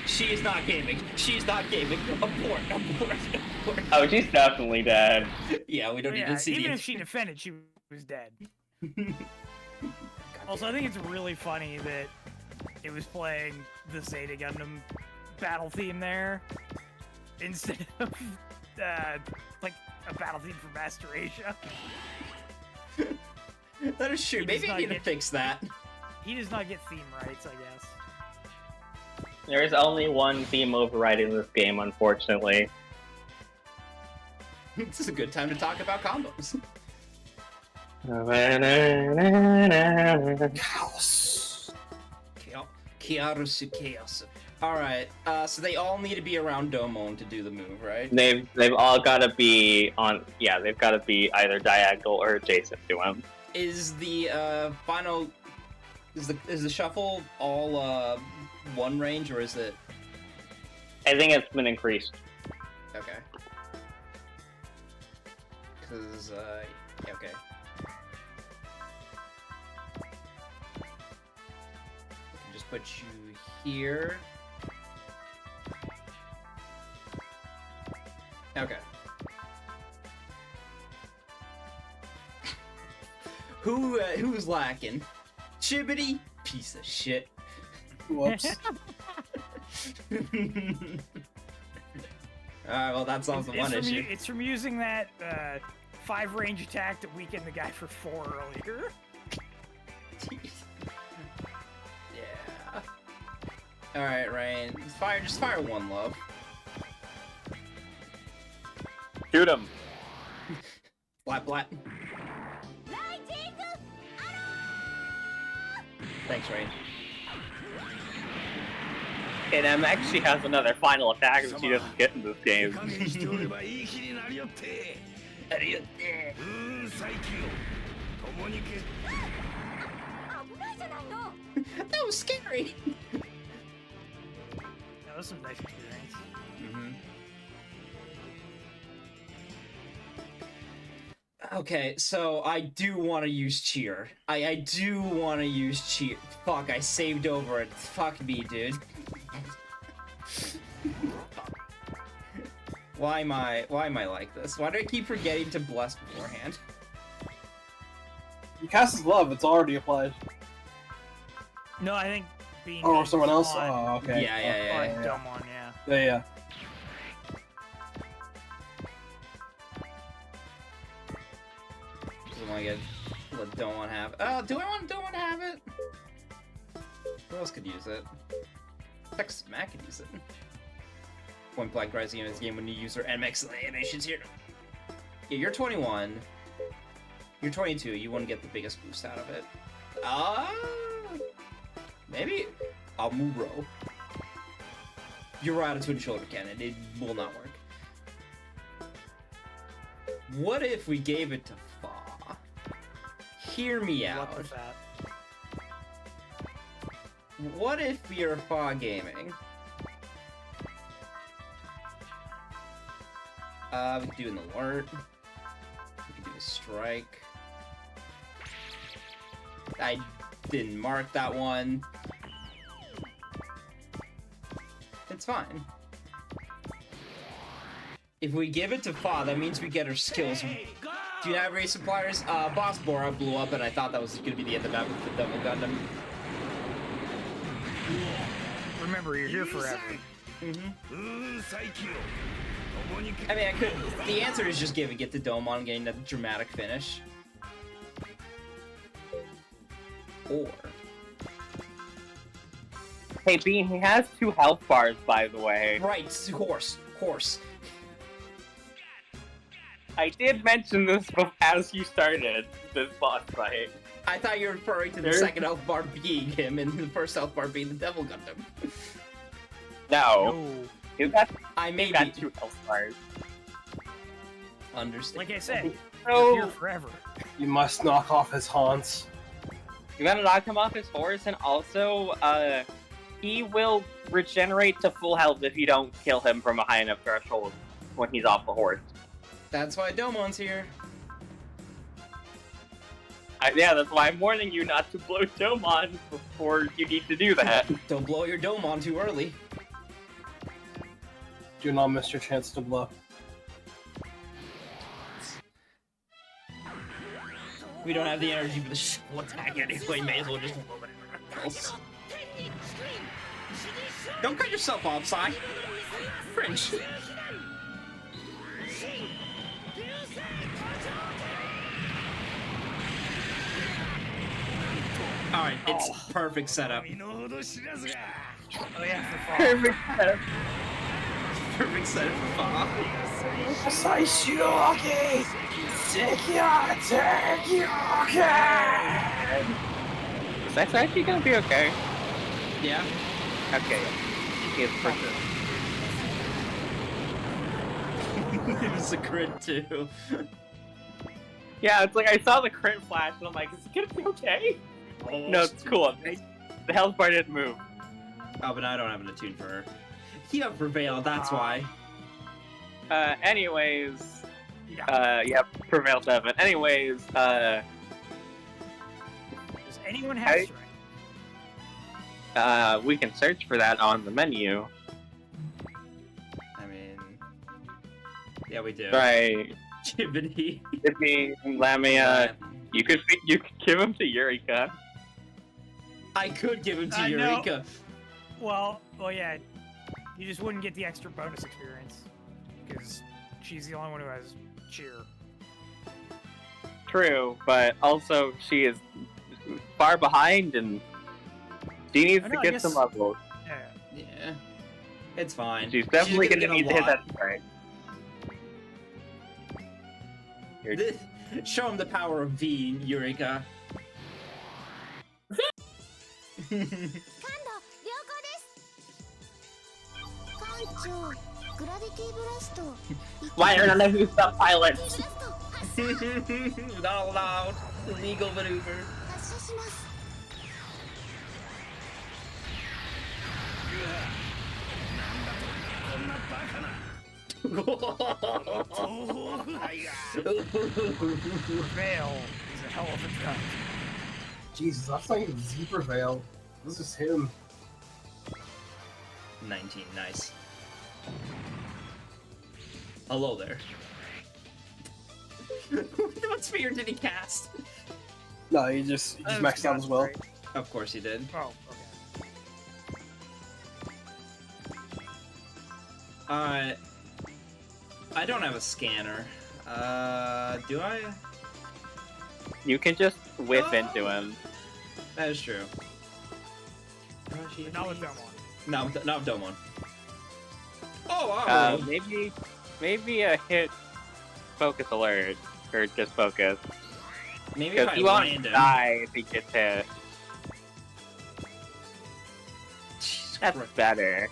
She is not gaming. She is not gaming. Abort, abort, abort. Oh, she's definitely dead. Yeah, we don't need Yeah, to see even the... if she defended, she was dead. Also, I think it's really funny that it was playing the Zeta Gundam battle theme there instead of like a battle theme for Master Asia. That is true. He Maybe does I not need to get- fix that. He does not get theme rights, I guess. There is only one theme overriding this game, unfortunately. This is a good time to talk about combos. Chaos. Kiarusu Chaos. Alright, so they all need to be around Domon to do the move, right? They've all got to be on. Yeah, they've got to be either diagonal or adjacent to him. Is the final... Is the shuffle all one range, or is it... I think it's been increased. Okay. Because, yeah, okay. Just put you here. Okay. Who's lacking? Chibbity? Piece of shit. Whoops. Alright, well that solves the one issue. It's from using that 5 range attack that weakened the guy for 4 earlier. Yeah. Alright, Rain. Just fire one, love. Shoot him. Flat, flat. Thanks, Rain. And MX, she has another final attack that she doesn't get in this game. That was scary! That was some nice experience. Okay, so I do want to use cheer. I do want to use cheer. Fuck, I saved over it. Fuck me, dude. Why am I like this? Why do I keep forgetting to bless beforehand? You cast his love, it's already applied. No, I think being Oh, or someone else? on, Oh, okay. Yeah. on Domon, yeah. Yeah. Doesn't want to don't want to have. Oh, don't want to have it. Who else could use it? Texas Mac could use it. Point blank rising in this game when you use her MX animations here. Yeah, you're 21. You're 22. You want to get the biggest boost out of it. Maybe Amuro. You're out of twin shoulder cannon. It will not work. What if we gave it to Fa? Hear me out. What was that? What if we are Fa gaming? We could do an alert. We could do a strike. I didn't mark that one. It's fine. If we give it to Fa, that means we get her skills. Do you have race suppliers? Boss Bora blew up, and I thought that was gonna be the end of that with the Double Gundam. Remember, you're here forever. I mean, I could. The answer is just giving it to Domon and getting that dramatic finish. Or. Hey, Bean, he has 2 health bars, by the way. Right, horse. I did mention this as you started this boss fight. I thought you were referring to the second health bar being him and the first health bar being the Devil Gundam. No. He's got, I may got be 2 health bars. Understand. Like I said, So, you're here forever. You must knock off his haunts. you gotta knock him off his horse, and also, he will regenerate to full health if you don't kill him from a high enough threshold when he's off the horse. That's why Domon's here. Yeah, that's why I'm warning you not to blow Domon before you need to do that. Don't blow your Domon too early. Do not miss your chance to blow. We don't have the energy for the shell attack anyway, may as well just blow whatever else. Don't cut yourself off, Sai. Fringe. Alright, it's perfect setup. Oh yeah, for fun. Perfect setup. Perfect setup for Fa. That's actually gonna be okay. Yeah? Okay. It's perfect. It was a crit too. Yeah, it's like I saw the crit flash and I'm like, is it gonna be okay? No, it's cool. The health bar didn't move. Oh, but I don't have an attune for her. You have Prevail, that's why. Anyways, yeah, Prevail 7. Anyways, Does anyone have strength? we can search for that on the menu. I mean... Yeah, we do. Right. Jiminy. Jimmy, Lamia, you could give him to Eureka. I could give him to No. Eureka. Well, yeah. You just wouldn't get the extra bonus experience. Because she's the only one who has cheer. True, but also she is far behind and she needs I to know, I get guess- some levels. Yeah. Yeah. It's fine. She's definitely gonna gonna get a need to hit lot. that strength. Show him the power of V, Eureka. 感度了解です艦長グラビティブラスト Why are none of you sub ブラ pilots? スト Not allowed. Illegal maneuver. 発射します Veil is a hell of a gun. Jesus, that's not even Zebra Veil. This is him. 19, nice. Hello there. What sphere did he cast? No, he just maxed out as well. Right? Of course he did. Oh, okay. I don't have a scanner. Do I? You can just whip into him. That is true. But not with them on. No, not with Domon. Oh, wow. Maybe a hit focus alert or just focus. Maybe if Because I he won't land him. die if he gets hit. That's better.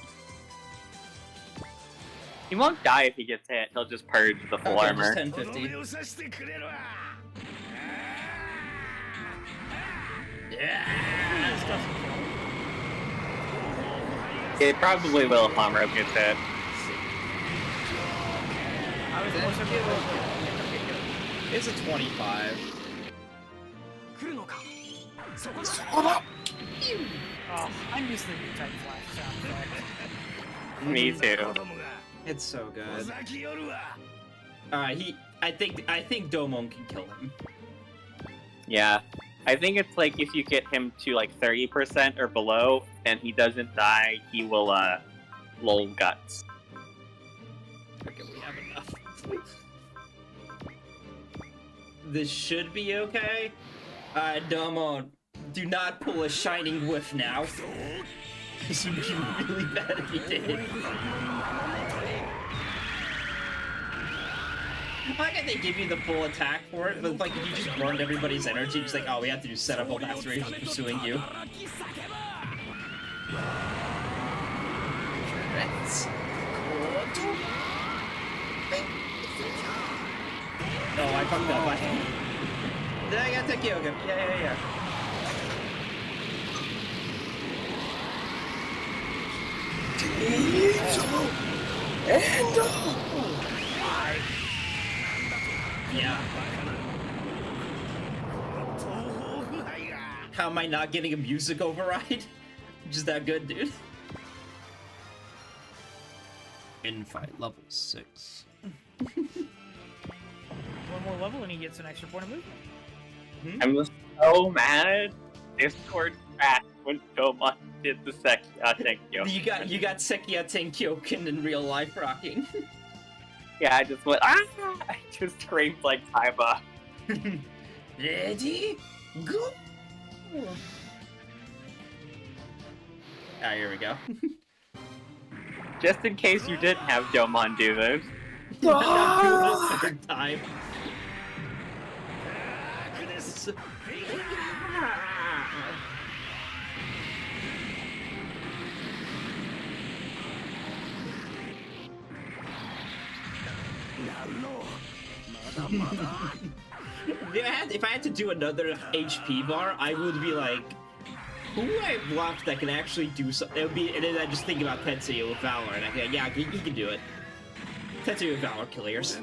He won't die if he gets hit. He'll just purge the full Okay, armor. just 1050. Yeah. This doesn't kill. It probably will if Amuro gets hit. I was supposed to be able to... It's a 25. Oh, I miss the new Titan Flash sound effect. Me too. It's so good. Alright, I think Domon can kill him. Yeah. I think it's like if you get him to like 30% or below and he doesn't die, he will lol guts. Okay, we have enough. This should be okay. Domon, do not pull a shining whiff now. This would be really bad if you did. Why can't they give you the full attack for it? But like, if you just burned everybody's energy, just like, oh, we have to do setup while Masteration is pursuing you. Oh, I fucked up. Then I gotta take Yoga. Yeah. Yeah. How am I not getting a music override? Just that good, dude. Infight level 6. One more level and he gets an extra point of movement. I'm so mad. Discord crashed when Domon did the Sekia Tenkyo. You got Sekia Tenkyoken in real life rocking. Yeah, I just went, ah! I just screamed like Taiba. Ready? Go! Ah, here we go. Just in case you didn't have Domon do this. Not do it a third time. If I had to do another HP bar, I would be like, who would I have left that can actually do something? It would be, and then I just think about Tetsuya with Valor, and I go, yeah, he can do it. Tetsuya with Valor clears.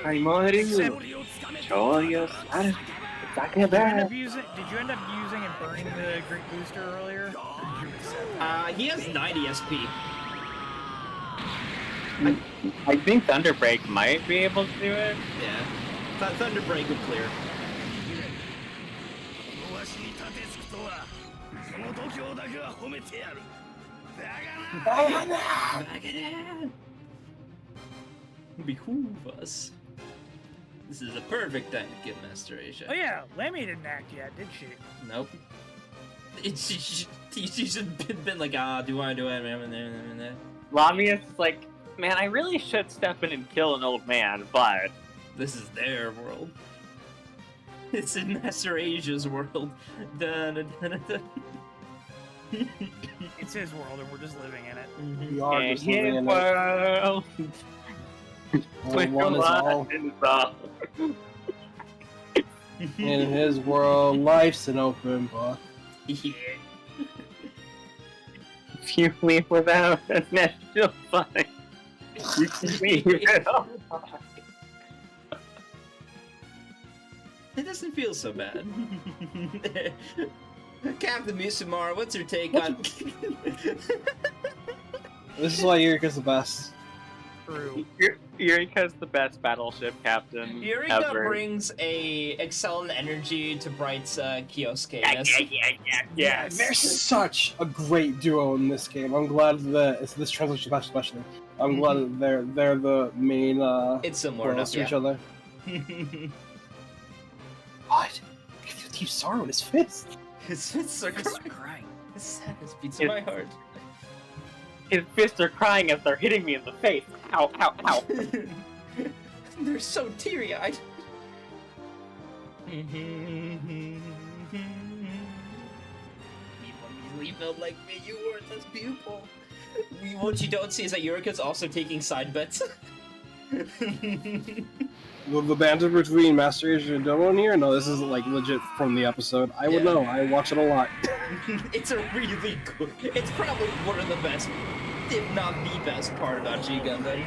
I'm already show you. Did you end up using and burning the Great Booster earlier? Or did you accept? He has 90 SP. I think Thunderbreak might be able to do it. Yeah. Thunderbreak would clear. Behoove us. This is a perfect time to get Masteration. Oh yeah, Lemmy didn't act yet, did she? Nope. She's been like, do I do it? Lamia's like, man, I really should step in and kill an old man, but... This is their world. It's in Master Asia's world. It's his world and we're just living in it. We are In just living his in it. world. Only one is all. In his world, life's an open book. Yeah. If you leave without a net, you'll find. You can leave it all. It doesn't feel so bad. Captain Misumar, what's your take on... This is why Yurika's the best. True. Eureka's the best battleship captain Eureka ever. brings a excellent energy to Bright's Kioske. Yeah. They're such a great duo in this game. I'm glad that it's this translation patch especially. I'm glad that they're the main It's similar enough, to each other. What? You can feel deep sorrow in his fist. His fists are crying. His sadness beats in my heart. His fists are crying as they're hitting me in the face. Ow, ow, ow. They're so teary-eyed. Leave them like me, you weren't as beautiful. What you don't see is that Eureka's also taking side bets. The banter between Master Asia and Domon here? No, this isn't like legit from the episode. I would know. I watch it a lot. It's a really good... It's probably one of the best, if not the best part about G Gundam.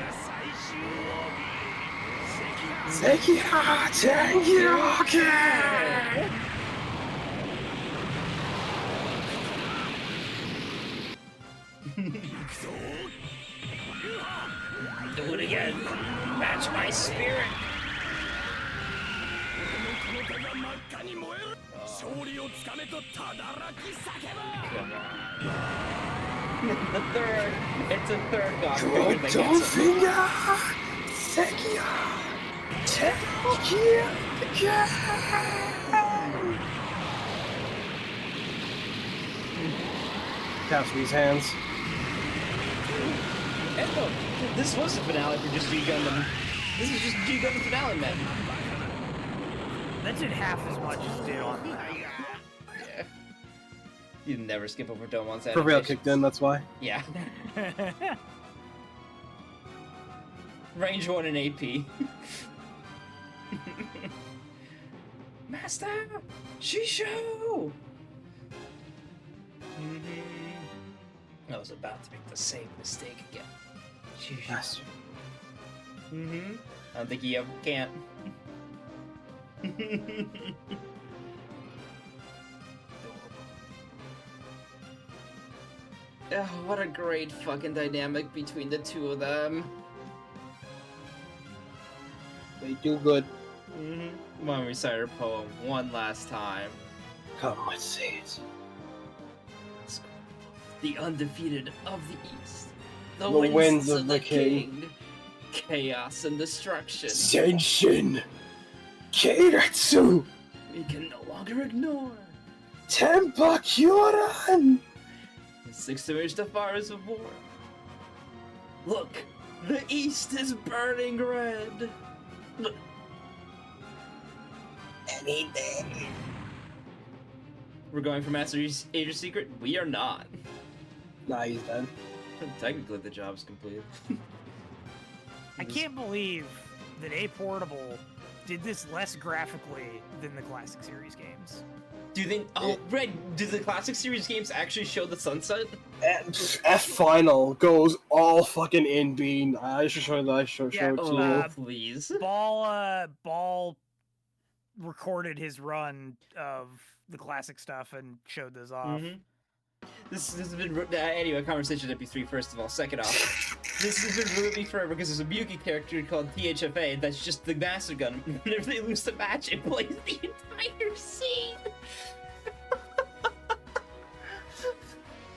again. Match my spirit. The third. It's a third god. That gets Tatsui's hands. And look, this was the finale for just G Gundam. This is just G Gundam finale, man. That did half as much as it did on the Yeah. You never skip over Domon's Prevail animations. kicked in, that's why. Yeah. Range 1 in AP. Master! Shisho! I was about to make the same mistake again. Shisho. Master. I don't think he ever can't. Oh, what a great fucking dynamic between the two of them. They do good. Come on, recite our poem one last time. Come, let's say it. The undefeated of the East. The winds winds of of the the king. king. Chaos and destruction. Senshin! Keiretsu! We can no longer ignore. Tempa Kyoran! The 6 dimension fires of war. Look, the East is burning red. Any day. We're going for Master Age of Secret? We are not. Nah, he's dead. Technically, the job's complete. I can't believe that A Portable did this less graphically than the Classic Series games. Do you think? Oh, right. Did the Classic Series games actually show the sunset? F final goes all fucking in bean. I should show that. I should show it to Oh, you. please. Ball recorded his run of the classic stuff and showed those off. This has been anyway. Conversation MP3. First of all, second off, this has been ruining me forever because there's a Mugi character called THFA that's just the Master Gun. Whenever they lose the match, it plays the entire scene.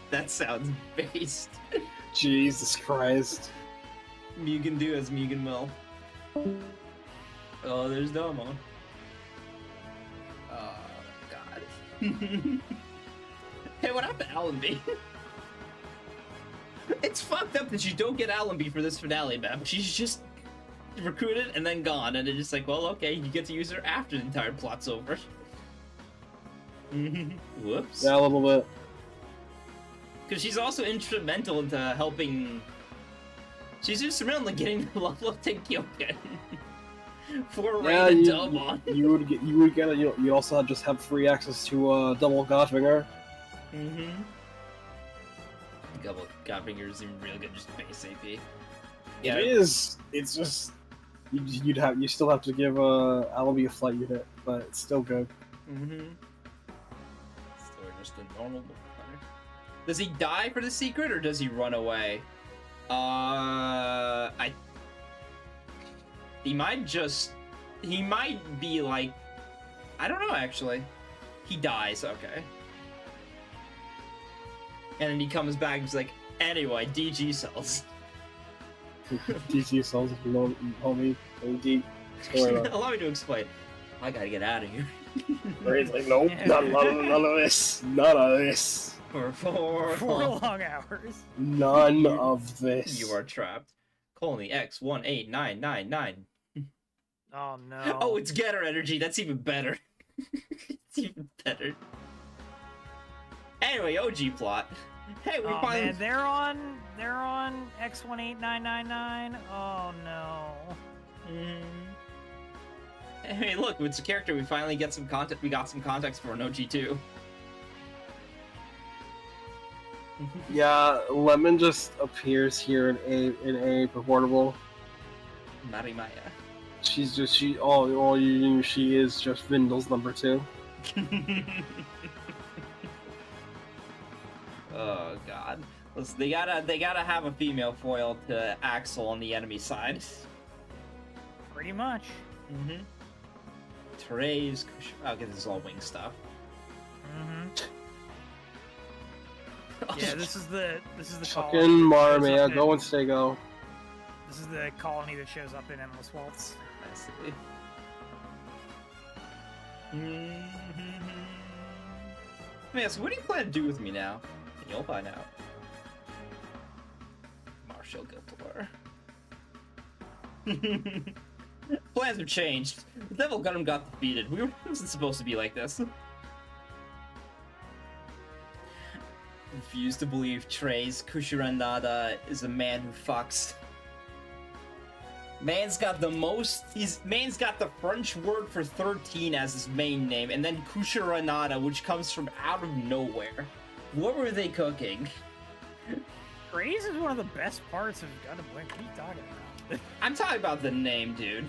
That sounds based. Jesus Christ. Mugen do as Mugen will. Oh, there's Domo. Oh, God. Hey, what happened to Allenby? It's fucked up that you don't get Allenby for this finale map. She's just recruited and then gone, and it's just like, well, okay, you get to use her after the entire plot's over. Whoops. Yeah, a little bit. Because she's also instrumental into helping... She's instrumental in getting the level of Tenkyoken. For Yeah, Rain and Domon. you would get it. You also just have free access to double Godfinger. Double Godfinger is even really good, just base AP. Yeah, it is. It's just you still have to give Allenby a flight unit, but it's still good. Still just a normal fighter. Does he die for the secret or does he run away? He might be like, I don't know actually. He dies, okay. And then he comes back and he's like, anyway, DG cells. DG cells, if you know, homie. DG. Allow me to explain. I gotta get out of here. He's like, nope, none of this. None of this. For 4 long hours. None of this. You are trapped. Colony X18999. Oh no. Oh, it's getter energy. That's even better. It's even better. Anyway, OG plot. Hey, we finally. Man, they're on X18999. Oh no. Hey, look, it's a character. We finally get some content. We got some context for an OG2. Yeah, Lemon just appears here in A Portable. Marimaya. She's just she is just Vindal's number 2. Oh god. Listen, they gotta have a female foil to Axel on the enemy side. Pretty much. Mm-hmm. Therese, okay, this is all wing stuff. Mm-hmm. Yeah, this is the Fucking colony that shows Marmia, up go in- and stay go. This is the colony that shows up in Endless Waltz. I see. Let me ask, what do you plan to do with me now? And you'll find out. Marshall Giltor. Plans have changed. The Devil Gundam got defeated. It wasn't supposed to be like this. Refuse to believe Therese Kushiranada is a man who fucks. Man's got the French word for 13 as his main name, and then Kushiranada, which comes from out of nowhere. What were they cooking? Graze is one of the best parts of Gundam Wing. What are you talking about? I'm talking about the name, dude.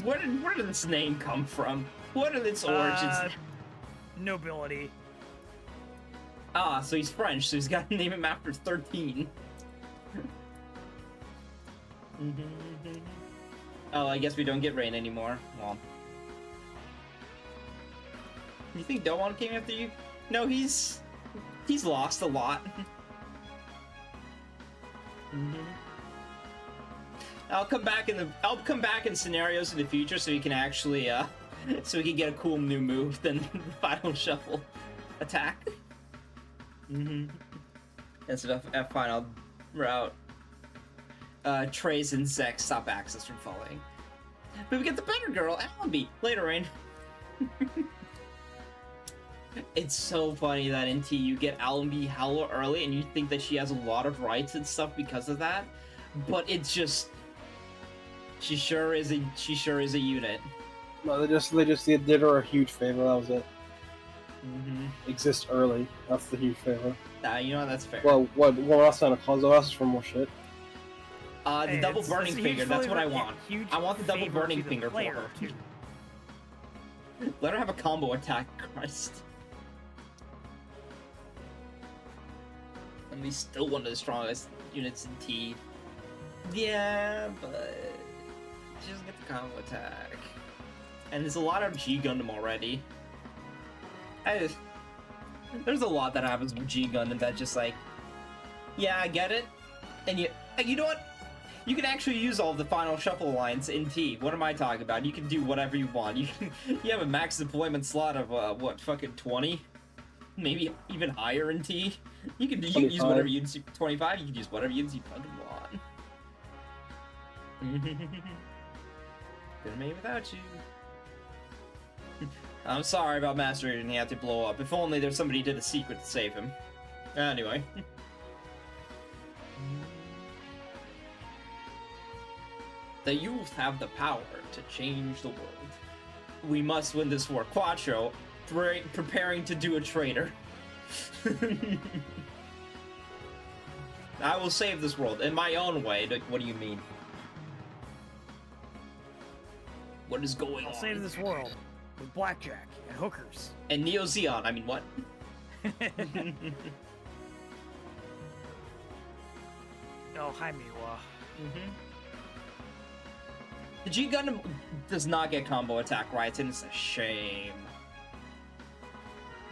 Where did this name come from? What are its origins? Nobility. Ah, so he's French, so he's got to name him after 13. Oh, I guess we don't get rain anymore. Well, you think Doan came after you? No, he's lost a lot. I'll come back in scenarios in the future so we can actually so we can get a cool new move than the final shuffle attack. Instead of F final route. Trace and Zex stop Axis from falling. But we get the better girl, Allenby, later Rain. It's so funny that in T you get Allenby hella early and you think that she has a lot of rights and stuff because of that. But it's just she sure is a unit. No, they just did her a huge favor, that was it. Exist early. That's the huge favor. You know, that's fair. Well, that's not a cause, though, that's for more shit. The Hey, double it's burning a finger, huge that's what I favor- want. huge I want the double favor burning to the finger for player, her. too. Let her have a combo attack, Christ. And he's still one of the strongest units in T. Yeah, but she doesn't get the combo attack. And there's a lot of G Gundam already. There's a lot that happens with G Gundam that just like, yeah, I get it. And you know what? You can actually use all of the final shuffle lines in T. What am I talking about? You can do whatever you want. You have a max deployment slot of what, fucking 20? Maybe even higher in T. You can use whatever units 25. You can use whatever units you fucking want. Could've made without you. I'm sorry about Master Agent. He had to blow up. If only there's somebody who did a secret to save him. Anyway. The youth have the power to change the world. We must win this war. Quattro, preparing to do a traitor. I will save this world in my own way. What do you mean? What is going on? I'll save this world with blackjack and hookers. And Neo Zeon, I mean, what? Oh, hi, Miwa. The G Gundam does not get combo attack rights, and it's a shame.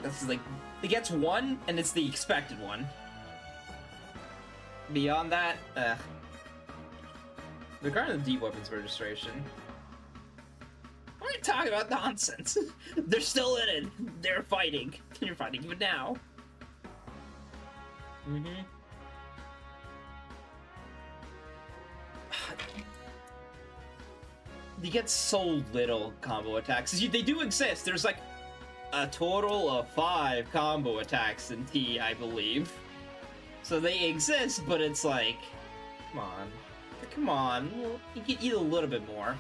That's like, it gets one, and it's the expected one. Beyond that, regarding the D weapons registration, what are you talking about nonsense? They're still in it. They're fighting. You're fighting even now. You get so little combo attacks. They do exist. There's like a total of 5 combo attacks in T, I believe. So they exist, but it's like, come on. Come on. You can eat a little bit more.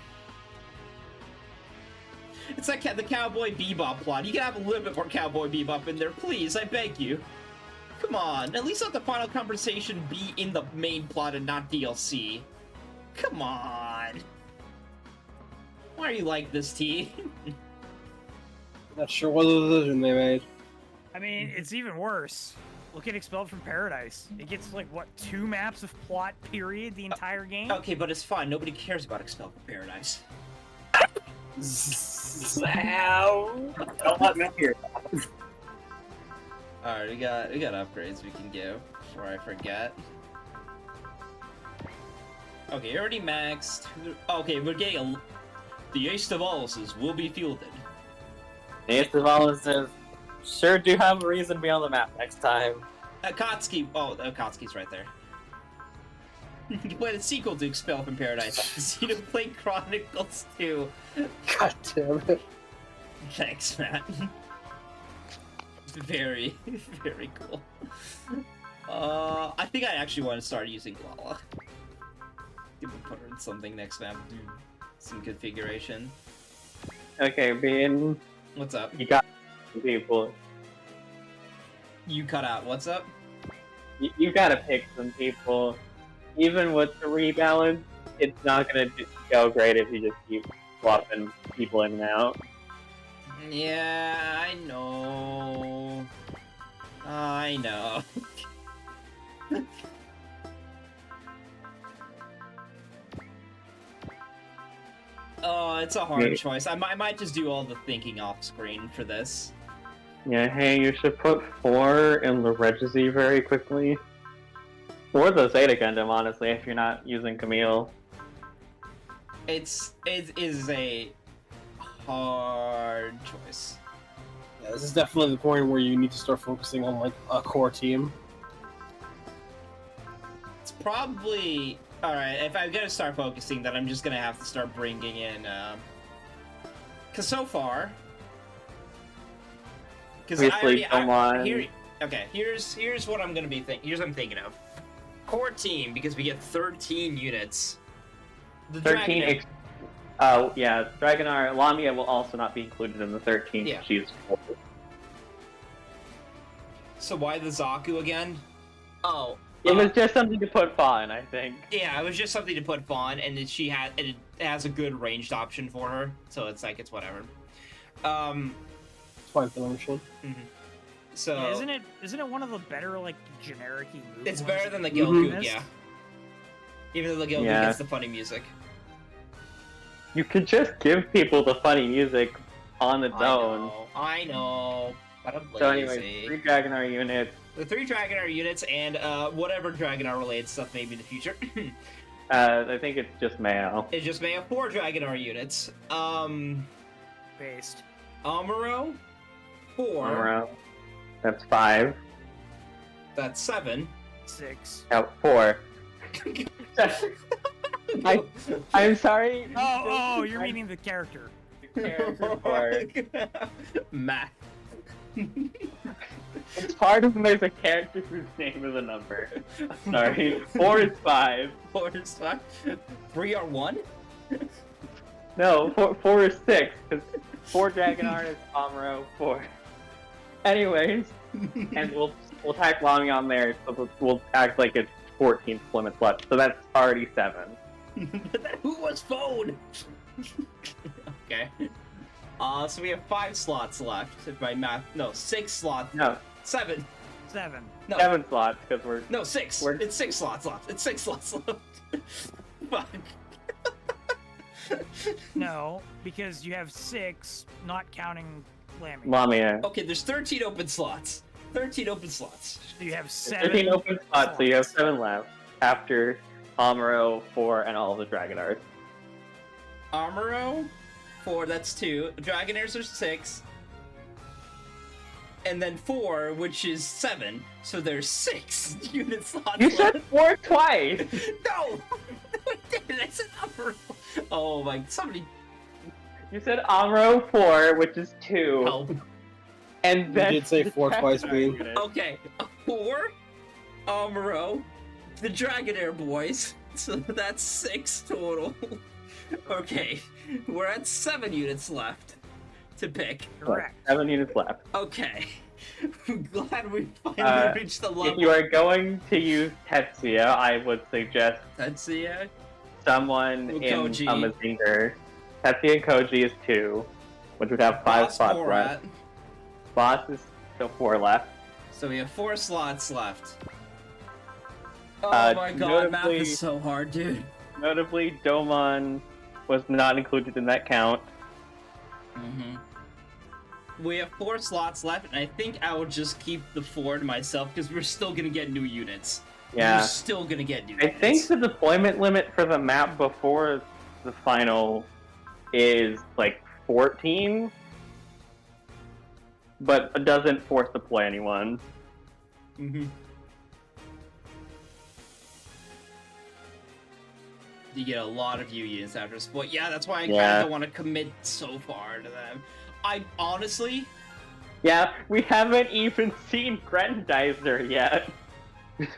It's like the Cowboy Bebop plot. You can have a little bit more Cowboy Bebop in there, please. I beg you. Come on. At least let the final conversation be in the main plot and not DLC. Come on. Why are you like this, T? Not sure what decision they made. I mean, it's even worse. Look at Expelled from Paradise. It gets like what 2 maps of plot period the entire game. Okay, but it's fine. Nobody cares about Expelled from Paradise. Don't let me hear. Alright, we got upgrades we can give before I forget. Okay, you already maxed. Okay, we're getting the Ace of Alice's will be fielded. The Ace of Alice's sure do have a reason to be on the map next time. Akatsuki. Oh, Akatsuki's right there. You can play the sequel to Expelled from Paradise. Xenoblade Chronicles 2. God damn it. Thanks, Matt. Very, very cool. I think I actually want to start using Lala. We'll put her in something next map. Do some configuration. Okay, Bean. What's up? You got people. You cut out. What's up? You gotta pick some people. Even with the rebalance, it's not gonna go great if you just keep swapping people in and out. Yeah, I know. I know. Oh, it's a hard choice. I might just do all the thinking off screen for this. Yeah, hey, you should put 4 in the Regisi very quickly. Or the Zeta Gundam, honestly, if you're not using Camille. It is a hard choice. Yeah, this is definitely the point where you need to start focusing on like a core team. It's probably alright. If I'm gonna start focusing, then I'm just gonna have to start bringing in. Because so far, because Okay, here's what I'm gonna be thinking. Here's what I'm thinking of. Core team, because we get 13 units. The 13. Yeah, Dragonar Lamia will also not be included in the 13. Yeah. She's 4. So why the Zaku again? Oh, It was just something to put Fawn, I think. yeah, it was just something to put Fawn, and it has a good ranged option for her, so it's like it's whatever. It's fine for the machine. So Yeah, isn't it one of the better like generic-y moves? it's better than the Mhm. Gilgoog, yeah. Even though the Gilgoog Yeah. gets the funny music. You could just give people the funny music on its own. I know, but I'm lazy. So anyway, 3 Dragonar units. The 3 Dragonar units and whatever Dragonar related stuff maybe in the future. I think it's just male. It just may have 4 Dragonar units. Based. Amuro, 4. Around. That's 5. That's 7. 6. No, 4. I'm sorry. Oh, you're meaning the character. Character 4. Math. It's hard when there's a character whose name is a number. Sorry. 4 is 5. 4 is 5. 3 are 1? No, 4 is 6, because 4 Dragonar is Amuro, 4. Anyways, and we'll tack Lami on there, so we'll act like it's 14 limits left, so that's already 7. Who was phone? Okay. So we have 5 slots left, if my math. No, 6 slots. No, 7. 7. No. 7 slots, because we're... No, 6. It's 6 slots left. It's 6 slots left. Fuck. No, because you have 6, not counting Lammy. Lamia. Okay, there's 13 open slots. 13 open slots. So you have 7. 13 open spots, so you have 7 left, after Amuro, 4, and all of the Dragonars. Amuro, 4, that's 2. Dragonairs are 6. And then 4, which is 7. So there's 6 unit slots You left. said 4 twice! No! I didn't. I said Amuro. Oh my, somebody You said Amuro 4, which is 2. help. And then did say the 4 twice, Dragonar Bean. unit. Okay, 4, Amuro, the Dragonair boys, so that's 6 total. Okay, we're at 7 units left to pick. Correct. 7 units left. Okay, I'm glad we finally reached the If level. you are going to use Tetsuya, I would suggest Let's see, someone in Koji. a Mazinger. Tetsuya and Koji is 2, which would have 5 Boss spots 4 left. Boss is still 4 left. So we have 4 slots left. Oh my god, math notably- is so hard, dude. Notably, Domon was not included in that count. We have 4 slots left, and I think I will just keep the 4 to myself because we're still gonna get new units. Yeah. We're still gonna get new I units. think the deployment limit for the map before the final is like 14, but it doesn't force deploy anyone. You get a lot of units after split. Yeah, that's why I kind Yeah. of don't want to commit so far to them. I honestly, Yeah, we haven't even seen Grendizer yet.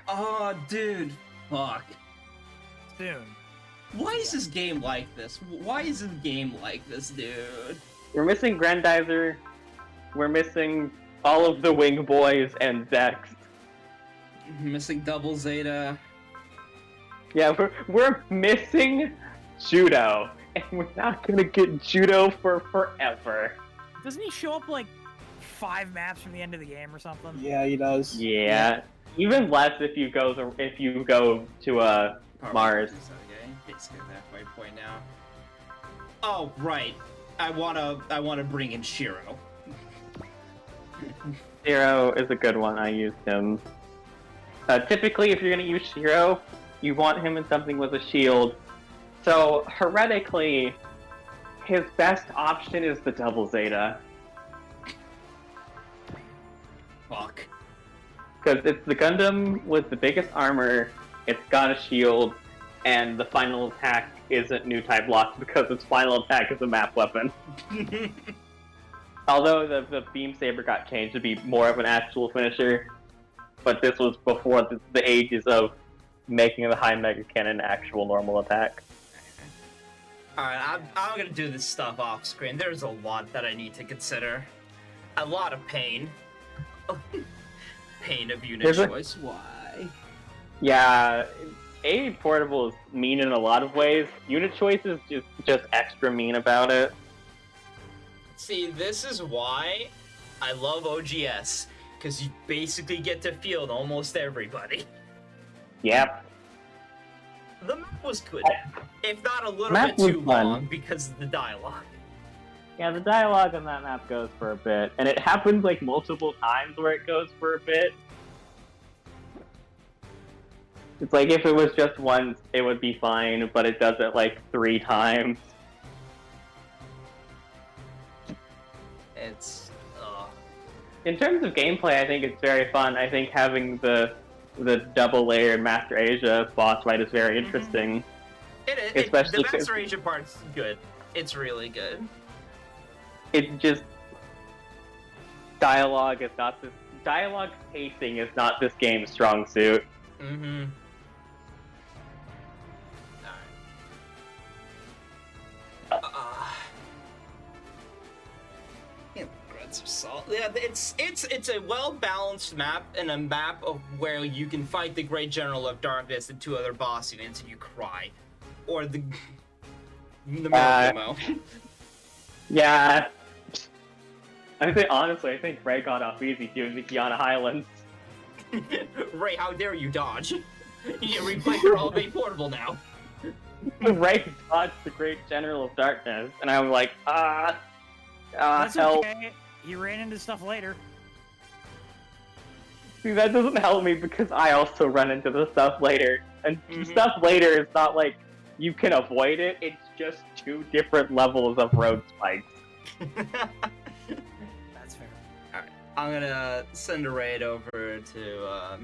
oh dude, fuck. Soon. Why is this game like this? Why is this game like this, dude? We're missing Grendizer. We're missing all of the Wing Boys and Dex. Missing double Zeta. Yeah, we're missing Judo, and we're not gonna get Judo for forever. Doesn't he show up like 5 maps from the end of the game or something? Yeah, he does. Yeah, even less if you go to Mars. Okay, basically at that point now. Oh right, I wanna bring in Shiro. Shiro is a good one. I used him. Typically, if you're gonna use Shiro, you want him in something with a shield. So heretically, his best option is the double Zeta. Fuck. Because it's the Gundam with the biggest armor, it's got a shield, and the final attack isn't new type locked because its final attack is a map weapon. Although the Beam Saber got changed to be more of an actual finisher, but this was before the ages of making the high Mega Cannon actual normal attack. Alright, I'm gonna do this stuff off screen. There's a lot that I need to consider. A lot of pain. Pain of unit There's choice. Why? Yeah, A Portable is mean in a lot of ways. Unit choice is just extra mean about it. See, this is why I love OGS. Because you basically get to field almost everybody. Yep. The map was good. If not a little Map bit was too fun. long because of the dialogue. Yeah, the dialogue on that map goes for a bit, and it happens like multiple times where it goes for a bit. It's like if it was just once, it would be fine, but it does it like 3 times. It's... In terms of gameplay, I think it's very fun. I think having the double-layered Master Asia boss fight is very interesting. Especially the Master Asia part's good. It's really good. It's just dialogue is not this dialogue pacing is not this game's strong suit. Mm-hmm. Alright. Grains of salt. Yeah, it's a well-balanced map and a map of where you can fight the Great General of Darkness and 2 other boss units and you cry. Or the Miracle Yeah. I think Ray got off easy doing the Kiana Highlands. Ray, how dare you dodge? You replay your all A Portable now. Ray dodged the Great General of Darkness, and I'm like, That's help. okay. He ran into stuff later. See, that doesn't help me because I also run into the stuff later. And stuff later is not like you can avoid it, it's just 2 different levels of road spikes. That's fair. Alright, I'm gonna send a raid over to